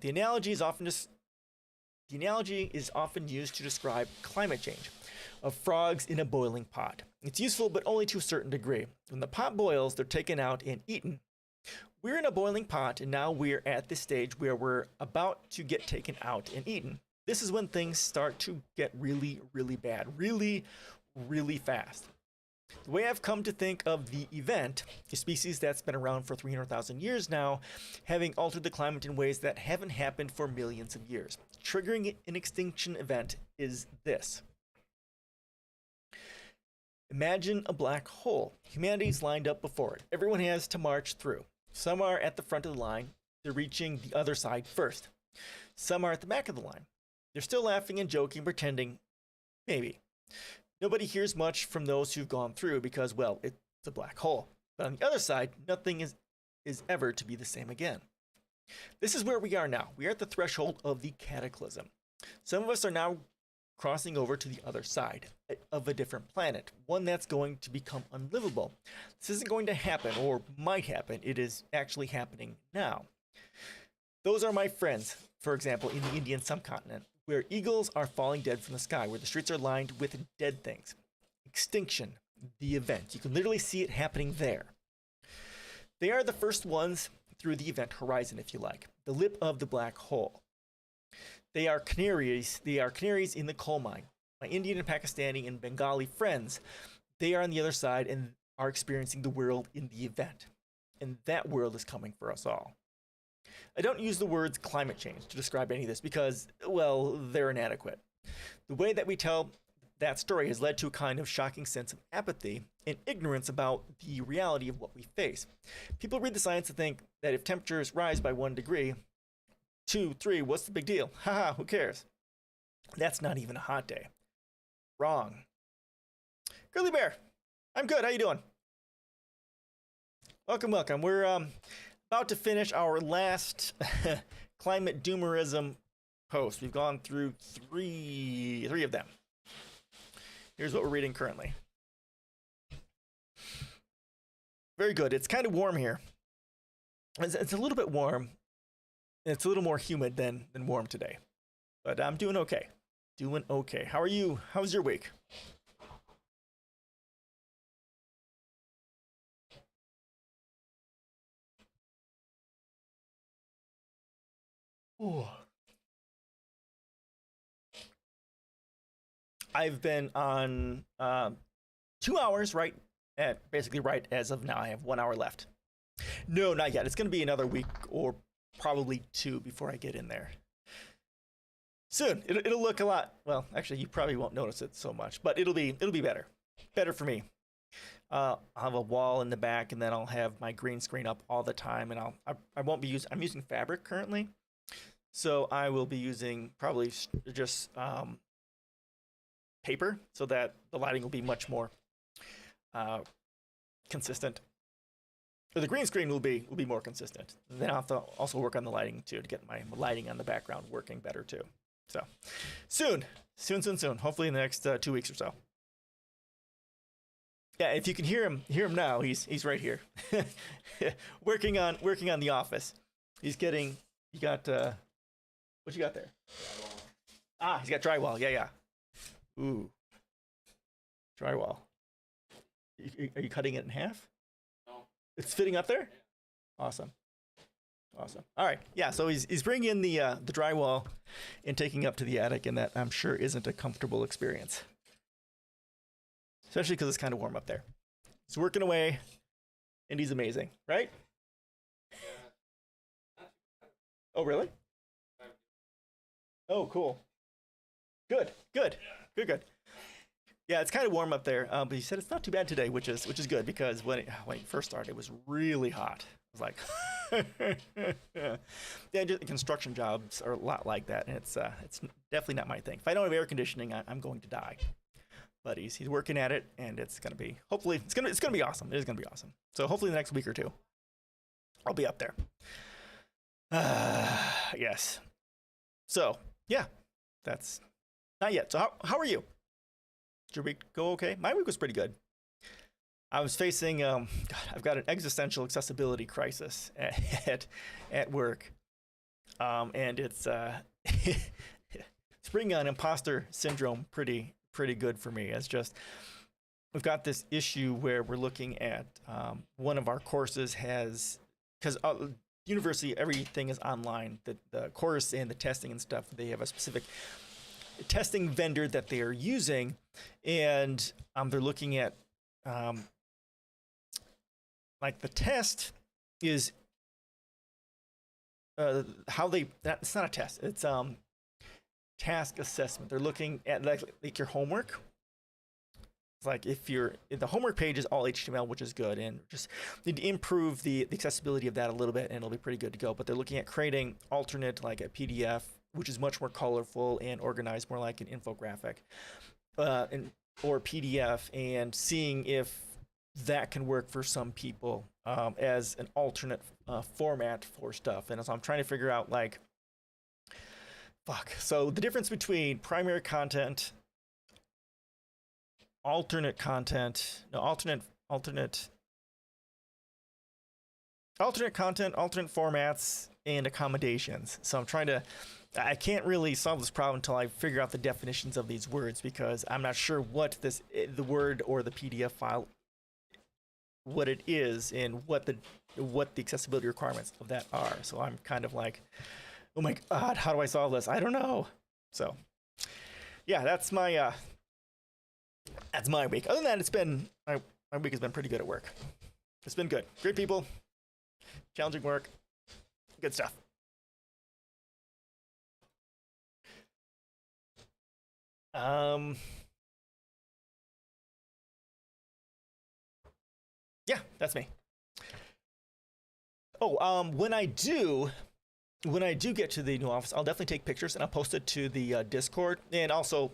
The analogy is often used to describe climate change, of frogs in a boiling pot. It's useful, but only to a certain degree. When the pot boils, they're taken out and eaten. We're in a boiling pot, and now we're at this stage where we're about to get taken out and eaten. This is when things start to get really, really bad, really, really fast. The way I've come to think of the event, a species that's been around for 300,000 years now, having altered the climate in ways that haven't happened for millions of years. Triggering an extinction event is this. Imagine a black hole. Humanity's lined up before it. Everyone has to march through. Some are at the front of the line. They're reaching the other side first. Some are at the back of the line. They're still laughing and joking, pretending, maybe. Nobody hears much from those who've gone through because, well, it's a black hole. But on the other side, nothing is ever to be the same again. This is where we are now. We are at the threshold of the cataclysm. Some of us are now crossing over to the other side of a different planet, one that's going to become unlivable. This isn't going to happen, or might happen. It is actually happening now. Those are my friends, for example, in the Indian subcontinent, where eagles are falling dead from the sky, where the streets are lined with dead things. Extinction, the event. You can literally see it happening there. They are the first ones through the event horizon, if you like, the lip of the black hole. They are canaries. They are canaries in the coal mine. My Indian and Pakistani and Bengali friends, they are on the other side and are experiencing the world in the event. And that world is coming for us all. I don't use the words climate change to describe any of this because, well, they're inadequate. The way that we tell that story has led to a kind of shocking sense of apathy and ignorance about the reality of what we face. People read the science and think that if temperatures rise by 1 degree, 2, 3, what's the big deal? Haha, who cares? That's not even a hot day. Wrong. Grizzly Bear, I'm good. How you doing? Welcome, welcome. We're about to finish our last climate doomerism post. We've gone through three of them. Here's what we're reading currently. Very good. It's kind of warm here. It's a little bit warm. It's a little more humid than warm today. But I'm doing okay. Doing okay. How are you? How's your week? Ooh. I've been on 2 hours, basically right as of now. I have 1 hour left. No, not yet. It's going to be another week or probably 2 before I get in there. Soon. It'll look a lot. Well, actually, you probably won't notice it so much, but it'll be better. Better for me. I'll have a wall in the back, and then I'll have my green screen up all the time, and I won't be using. I'm using fabric currently, so I will be using probably just paper, so that the lighting will be much more consistent. Or the green screen will be more consistent. Then I'll have to also work on the lighting too to get my lighting on the background working better too. So soon. Hopefully in the next 2 weeks or so. Yeah, if you can hear him now. He's right here, working on the office. You got what you got there? He's got drywall. Yeah. Ooh, drywall. Are you cutting it in half? It's fitting up there? Awesome. All right. Yeah, so he's bringing in the drywall and taking up to the attic, and that I'm sure isn't a comfortable experience. Especially because it's kind of warm up there. He's working away, and he's amazing, right? Oh, really? Oh, cool. Good. Yeah, it's kind of warm up there, but he said it's not too bad today, which is good because when it first started, it was really hot. I was like, yeah, construction jobs are a lot like that, and it's definitely not my thing. If I don't have air conditioning, I'm going to die. But he's working at it, and it's gonna be awesome. It is gonna be awesome. So hopefully the next week or two. I'll be up there. Yes. So, yeah, that's not yet. So how are you? Did your week go okay? My week was pretty good. I was facing, God, I've got an existential accessibility crisis at work. And it's bringing on imposter syndrome pretty good for me. It's just, we've got this issue where we're looking at one of our courses has, because university, everything is online. The course and the testing and stuff, they have a specific testing vendor that they are using, and they're looking at like the test is how they, it's not a test, it's task assessment. They're looking at like your homework. It's like if the homework page is all HTML, which is good, and just need to improve the accessibility of that a little bit, and it'll be pretty good to go. But they're looking at creating alternate, like a PDF, which is much more colorful and organized, more like an infographic, or PDF, and seeing if that can work for some people as an alternate format for stuff. And so I'm trying to figure out, like, so the difference between primary content, alternate content, alternate content, alternate formats, and accommodations. So I can't really solve this problem until I figure out the definitions of these words, because I'm not sure what the word or the PDF file, what it is, and what the accessibility requirements of that are. So I'm kind of like, oh my God, how do I solve this? I don't know. So yeah, that's my week. Other than that, it's been, my week has been pretty good at work. It's been good. Great people, challenging work, good stuff. Yeah, that's me. Oh, when I do get to the new office, I'll definitely take pictures and I'll post it to the Discord, and also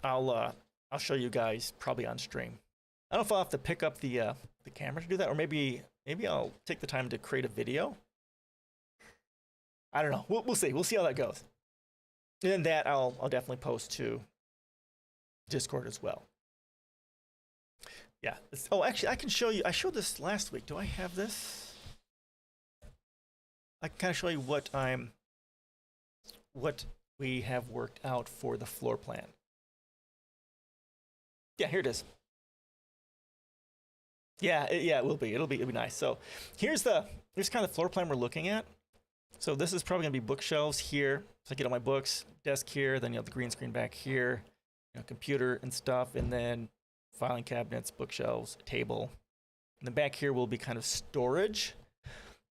I'll show you guys probably on stream. I don't know if I'll have to pick up the camera to do that, or maybe I'll take the time to create a video. I don't know. We'll see. We'll see how that goes. And then that I'll definitely post to Discord as well. Yeah. Oh, actually, I can show you. I showed this last week. Do I have this? I can kind of show you what we have worked out for the floor plan. Yeah, here it is. Yeah, it will be. It'll be nice. So here's kind of the floor plan we're looking at. So this is probably gonna be bookshelves here. So I get all my books, desk here, then you have the green screen back here, computer and stuff, and then filing cabinets, bookshelves, table. And then back here will be kind of storage,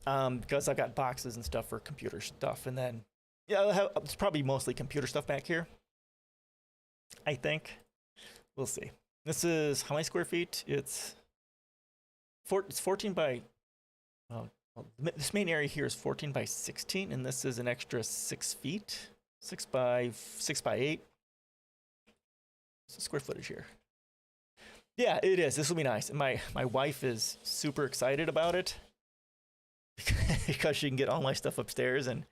because I've got boxes and stuff for computer stuff. And then, yeah, it's probably mostly computer stuff back here, I think. We'll see. This is how many square feet? It's 14 by, this main area here is 14 by 16, and this is an extra 6 feet, 6 by 8. So square footage here. Yeah, it is. This will be nice. And my wife is super excited about it because she can get all my stuff upstairs, and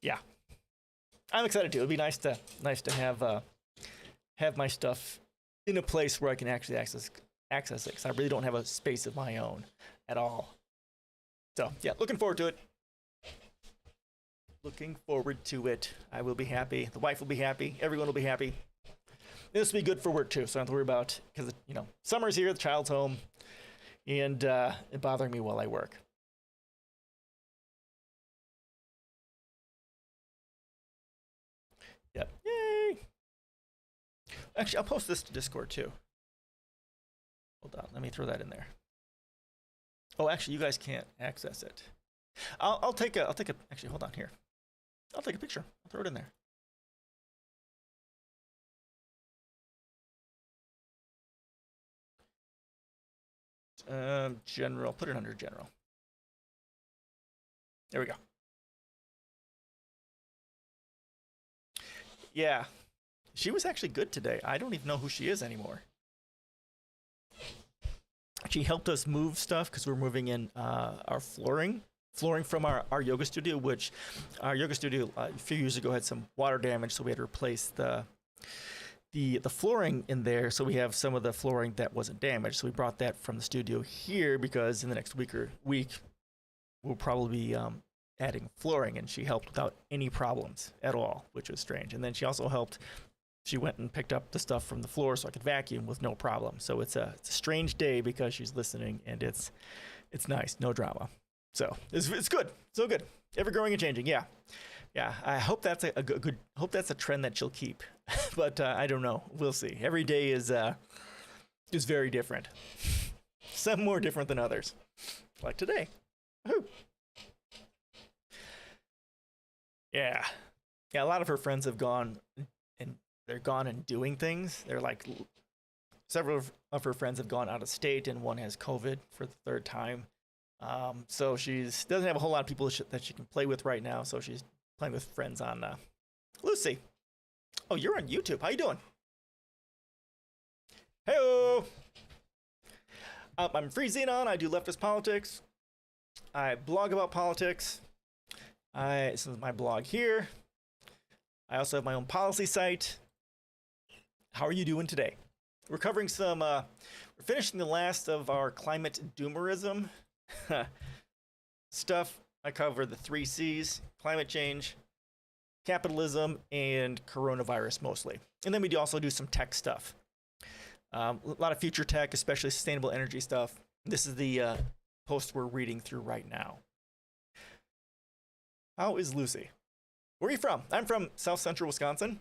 yeah, I'm excited too. It'll be nice to have my stuff in a place where I can actually access it, because I really don't have a space of my own at all. So yeah, looking forward to it. Looking forward to it. I will be happy. The wife will be happy. Everyone will be happy. This will be good for work too, so I don't have to worry about, because summer's here, the child's home, and it bothering me while I work. Yep. Yay! Actually, I'll post this to Discord too. Hold on, let me throw that in there. Oh, actually, you guys can't access it. I'll take a. Actually, hold on here. I'll take a picture. I'll throw it in there. General. Put it under general. There we go. Yeah, she was actually good today. I don't even know who she is anymore. She helped us move stuff because we're moving in our flooring from our yoga studio, which our yoga studio a few years ago had some water damage, so we had to replace the flooring in there. So we have some of the flooring that wasn't damaged. So we brought that from the studio here because in the next week we'll probably be adding flooring, and she helped without any problems at all, which was strange. And then she also helped. She went and picked up the stuff from the floor so I could vacuum with no problem. So it's a strange day because she's listening, and it's nice, no drama. So it's good, so good. Ever growing and changing, yeah. I hope that's a good. Hope that's a trend that she'll keep, but I don't know. We'll see. Every day is very different. Some more different than others, like today. Woohoo. Yeah. A lot of her friends have gone and they're gone and doing things. They're like, several of her friends have gone out of state, and one has COVID for the third time. So doesn't have a whole lot of people that she can play with right now. So she's playing with friends on Lucy. Oh, you're on YouTube. How you doing? Hey-o! I'm Free Xenon. I do leftist politics. I blog about politics. This is my blog here. I also have my own policy site. How are you doing today? We're covering we're finishing the last of our climate doomerism stuff. I cover the 3 C's, climate change, capitalism, and coronavirus mostly. And then we also do some tech stuff. A lot of future tech, especially sustainable energy stuff. This is the post we're reading through right now. How is Lucy? Where are you from? I'm from South Central Wisconsin.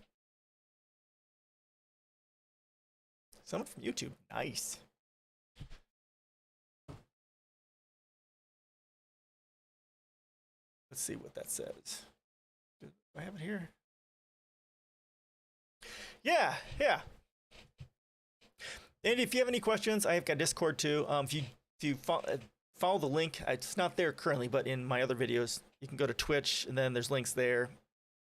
Someone from YouTube. Nice. Let's see what that says. Do I have it here? Yeah. And if you have any questions, I've got Discord too. If you follow the link, it's not there currently, but in my other videos, you can go to Twitch, and then there's links there.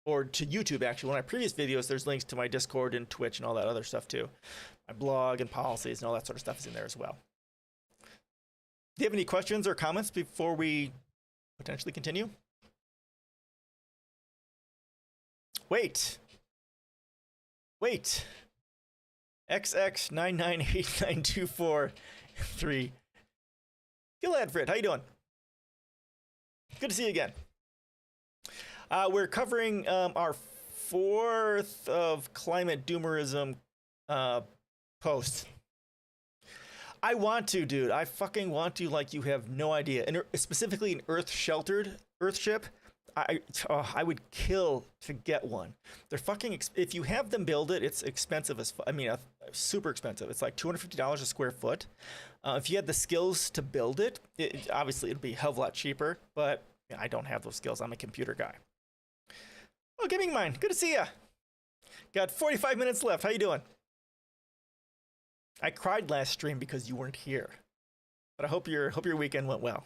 Or to YouTube, actually. One of my previous videos, there's links to my Discord and Twitch and all that other stuff too. My blog and policies and all that sort of stuff is in there as well. Do you have any questions or comments before we potentially continue? Wait. XX9989243. Gil Adfred, how you doing? Good to see you again. We're covering our 4th of climate doomerism post. I want to, dude. I fucking want to, like you have no idea. And specifically an Earth-sheltered Earthship. I would kill to get one. They're fucking if you have them build it, it's expensive as super expensive. It's like $250 a square foot. If you had the skills to build it, obviously it'd be a hell of a lot cheaper. But I don't have those skills. I'm a computer guy. Oh, Gaming Mind, good to see ya. Got 45 minutes left. How you doing? I cried last stream because you weren't here, but I hope your weekend went well.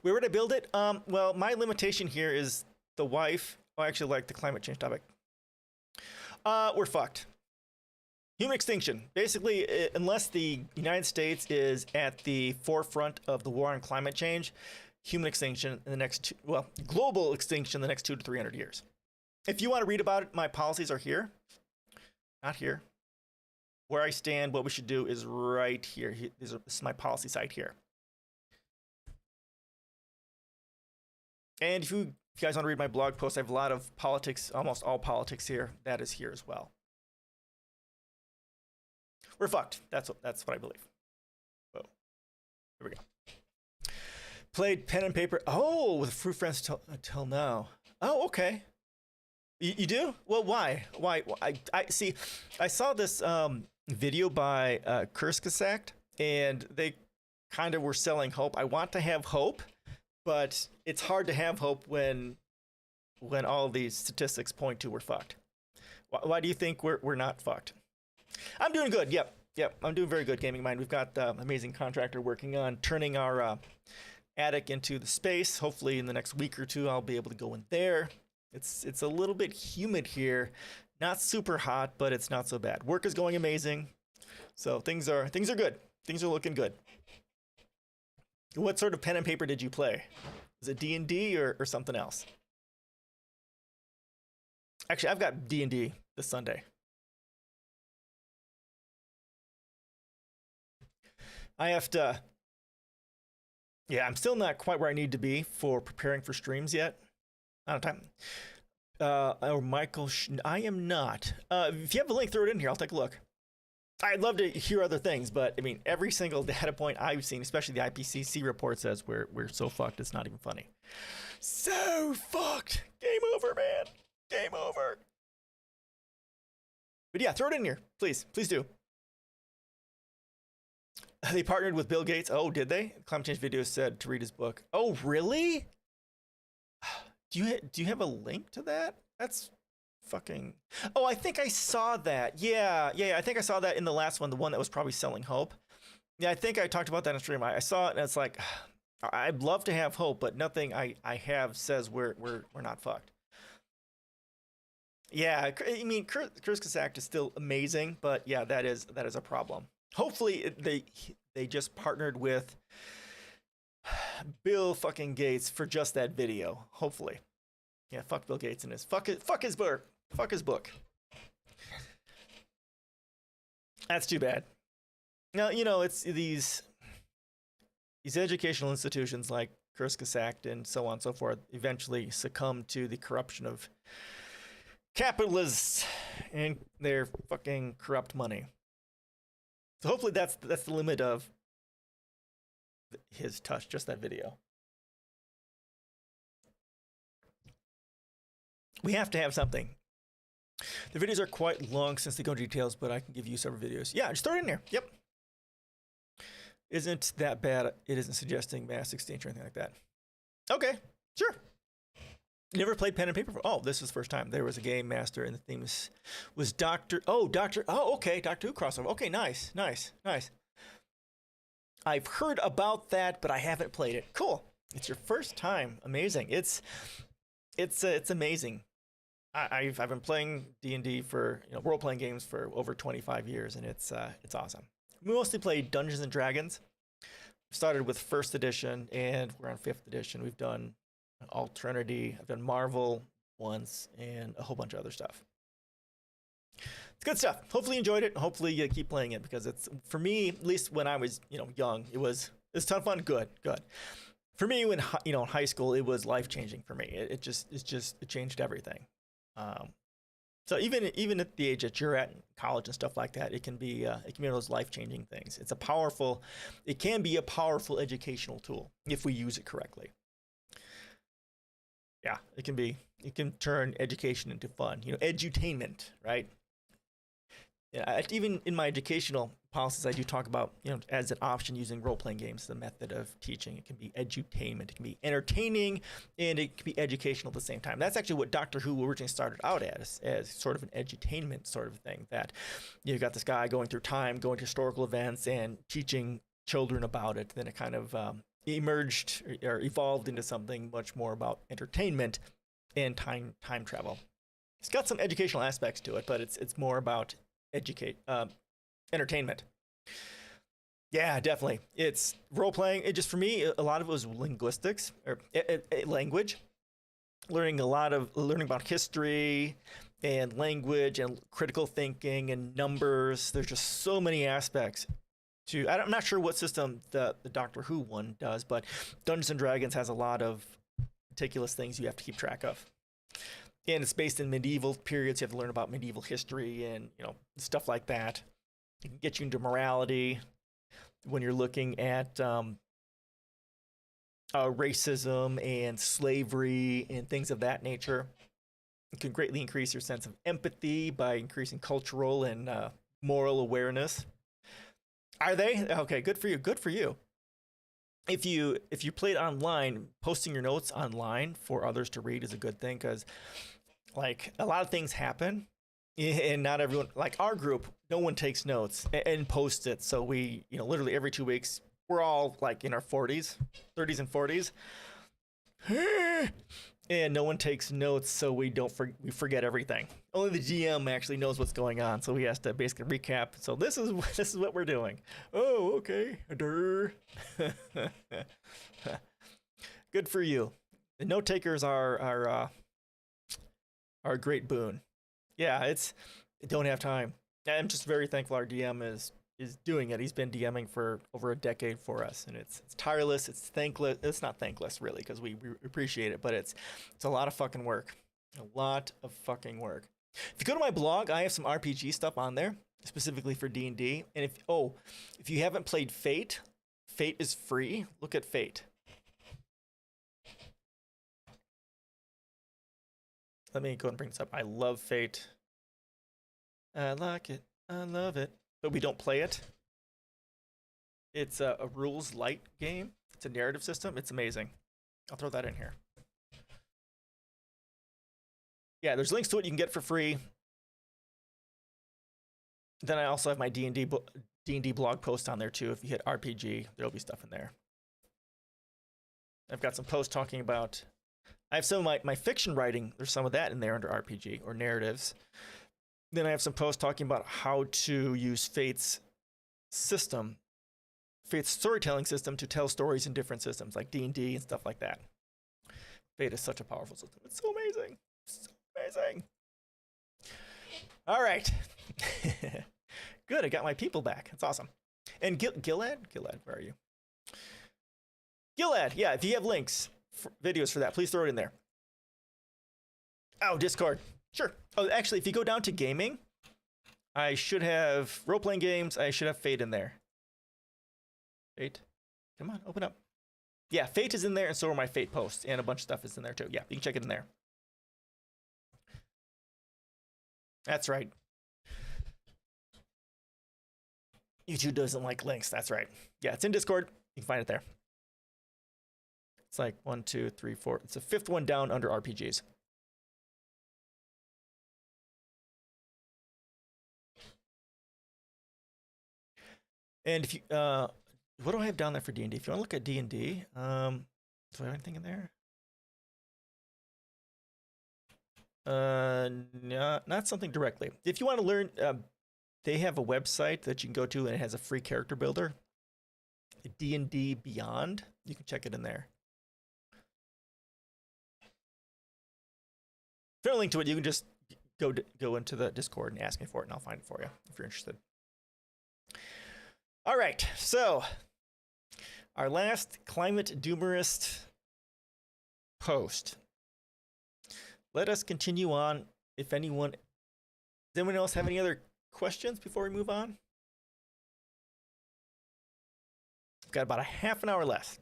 Where would I build it? Well, my limitation here is the wife. I actually like the climate change topic. We're fucked. Human extinction. Basically, unless the United States is at the forefront of the war on climate change, human extinction in the next global extinction in the next 200 to 300 years. If you want to read about it, my policies are here. Not here. Where I stand, what we should do is right here. This is my policy site here. And if you guys want to read my blog post, I have a lot of politics, almost all politics here. That is here as well. We're fucked. That's what I believe. Whoa. Here we go. Played pen and paper. Oh, with Fruit Friends till now. Oh, okay. You do? Well, why? I see. I saw this video by Kurskasak, and they kind of were selling hope. I want to have hope, but it's hard to have hope when all these statistics point to we're fucked. Why do you think we're not fucked? I'm doing good. Yep. I'm doing very good, Gaming Mind. We've got an amazing contractor working on turning our attic into the space. Hopefully in the next week or two, I'll be able to go in there. It's a little bit humid here. Not super hot, but it's not so bad. Work is going amazing. So things are good. Things are looking good. What sort of pen and paper did you play? Is it D&D or something else? Actually, I've got D&D this Sunday. I have to... Yeah, I'm still not quite where I need to be for preparing for streams yet. Not on time. Or Michael... I am not. If you have a link, throw it in here. I'll take a look. I'd love to hear other things, but I mean, every single data point I've seen, especially the IPCC report, says we're so fucked. It's not even funny. So fucked. Game over, man. Game over. But yeah, throw it in here, please. Please do. They partnered with Bill Gates. Oh, did they? Climate Change Video said to read his book. Oh, really? Do you have a link to that? That's fucking... Oh, I think I saw that. Yeah, I think I saw that in the last one, the one that was probably selling hope. Yeah, I think I talked about that in stream. I saw it, and it's like, I'd love to have hope, but nothing I have says we're not fucked. Yeah, I mean, Kurskis Act is still amazing, but yeah, that is a problem. Hopefully, they just partnered with Bill fucking Gates for just that video. Hopefully. Yeah, fuck Bill Gates and his fuck his book. Fuck his book. That's too bad. Now, you know, it's these educational institutions like Kurskis Act and so on and so forth eventually succumb to the corruption of capitalists and their fucking corrupt money. So hopefully that's the limit of his touch, just that video. We have to have something. The videos are quite long since they go into details, but I can give you several videos. Yeah, just throw it in there. Yep. Isn't that bad? It isn't suggesting mass extinction or anything like that. Okay, sure. Never played pen and paper. Oh, this is the first time. There was a game master, and the theme was Doctor. Oh, okay, Doctor Who crossover. Okay, nice. I've heard about that, but I haven't played it. Cool. It's your first time. Amazing. It's amazing. I've been playing D&D for role playing games for over 25 years, and it's awesome. We mostly play Dungeons and Dragons. Started with first edition, and we're on 5th edition. We've done Alternity. I've done Marvel once, and a whole bunch of other stuff. It's good stuff. Hopefully you enjoyed it. Hopefully you keep playing it, because it's, for me, at least when I was young, it was a ton of fun. Good. For me, when in high school, it was life changing for me. It changed everything. So even at the age that you're at in college and stuff like that, it can be one of those life changing things. It can be a powerful educational tool if we use it correctly. Yeah, it can turn education into fun. Edutainment, right? Yeah, even in my educational policies, I do talk about, as an option using role-playing games, the method of teaching. It can be edutainment, it can be entertaining, and it can be educational at the same time. That's actually what Doctor Who originally started out as sort of an edutainment sort of thing, that you got this guy going through time, going to historical events, and teaching children about it. Then it kind of emerged or evolved into something much more about entertainment and time travel. It's got some educational aspects to it, but it's more about entertainment. Yeah, definitely. It's role playing. It just, for me, a lot of it was linguistics or language, learning about history and language and critical thinking and numbers. There's just so many aspects to. I'm not sure what system the Doctor Who one does, but Dungeons and Dragons has a lot of meticulous things you have to keep track of. And it's based in medieval periods. You have to learn about medieval history and stuff like that. It can get you into morality when you're looking at racism and slavery and things of that nature. It can greatly increase your sense of empathy by increasing cultural and moral awareness. Are they? Okay, good for you. Good for you. If you played online, posting your notes online for others to read is a good thing, because like a lot of things happen and not everyone, like our group, no one takes notes and posts it. So we, literally every 2 weeks, we're all like in our 30s and 40s. And no one takes notes, so we forget everything. Only the GM actually knows what's going on, so he has to basically recap. So this is what we're doing. Oh, okay. Good for you. The note takers are a great boon. Yeah, I don't have time. I'm just very thankful our DM is doing it. He's been DMing for over a decade for us, and it's tireless. It's thankless. It's not thankless really, because we appreciate it, but it's a lot of fucking work. A lot of fucking work. If you go to my blog, I have some RPG stuff on there specifically for D&D. And if you haven't played Fate, Fate is free. Look at Fate. Let me go and bring this up. I love Fate. I like it. I love it. But we don't play it. It's a rules light game. It's a narrative system. It's amazing. I'll throw that in here. Yeah, there's links to it you can get for free. Then I also have my D&D blog post on there too. If you hit RPG, there'll be stuff in there. I've got some posts talking about... I have some of my fiction writing. There's some of that in there under RPG or narratives. Then I have some posts talking about how to use Fate's system, Fate's storytelling system, to tell stories in different systems like D&D and stuff like that. Fate is such a powerful system. It's so amazing. So amazing. All right. Good. I got my people back. That's awesome. And Gilad, where are you? Gilad, yeah. If you have links, videos for that, please throw it in there. Oh, Discord. Sure. Oh, actually, if you go down to gaming, I should have role-playing games. I should have Fate in there. Fate. Come on, open up. Yeah, Fate is in there, and so are my Fate posts, and a bunch of stuff is in there too. Yeah, you can check it in there. That's right. YouTube doesn't like links. That's right. Yeah, it's in Discord. You can find it there. It's like 1, 2, 3, 4. It's the 5th one down under RPGs. And if you, what do I have down there for D&D? If you want to look at D&D, do I have anything in there? No, not something directly. If you want to learn, they have a website that you can go to, and it has a free character builder. D&D Beyond. You can check it in there. If you want a link to it, you can just go into the Discord and ask me for it, and I'll find it for you if you're interested. All right, so our last climate doomerist post. Let us continue on. If does anyone else have any other questions before we move on? We've got about a half an hour left.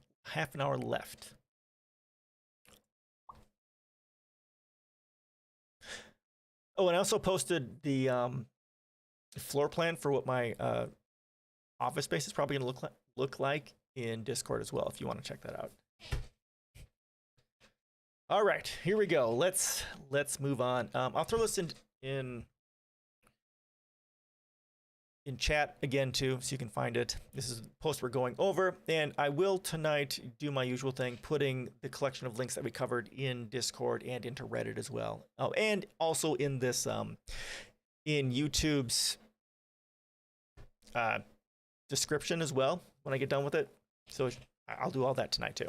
Oh, and I also posted the floor plan for what my office space is probably going to look like in Discord as well, if you want to check that out. All right, here we go. Let's move on. I'll throw this in chat again too, so you can find it. This is the post we're going over, and I will tonight do my usual thing, putting the collection of links that we covered in Discord and into Reddit as well. Oh, and also in this in YouTube's description as well when I get done with it. So I'll do all that tonight too.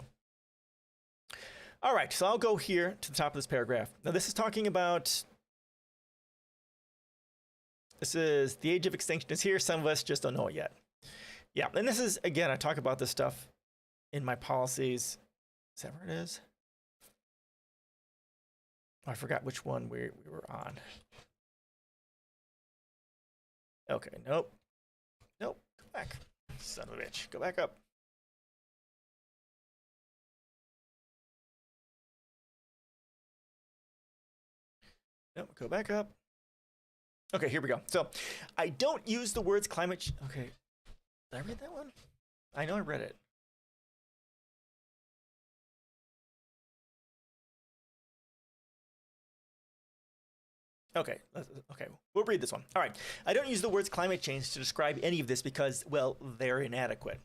All right, so I'll go here to the top of this paragraph. Now this is talking about, this is the age of extinction is here. Some of us just don't know it yet. Yeah, and this is, again, I talk about this stuff in my policies. Is that where it is? Oh, I forgot which one we were on. Okay, nope. Nope, go back. Son of a bitch, go back up. Nope, go back up. Okay, here we go. So, I don't use the words climate okay. Did I read that one? I know I read it. Okay, we'll read this one. All right. I don't use the words climate change to describe any of this because, well, they're inadequate.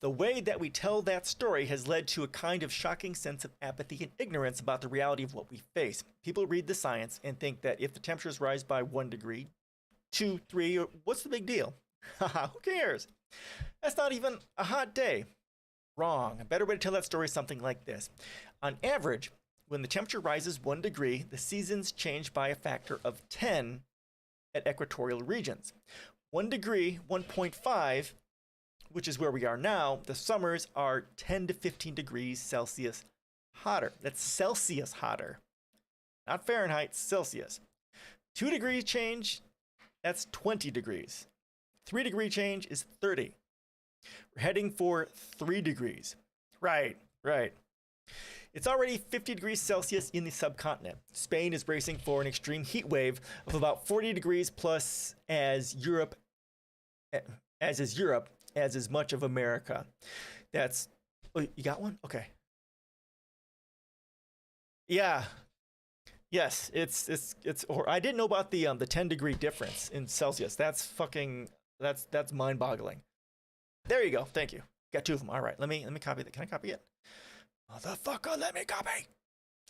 The way that we tell that story has led to a kind of shocking sense of apathy and ignorance about the reality of what we face. People read the science and think that if the temperatures rise by 1 degree, 2, 3, what's the big deal? Haha, who cares? That's not even a hot day. Wrong. A better way to tell that story is something like this. On average, when the temperature rises 1 degree, the seasons change by a factor of 10 at equatorial regions. 1 degree, 1.5, which is where we are now, the summers are 10 to 15 degrees Celsius hotter. That's Celsius hotter. Not Fahrenheit, Celsius. 2 degrees change, that's 20 degrees. 3 degree change is 30. We're heading for 3 degrees. Right. It's already 50 degrees Celsius in the subcontinent. Spain is bracing for an extreme heat wave of about 40 degrees plus as is Europe, as is much of America. That's, oh, you got one? Okay. Yeah. Yes, it's or I didn't know about the 10 degree difference in Celsius. That's mind-boggling. There you go. Thank you. Got 2 of them. All right. Let me copy that. Can I copy it? Motherfucker, let me copy.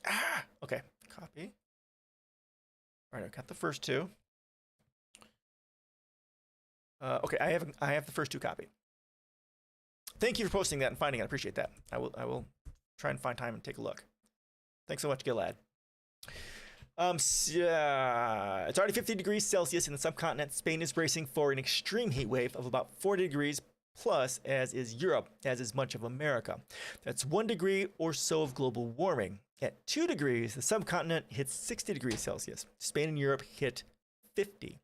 Ah. Okay. Copy. All right. I got the first 2. Okay. I have the first 2 copied. Thank you for posting that and finding it. I appreciate that. I will try and find time and take a look. Thanks so much, Gilad. It's already 50 degrees Celsius in the subcontinent. Spain is bracing for an extreme heat wave of about 40 degrees plus, as is Europe, as is much of America. That's 1 degree or so of global warming. At 2 degrees, the subcontinent hits 60 degrees Celsius. Spain and Europe hit 50.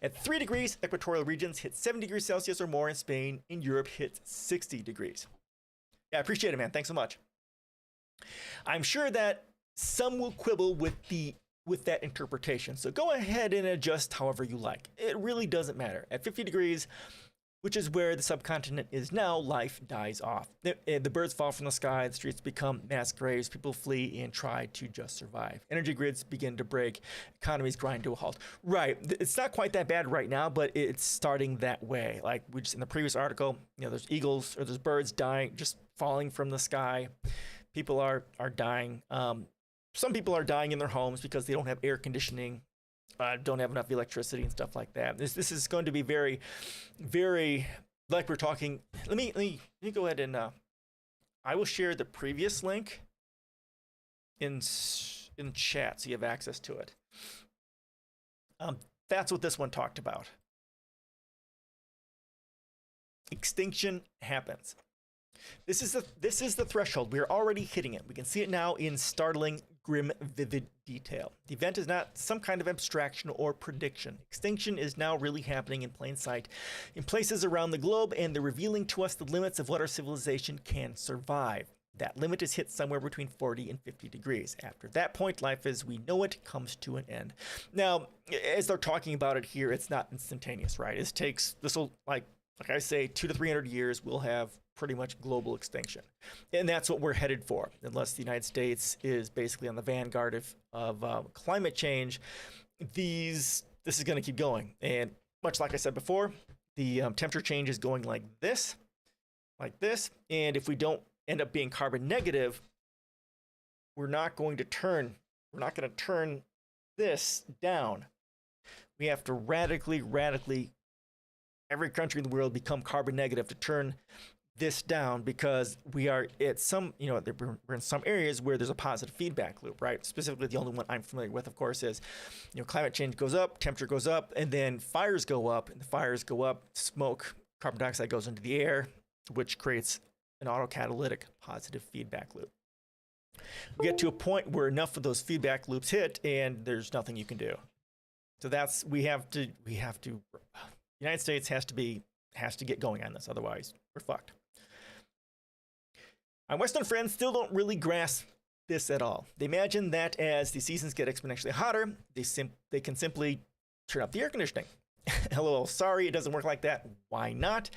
At 3 degrees, equatorial regions hit 70 degrees Celsius or more, and Spain and Europe hit 60 degrees. Yeah, I appreciate it, man. Thanks so much. I'm sure that some will quibble with that interpretation, so go ahead and adjust however you like. It really doesn't matter. At 50 degrees, which is where the subcontinent is now, life dies off. The birds fall from the sky, the streets become mass graves, people flee and try to just survive. Energy grids begin to break, economies grind to a halt. Right, it's not quite that bad right now, but it's starting that way. Like we just in the previous article, there's eagles or there's birds dying, just falling from the sky. People are dying. Some people are dying in their homes because they don't have air conditioning, don't have enough electricity and stuff like that. This is going to be very, very, like we're talking. Let me go ahead and I will share the previous link in chat so you have access to it. That's what this one talked about. Extinction happens. This is the threshold. We are already hitting it. We can see it now in startling, grim, vivid detail. The event is not some kind of abstraction or prediction. Extinction is now really happening in plain sight in places around the globe, and they're revealing to us the limits of what our civilization can survive. That limit is hit somewhere between 40 and 50 degrees. After that point, life as we know it comes to an end. Now, as they're talking about it here, it's not instantaneous, right? This will, like I say, 200 to 300 years, we'll have pretty much global extinction. And that's what we're headed for, unless the United States is basically on the vanguard of climate change. This is going to keep going. And much like I said before, the temperature change is going like this. And if we don't end up being carbon negative, we're not going to turn this down. We have to radically, every country in the world become carbon negative to turn this down, because we are at some, we're in some areas where there's a positive feedback loop, right? Specifically, the only one I'm familiar with, of course, is, climate change goes up, temperature goes up, and then fires go up, smoke, carbon dioxide goes into the air, which creates an autocatalytic positive feedback loop. We get to a point where enough of those feedback loops hit, and there's nothing you can do. So the United States has to get going on this, otherwise we're fucked. My Western friends still don't really grasp this at all. They imagine that as the seasons get exponentially hotter, they can simply turn up the air conditioning. LOL, sorry, it doesn't work like that. Why not?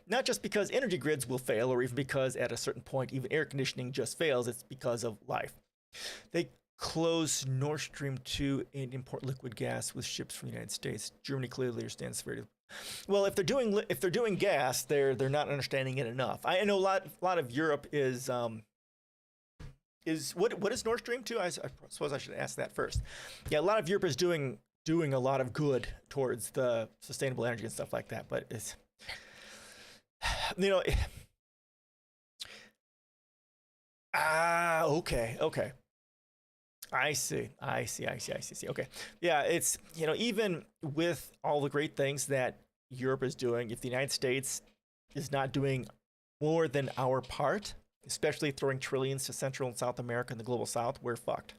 Not just because energy grids will fail, or even because at a certain point even air conditioning just fails. It's because of life. They close Nord Stream 2 and import liquid gas with ships from the United States. Germany clearly understands the severity Well, if they're doing gas, they're not understanding it enough. I know a lot of Europe is what is Nord Stream 2? I suppose I should ask that first. Yeah, a lot of Europe is doing a lot of good towards the sustainable energy and stuff like that, but it's, you know, okay. I see. Okay. Yeah, it's, you know, even with all the great things that Europe is doing, if the United States is not doing more than our part, especially throwing trillions to Central and South America and the global South, we're fucked.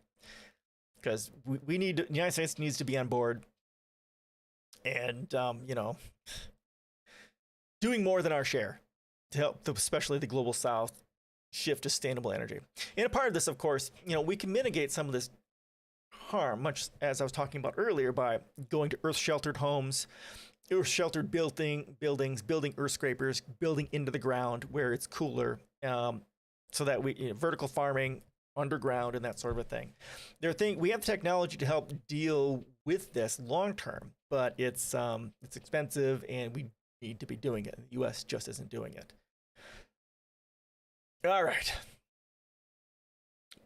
Because we need, the United States needs to be on board and, you know, doing more than our share to help, especially the global South, shift to sustainable energy. And a part of this, of course, you know, we can mitigate some of this harm, much as I was talking about earlier, by going to earth-sheltered homes, earth-sheltered buildings, building earth scrapers, building into the ground where it's cooler, so that we, you know, vertical farming underground and that sort of a thing. We have technology to help deal with this long term, but it's expensive and we need to be doing it. The U.S. just isn't doing it. All right.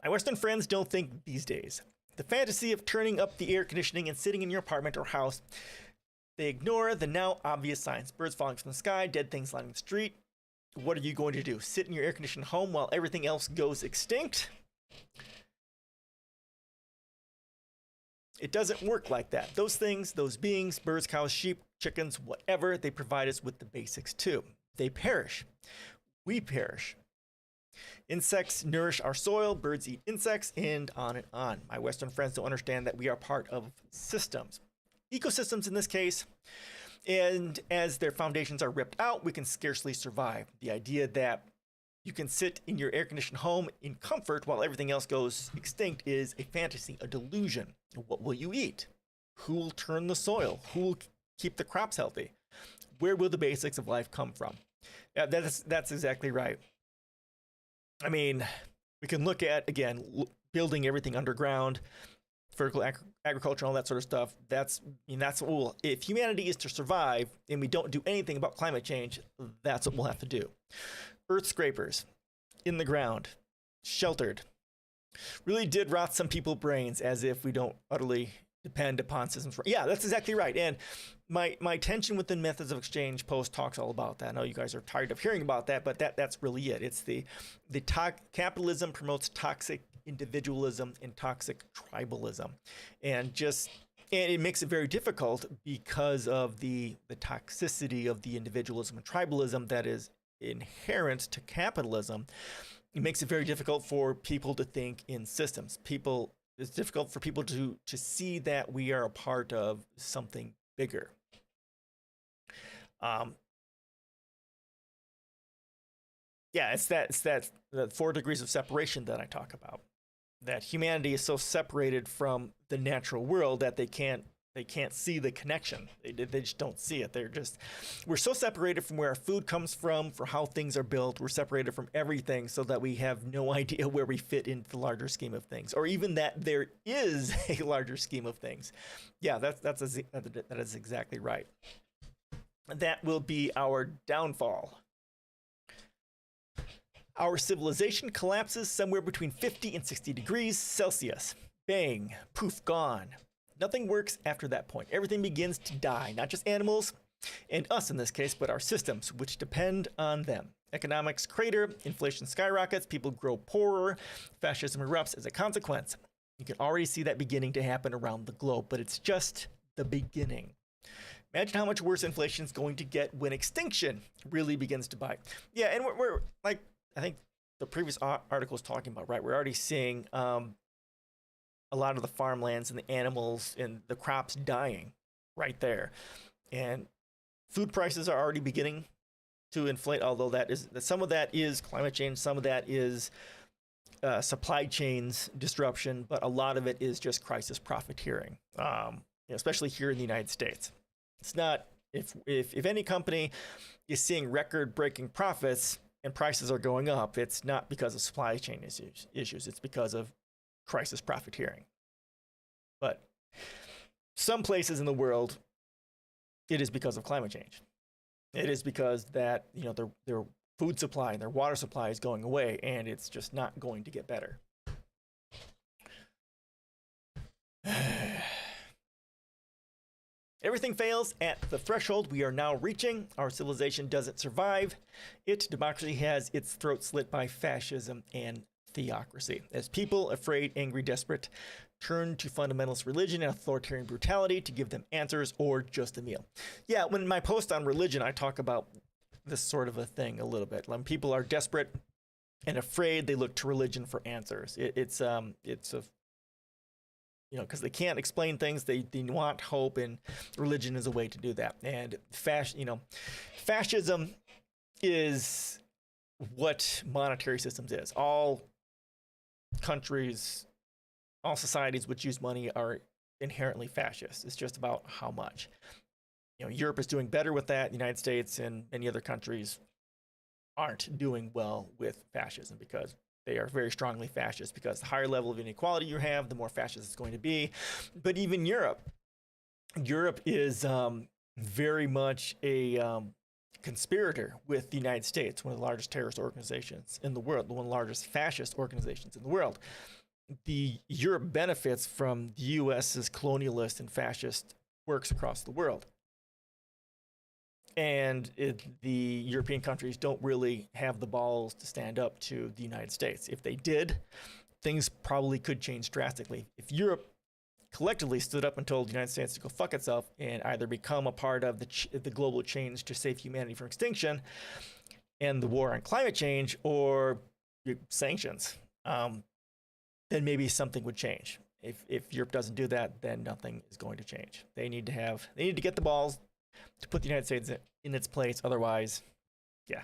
My Western friends don't think these days. The fantasy of turning up the air conditioning and sitting in your apartment or house, they ignore the now obvious signs. Birds falling from the sky, dead things lining the street. What are you going to do? Sit in your air-conditioned home while everything else goes extinct? It doesn't work like that. Those things, those beings, birds, cows, sheep, chickens, whatever, they provide us with the basics too. They perish. We perish. Insects nourish our soil, birds eat insects, and on and on. My Western friends don't understand that we are part of systems. Ecosystems in this case, and as their foundations are ripped out, we can scarcely survive. The idea that you can sit in your air-conditioned home in comfort while everything else goes extinct is a fantasy, a delusion. What will you eat? Who will turn the soil? Who will keep the crops healthy? Where will the basics of life come from? Yeah, that's exactly right. I mean, we can look at, again, building everything underground, vertical agriculture, all that sort of stuff. That's what we'll, if humanity is to survive and we don't do anything about climate change, that's what we'll have to do. Earth scrapers, in the ground, sheltered, really did rot some people's brains, as if we don't utterly depend upon systems. Yeah, that's exactly right. And my tension within Methods of Exchange post talks all about that. I know you guys are tired of hearing about that, but that's really it. It's the capitalism promotes toxic individualism and toxic tribalism, and it makes it very difficult because of the toxicity of the individualism and tribalism that is inherent to capitalism. It makes it very difficult for people to think in systems. It's difficult for people to see that we are a part of something bigger. Yeah, it's that the 4 degrees of separation that I talk about. That humanity is so separated from the natural world that they can't see the connection. They just don't see it. We're so separated from where our food comes from, for how things are built. We're separated from everything so that we have no idea where we fit into the larger scheme of things, or even that there is a larger scheme of things. Yeah, that is exactly right. That will be our downfall. Our civilization collapses somewhere between 50 and 60 degrees Celsius. Bang, poof, gone. Nothing works after that point. Everything begins to die, not just animals and us in this case, but our systems, which depend on them. Economics crater, inflation skyrockets, people grow poorer, fascism erupts as a consequence. You can already see that beginning to happen around the globe, but it's just the beginning. Imagine how much worse inflation is going to get when extinction really begins to bite. Yeah, and we're like, I think the previous article was talking about, right? We're already seeing a lot of the farmlands and the animals and the crops dying right there. And food prices are already beginning to inflate, although some of that is climate change, some of that is supply chains disruption, but a lot of it is just crisis profiteering, especially here in the United States. It's not, if any company is seeing record-breaking profits and prices are going up, it's not because of supply chain issues. It's because of crisis profiteering. But some places in the world it is because of climate change. It is because that, their food supply and their water supply is going away, and it's just not going to get better. Everything fails at the threshold we are now reaching. Our civilization doesn't survive it. Democracy has its throat slit by fascism and theocracy. As people, afraid, angry, desperate, turn to fundamentalist religion and authoritarian brutality to give them answers or just a meal. Yeah, when my post on religion, I talk about this sort of a thing a little bit. When people are desperate and afraid, they look to religion for answers. It's because they can't explain things, they want hope, and religion is a way to do that. And fascism is what monetary systems is. All countries, all societies which use money are inherently fascist. It's just about how much. Europe is doing better with that. The United States and many other countries aren't doing well with fascism because they are very strongly fascist, because the higher level of inequality you have, the more fascist it's going to be. But even Europe is very much a conspirator with the United States, one of the largest terrorist organizations in the world, one of the largest fascist organizations in the world. The Europe benefits from the US's colonialist and fascist works across the world. And the European countries don't really have the balls to stand up to the United States. If they did, things probably could change drastically. If Europe collectively stood up and told the United States to go fuck itself and either become a part of the global change to save humanity from extinction and the war on climate change, or sanctions, then maybe something would change. If Europe doesn't do that, then nothing is going to change. They need to get the balls to put the United States in its place. Otherwise, yeah,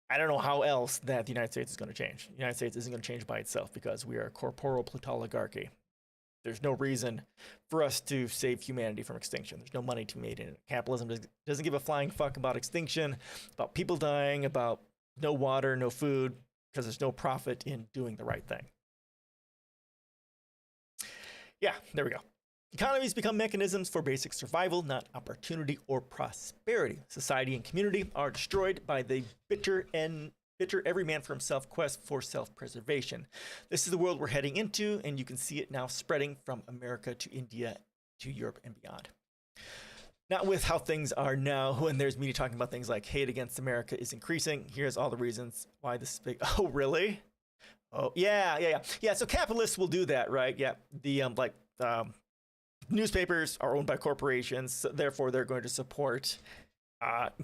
I don't know how else that the United States is going to change. The United States isn't going to change by itself because we are a corporal plutoligarchy. There's no reason for us to save humanity from extinction. There's no money to be made in it. Capitalism doesn't give a flying fuck about extinction, about people dying, about no water, no food, because there's no profit in doing the right thing. Yeah, there we go. Economies become mechanisms for basic survival, not opportunity or prosperity. Society and community are destroyed by the bitter every man for himself quest for self-preservation. This is the world we're heading into, and you can see it now spreading from America to India to Europe and beyond. Not with how things are now, when there's media talking about things like hate against America is increasing. Here's all the reasons why this is big. Oh, really? Oh, yeah. So capitalists will do that, right? Yeah, newspapers are owned by corporations, so therefore they're going to support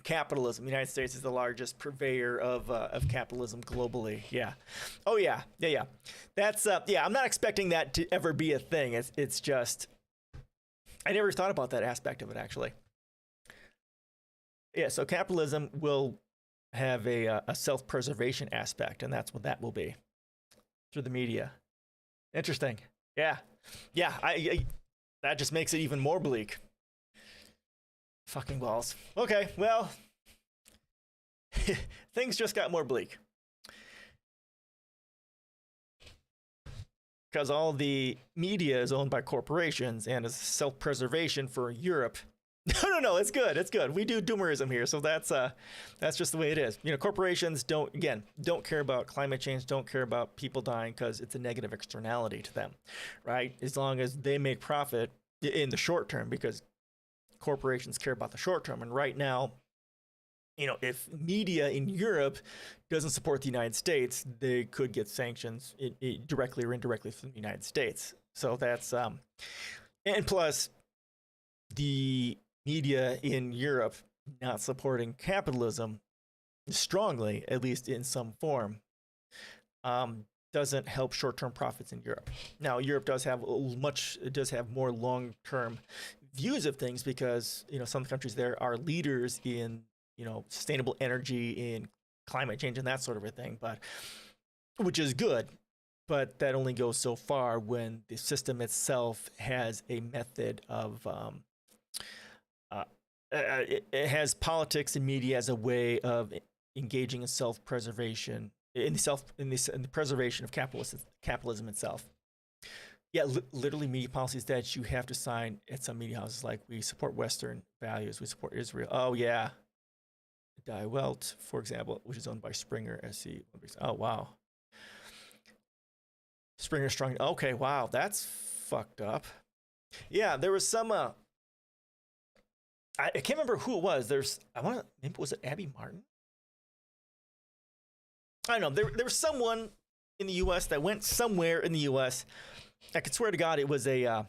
capitalism. The United States is the largest purveyor of capitalism globally. Yeah. Oh yeah. That's I'm not expecting that to ever be a thing. It's just, I never thought about that aspect of it, actually. Yeah. So capitalism will have a self-preservation aspect, and that's what that will be through the media. Interesting. Yeah. I that just makes it even more bleak. Fucking balls. Okay, well, things just got more bleak. Because all the media is owned by corporations, and as self-preservation for Europe. No, it's good. We do Doomerism here, so that's just the way it is. Corporations don't care about climate change, don't care about people dying, because it's a negative externality to them, right? As long as they make profit in the short term, because corporations care about the short term. And right now, if media in Europe doesn't support the United States, they could get sanctions directly or indirectly from the United States. So that's and plus the media in Europe not supporting capitalism strongly, at least in some form, doesn't help short-term profits in Europe. Now, Europe does have more long-term views of things, because some countries there are leaders in sustainable energy, in climate change, and that sort of a thing, but which is good. But that only goes so far when the system itself has a method of it has politics and media as a way of engaging in self-preservation, in the preservation of capitalism itself. Yeah, literally media policies that you have to sign at some media houses, like we support Western values, we support Israel. Oh yeah, Die Welt, for example, which is owned by Springer SC. Oh wow, Springer Strong. Okay, wow, that's fucked up. Yeah, there was some. I can't remember who it was. Maybe was it Abby Martin? I don't know. There was someone in the U.S. that went somewhere in the U.S. I could swear to God it was a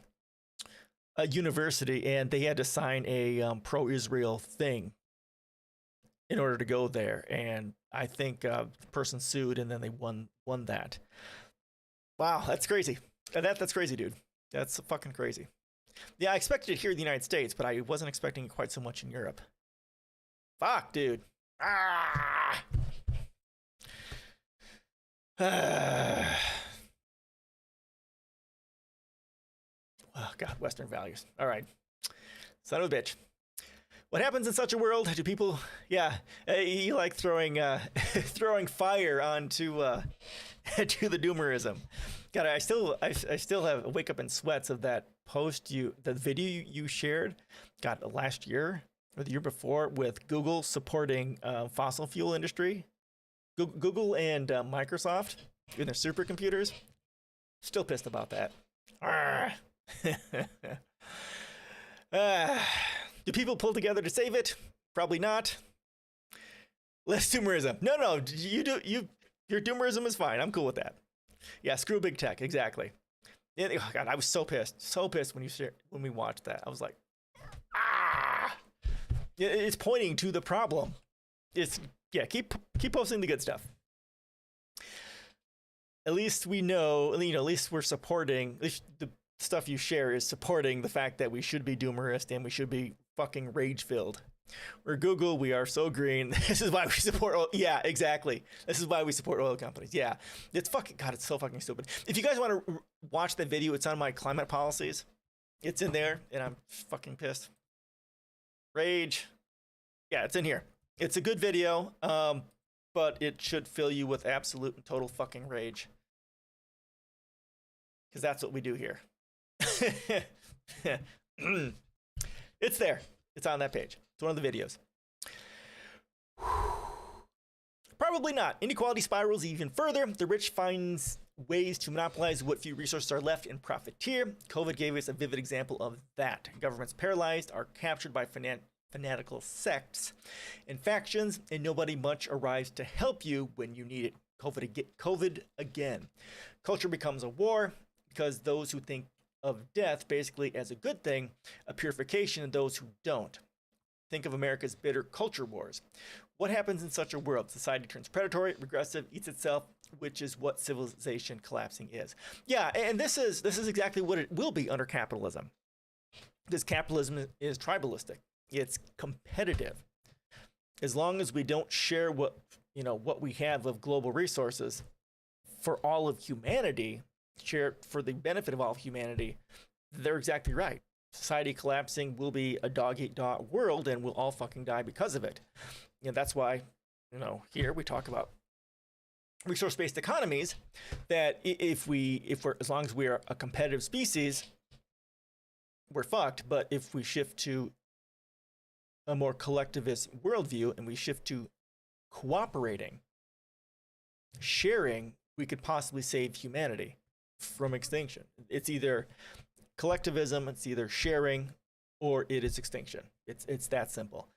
university, and they had to sign a pro-Israel thing in order to go there. And I think the person sued, and then they won that. Wow, that's crazy. That's crazy, dude. That's fucking crazy. Yeah, I expected it here in the United States, but I wasn't expecting it quite so much in Europe. Fuck, dude. Ah. Oh, God, Western values. All right. Son of a bitch. What happens in such a world? Do people, yeah, you like throwing throwing fire onto to the Doomerism. God, I still have wake up in sweats of that the video you shared, God, last year or the year before, with Google supporting fossil fuel industry. Google and Microsoft in their supercomputers. Still pissed about that. Do people pull together to save it? Probably not. Less Doomerism. No, your Doomerism is fine. I'm cool with that. Yeah, screw big tech. Exactly. Oh God, I was so pissed when we watched that. I was like, ah! It's pointing to the problem. Keep posting the good stuff. At least we know, at least we're supporting, at least the stuff you share is supporting the fact that we should be doomerist and we should be fucking rage filled. We're Google, we are so green. This is why we support oil. Yeah, exactly. This is why we support oil companies. Yeah, it's fucking, God, it's so fucking stupid. If you guys want to watch that video, it's on my climate policies. It's in there, and I'm fucking pissed. Rage. Yeah, it's in here. It's a good video, but it should fill you with absolute and total fucking rage. Because that's what we do here. It's there. It's on that page. It's one of the videos. Probably not. Inequality spirals even further. The rich finds ways to monopolize what few resources are left and profiteer. COVID gave us a vivid example of that. Governments paralyzed are captured by fanatical sects and factions, and nobody much arrives to help you when you need it. COVID again. Culture becomes a war because those who think of death basically as a good thing, a purification of those who don't. Think of America's bitter culture wars. What happens in such a world? Society turns predatory, regressive, eats itself, which is what civilization collapsing is. Yeah, and this is exactly what it will be under capitalism. Because capitalism is tribalistic. It's competitive. As long as we don't share what we have of global resources for all of humanity, share it for the benefit of all of humanity, they're exactly right. Society collapsing will be a dog-eat-dog world, and we'll all fucking die because of it. That's why, here we talk about resource-based economies, that if we're, as long as we are a competitive species, we're fucked. But if we shift to a more collectivist worldview and we shift to cooperating, sharing, we could possibly save humanity from extinction. It's either collectivism, it's either sharing, or it is extinction. It's that simple.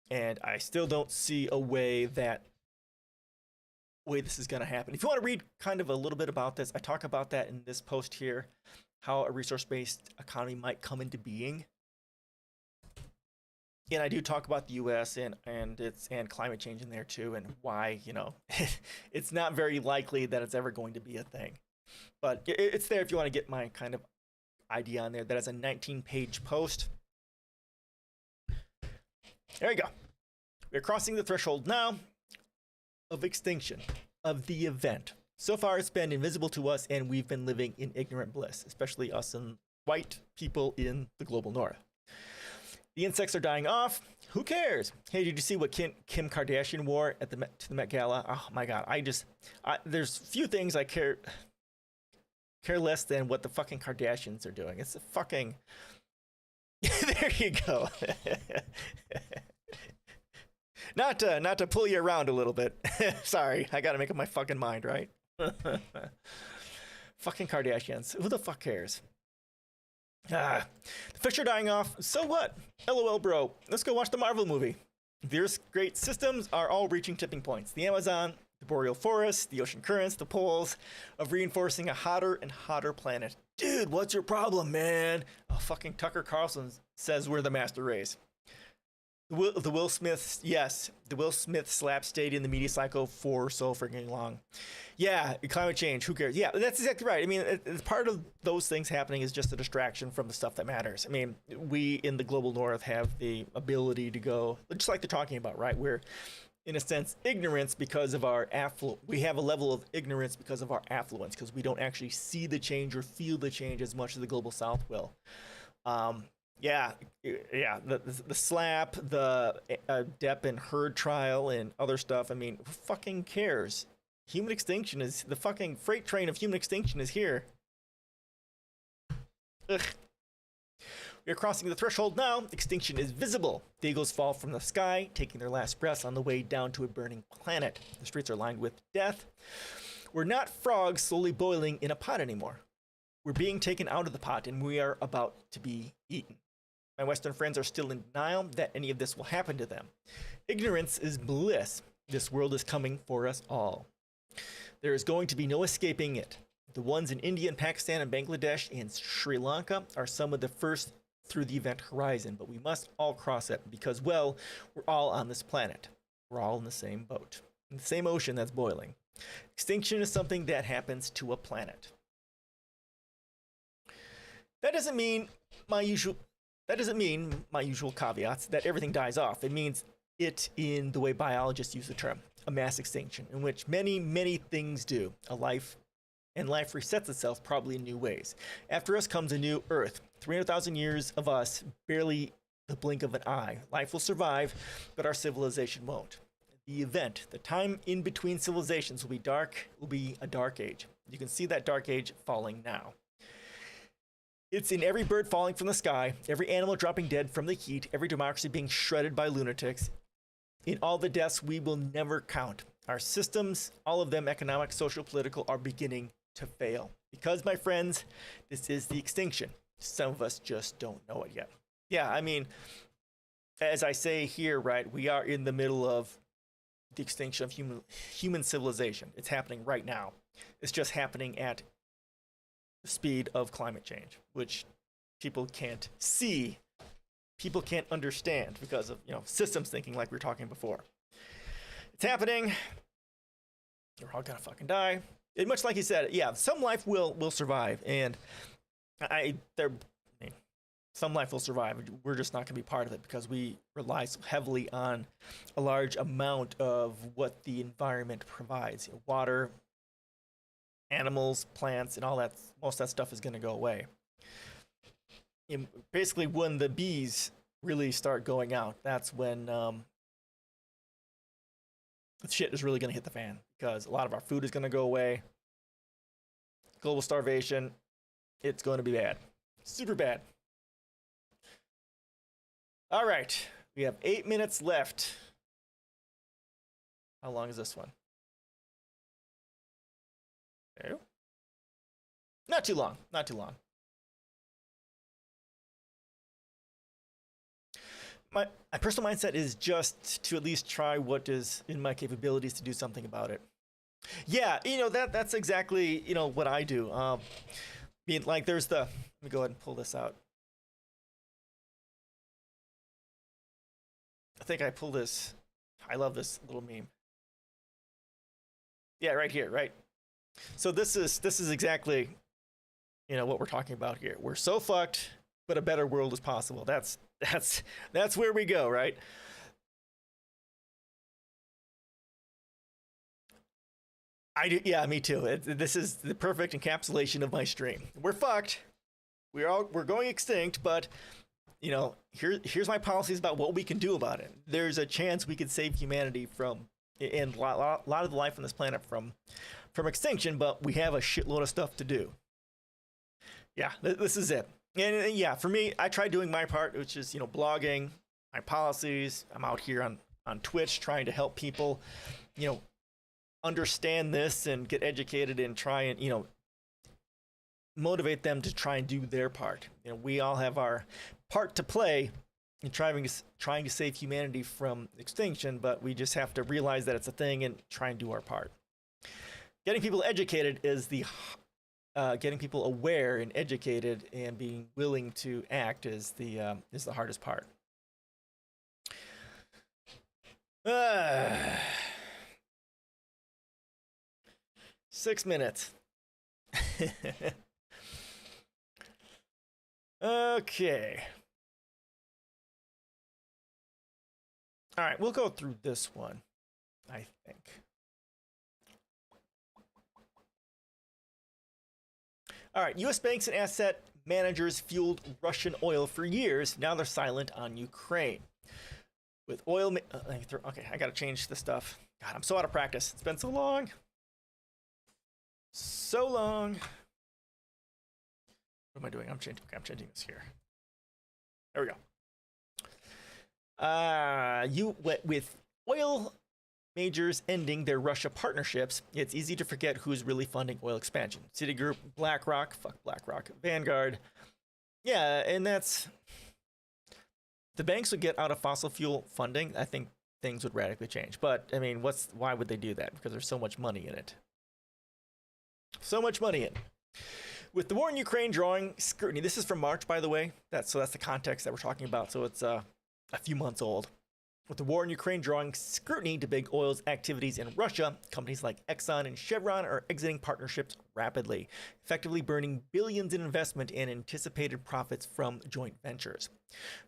And I still don't see a way this is going to happen. If you want to read kind of a little bit about this, I talk about that in this post here, how a resource-based economy might come into being. And I do talk about the U.S. and climate change in there too, and why it's not very likely that it's ever going to be a thing. But it's there if you want to get my kind of idea on there. That is a 19-page post. There you go. We're crossing the threshold now of extinction, of the event. So far, it's been invisible to us, and we've been living in ignorant bliss, especially us and white people in the global north. The insects are dying off. Who cares? Hey, did you see what Kim Kardashian wore at to the Met Gala? Oh my God, there's few things I care care less than what the fucking Kardashians are doing. It's a fucking... There you go. Not to pull you around a little bit. Sorry, I gotta make up my fucking mind, right? Fucking Kardashians. Who the fuck cares? The fish are dying off. So what? LOL, bro. Let's go watch the Marvel movie. The Earth's great systems are all reaching tipping points. The Amazon, the boreal forests, the ocean currents, the poles of reinforcing a hotter and hotter planet. Dude, what's your problem, man? Oh, fucking Tucker Carlson says we're the master race. The Will Smith, yes, the Will Smith slap stayed in the media cycle for so freaking long. Yeah, climate change, who cares? Yeah, that's exactly right. I mean, it's part of those things happening is just a distraction from the stuff that matters. I mean, we in the global north have the ability to go, just like they're talking about, right? We're, in a sense, ignorance because of our we have a level of ignorance because of our affluence, because we don't actually see the change or feel the change as much as the global south will. Yeah, the slap, the Depp and Heard trial and other stuff. I mean, who fucking cares? Human extinction is, the fucking freight train of human extinction is here. Ugh. We are crossing the threshold now. Extinction is visible. The eagles fall from the sky, taking their last breaths on the way down to a burning planet. The streets are lined with death. We're not frogs slowly boiling in a pot anymore. We're being taken out of the pot and we are about to be eaten. My Western friends are still in denial that any of this will happen to them. Ignorance is bliss. This world is coming for us all. There is going to be no escaping it. The ones in India and Pakistan and Bangladesh and Sri Lanka are some of the first through the event horizon, but we must all cross it because, well, we're all on this planet. We're all in the same boat, in the same ocean that's boiling. Extinction is something that happens to a planet. That doesn't mean my usual caveats that everything dies off. It means it in the way biologists use the term, a mass extinction, in which many, many things do. Life resets itself probably in new ways. After us comes a new Earth. 300,000 years of us, barely the blink of an eye. Life will survive, but our civilization won't. The event, the time in between civilizations will be a dark age. You can see that dark age falling now. It's in every bird falling from the sky, every animal dropping dead from the heat, every democracy being shredded by lunatics. In all the deaths we will never count. Our systems, all of them, economic, social, political, are beginning to fail. Because, my friends, this is the extinction. Some of us just don't know it yet. Yeah, I mean, as I say here, right, we are in the middle of the extinction of human civilization. It's happening right now. It's just happening at the speed of climate change, which people can't see, people can't understand because of, systems thinking like we were talking before. It's happening. We're all gonna fucking die. And much like you said, yeah, some life will survive, and some life will survive. We're just not gonna be part of it because we rely so heavily on a large amount of what the environment provides. Water, animals, plants, and all that. Most of that stuff is going to go away. And basically, when the bees really start going out, that's when shit is really going to hit the fan, because a lot of our food is going to go away. Global starvation, it's going to be bad. Super bad. All right, we have 8 minutes left. How long is this one? Okay. Not too long. Not too long. My personal mindset is just to at least try what is in my capabilities to do something about it. Yeah, that's exactly what I do. Like there's let me go ahead and pull this out. I think I pulled this. I love this little meme. Yeah, right here, right. So this is exactly, what we're talking about here. We're so fucked, but a better world is possible. That's where we go, right? Yeah, me too. This is the perfect encapsulation of my stream. We're fucked. We're going extinct, but here's my policies about what we can do about it. There's a chance we could save humanity and a lot of the life on this planet from extinction, but we have a shitload of stuff to do. Yeah, this is it. And yeah, for me, I tried doing my part, which is, blogging, my policies. I'm out here on Twitch trying to help people, understand this and get educated and try and, motivate them to try and do their part. We all have our part to play in trying to save humanity from extinction, but we just have to realize that it's a thing and try and do our part. Getting people educated is getting people aware and educated and being willing to act is the hardest part. 6 minutes. Okay. All right, we'll go through this one, I think. All right, U.S. banks and asset managers fueled Russian oil for years. Now they're silent on Ukraine. With oil, okay, I gotta change the stuff. God, I'm so out of practice. It's been so long. So long. What am I doing? I'm changing this here. There we go. With oil majors ending their Russia partnerships, it's easy to forget who's really funding oil expansion. Citigroup, BlackRock, Vanguard. Yeah, and that's... The banks would get out of fossil fuel funding, I think things would radically change. But, I mean, why would they do that? Because there's so much money in it. So much money in it. With the war in Ukraine drawing scrutiny, this is from March, by the way. That's the context that we're talking about. So it's a few months old. With the war in Ukraine drawing scrutiny to big oil's activities in Russia, companies like Exxon and Chevron are exiting partnerships rapidly, effectively burning billions in investment and anticipated profits from joint ventures.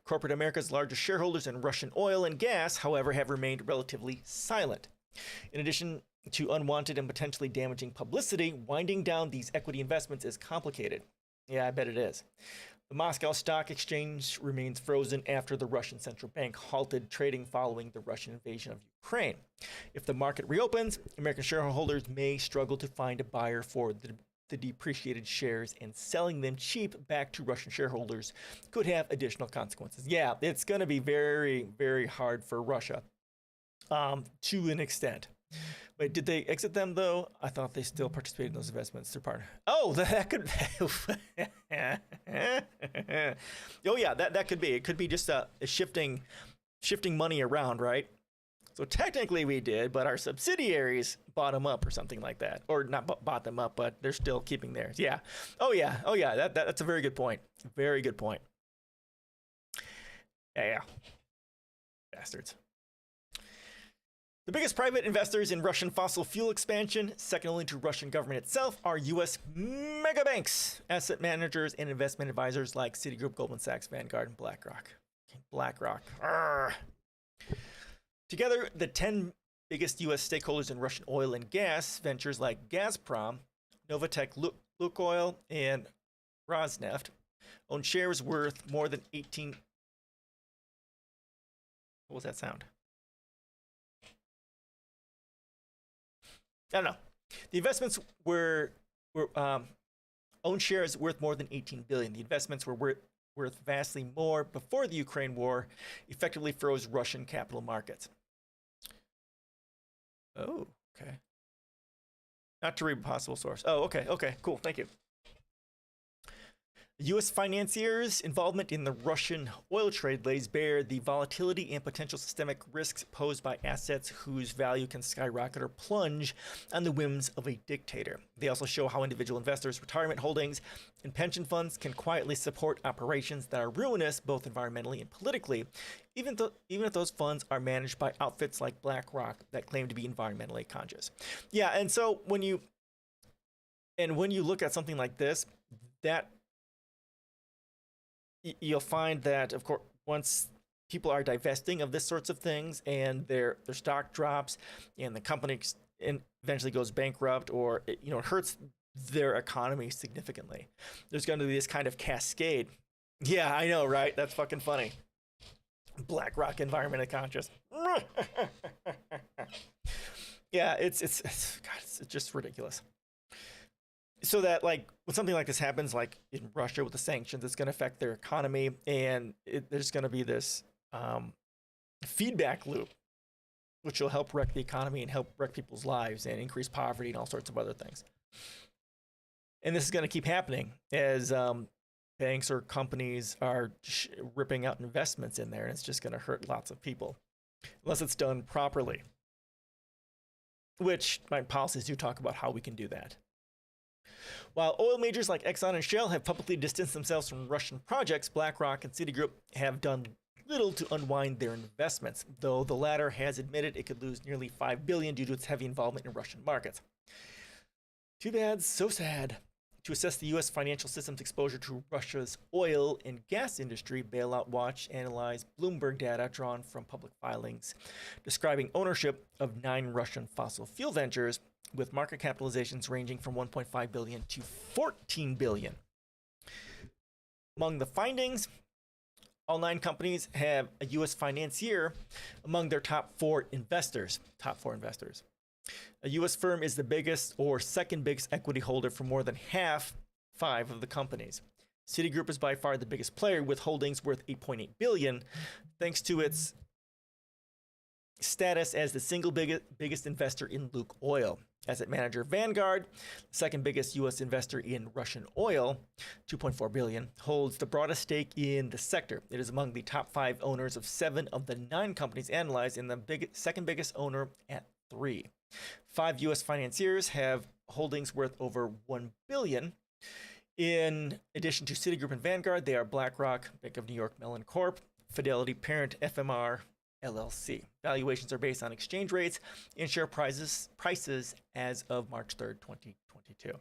Corporate America's largest shareholders in Russian oil and gas, however, have remained relatively silent. In addition to unwanted and potentially damaging publicity, winding down these equity investments is complicated. Yeah, I bet it is. The Moscow Stock Exchange remains frozen after the Russian central bank halted trading following the Russian invasion of Ukraine. If the market reopens, American shareholders may struggle to find a buyer for the depreciated shares, and selling them cheap back to Russian shareholders could have additional consequences. Yeah, it's going to be very, very hard for Russia to an extent. Wait, did they exit them, though? I thought they still participated in those investments. Their partner. Oh, that could... Oh, yeah, that could be. It could be just a shifting money around, right? So technically we did, but our subsidiaries bought them up or something like that. Or not bought them up, but they're still keeping theirs. Yeah. Oh, yeah. That's a very good point. Very good point. Yeah. Bastards. The biggest private investors in Russian fossil fuel expansion, second only to Russian government itself, are U.S. mega banks, asset managers, and investment advisors like Citigroup, Goldman Sachs, Vanguard, and BlackRock. Arrgh. Together, the 10 biggest U.S. stakeholders in Russian oil and gas ventures like Gazprom, Novatek, Lukoil, and Rosneft own shares worth more than 18... What was that sound? I don't know. The investments were own shares worth more than $18 billion. The investments were worth vastly more before the Ukraine war effectively froze Russian capital markets. Oh, okay. Not to read a possible source. Oh, okay, cool. Thank you. U.S. financiers' involvement in the Russian oil trade lays bare the volatility and potential systemic risks posed by assets whose value can skyrocket or plunge on the whims of a dictator. They also show how individual investors' retirement holdings and pension funds can quietly support operations that are ruinous both environmentally and politically, even if those funds are managed by outfits like BlackRock that claim to be environmentally conscious. Yeah, and so when you look at something like this, that you'll find that, of course, once people are divesting of this sorts of things and their stock drops and the company eventually goes bankrupt, or it hurts their economy significantly, there's going to be this kind of cascade. Yeah, I know, right? That's fucking funny. BlackRock environmentally conscious. Yeah, it's just ridiculous. so that like when something like this happens, like in Russia with the sanctions, it's going to affect their economy, and there's going to be this feedback loop, which will help wreck the economy and help wreck people's lives and increase poverty and all sorts of other things. And this is going to keep happening as banks or companies are ripping out investments in there, and it's just going to hurt lots of people unless it's done properly. Which my policies do talk about how we can do that. While oil majors like Exxon and Shell have publicly distanced themselves from Russian projects, BlackRock and Citigroup have done little to unwind their investments, though the latter has admitted it could lose nearly $5 billion due to its heavy involvement in Russian markets. Too bad, so sad. To assess the U.S. financial system's exposure to Russia's oil and gas industry, Bailout Watch analyzed Bloomberg data drawn from public filings describing ownership of 9 Russian fossil fuel ventures with market capitalizations ranging from $1.5 billion to $14 billion. Among the findings, all 9 companies have a U.S. financier among their top 4 investors. A U.S. firm is the biggest or second biggest equity holder for more than 5 of the companies. Citigroup is by far the biggest player with holdings worth $8.8 billion, thanks to its status as the single biggest investor in Luke Oil. Asset manager Vanguard, second biggest U.S. investor in Russian oil, $2.4 billion, holds the broadest stake in the sector. It is among the top 5 owners of 7 of the 9 companies analyzed, and the second biggest owner at 3. 5 U.S. financiers have holdings worth over $1 billion. In addition to Citigroup and Vanguard, they are BlackRock, Bank of New York Mellon Corp., Fidelity Parent FMR, LLC. Valuations are based on exchange rates and share prices as of March 3rd, 2022.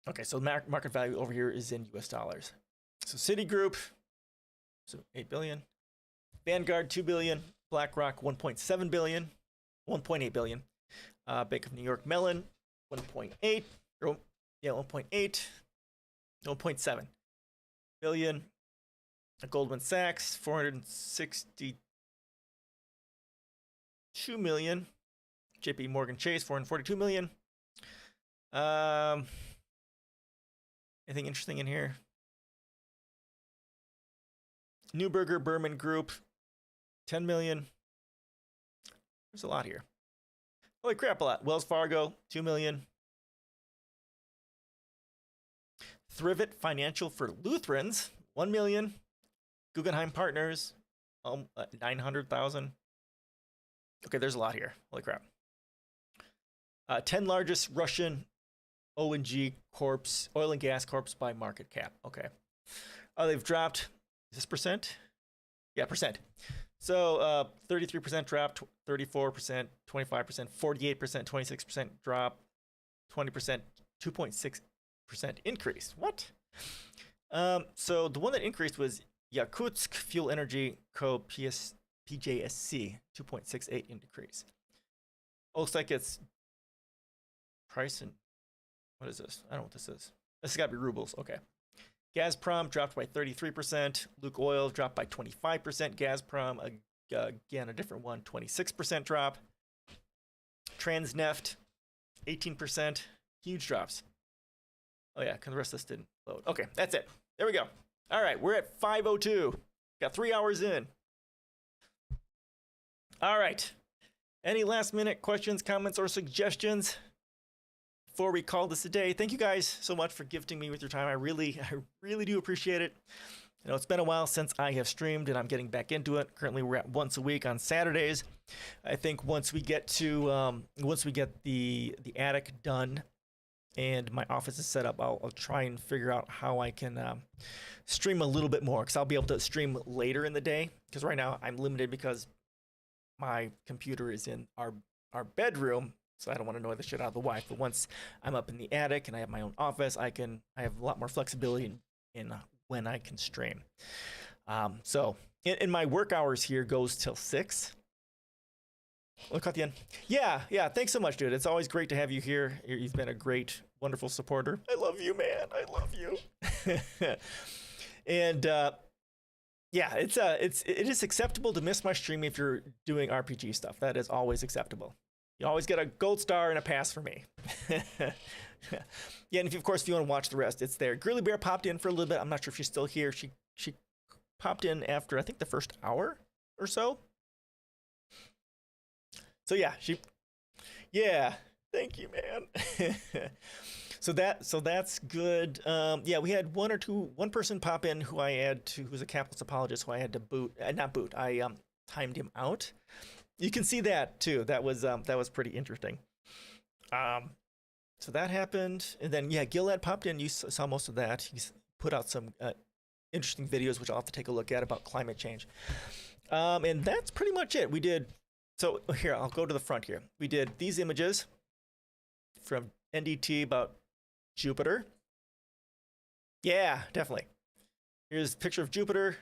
Okay, so market value over here is in US dollars. So Citigroup, so $8 billion. Vanguard, $2 billion. BlackRock, $1.7 billion. $1.8 billion. Bank of New York Mellon, 1.8. 1.7 billion. Goldman Sachs, $462 million. JP Morgan Chase, $442 million. Anything interesting in here? Neuberger Berman Group, $10 million. There's a lot here. Holy crap, a lot. Wells Fargo, $2 million. Thrivett Financial for Lutherans, $1 million. Guggenheim Partners, $900,000. Okay, there's a lot here. Holy crap. 10 largest Russian O&G corps, oil and gas corps by market cap. Okay. They've dropped, is this percent? Yeah, percent. So 33% drop, 34%, 25%, 48%, 26% drop, 20%, 2.6% increase. What? So the one that increased was Yakutsk Fuel Energy Co. PJSC, 2.68 increase. Looks like it's price and what is this? I don't know what this is. This has got to be rubles. Okay. Gazprom dropped by 33%. Luke Oil dropped by 25%. Gazprom, again, a different one, 26% drop. Transneft, 18%. Huge drops. Oh, yeah, because the rest of this didn't load. Okay, that's it. There we go. All right, we're at 5:02. Got 3 hours in. All right. Any last minute questions, comments, or suggestions before we call this a day? Thank you guys so much for gifting me with your time. I really do appreciate it. You know, it's been a while since I have streamed, and I'm getting back into it. Currently, we're at once a week on Saturdays. I think once we get to the attic done and my office is set up, I'll try and figure out how I can stream a little bit more, because I'll be able to stream later in the day. Because right now I'm limited because my computer is in our bedroom, so I don't want to annoy the shit out of the wife. But once I'm up in the attic and I have my own office, I have a lot more flexibility in when I can stream. So in my work hours here goes till 6. Look at the end. Yeah. Thanks so much, dude. It's always great to have you here. You've been a great, wonderful supporter. I love you, man. I love you. And yeah, it is acceptable to miss my stream if you're doing RPG stuff. That is always acceptable. You always get a gold star and a pass for me. Yeah, and of course, if you want to watch the rest, it's there. Grilly Bear popped in for a little bit. I'm not sure if she's still here. She popped in after, I think, the first hour or so. So yeah, yeah, thank you, man. So that's good. Yeah, we had one person pop in who who's a capitalist apologist who I had to boot, not boot. I timed him out. You can see that too. That was pretty interesting. So that happened, and then yeah, Gil had popped in. You saw most of that. He's put out some interesting videos, which I'll have to take a look at about climate change. And that's pretty much it. We did. So here, I'll go to the front here. We did these images from NDT about Jupiter. Yeah, definitely. Here's a picture of Jupiter.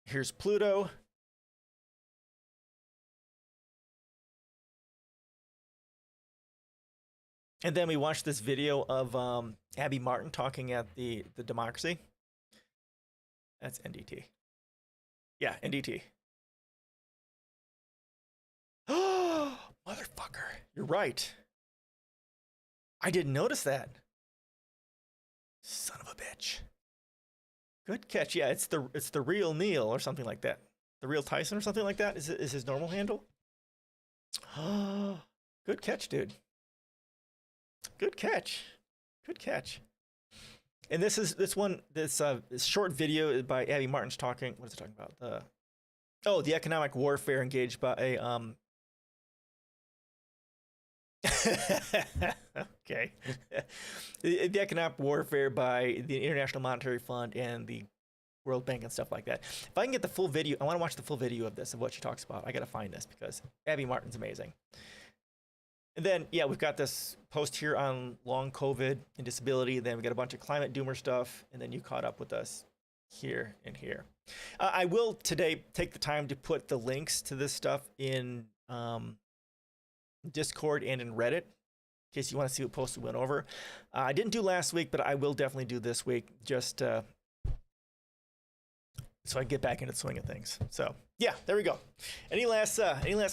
Here's Pluto. And then we watched this video of Abby Martin talking at the Democracy. That's NDT. Yeah, NDT. Oh, motherfucker. You're right. I didn't notice that. Son of a bitch. Good catch. Yeah, it's the real Neil or something like that. The real Tyson or something like that is his normal handle. Oh, good catch, dude. Good catch. Good catch. And this short video by Abby Martin's talking. What is it talking about? The economic warfare engaged by okay. The economic warfare by the International Monetary Fund and the World Bank and stuff like that. If I can get the full video, I want to watch the full video of this, of what she talks about. I got to find this because Abby Martin's amazing. And then, yeah, we've got this post here on long COVID and disability. Then we got a bunch of climate doomer stuff. And then you caught up with us here and here. I will today take the time to put the links to this stuff in Discord and in Reddit, in case you want to see what posts we went over. I didn't do last week, but I will definitely do this week, just so I get back into the swing of things. So, yeah, there we go. Any last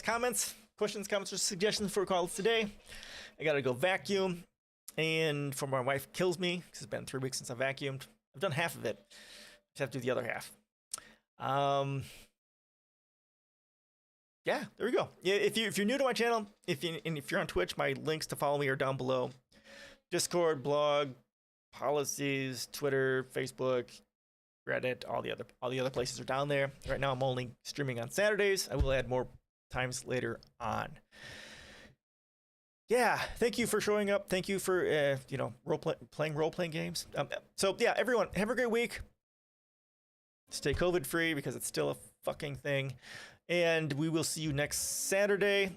comments? Questions, comments, or suggestions for calls today? I gotta go vacuum, and before my wife kills me, because it's been 3 weeks since I vacuumed. I've done half of it. Just have to do the other half. Yeah, there we go. Yeah, if you're new to my channel, if you're on Twitch, my links to follow me are down below. Discord, blog, policies, Twitter, Facebook, Reddit, all the other places are down there. Right now, I'm only streaming on Saturdays. I will add more times later on. Yeah, thank you for showing up. Thank you for playing role-playing games. So yeah, everyone, have a great week. Stay COVID free because it's still a fucking thing. And we will see you next Saturday.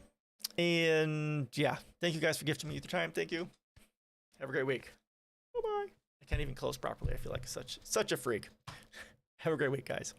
And yeah, thank you guys for gifting me your time. Thank you. Have a great week. Bye-bye. I can't even close properly. I feel like such a freak. Have a great week, guys.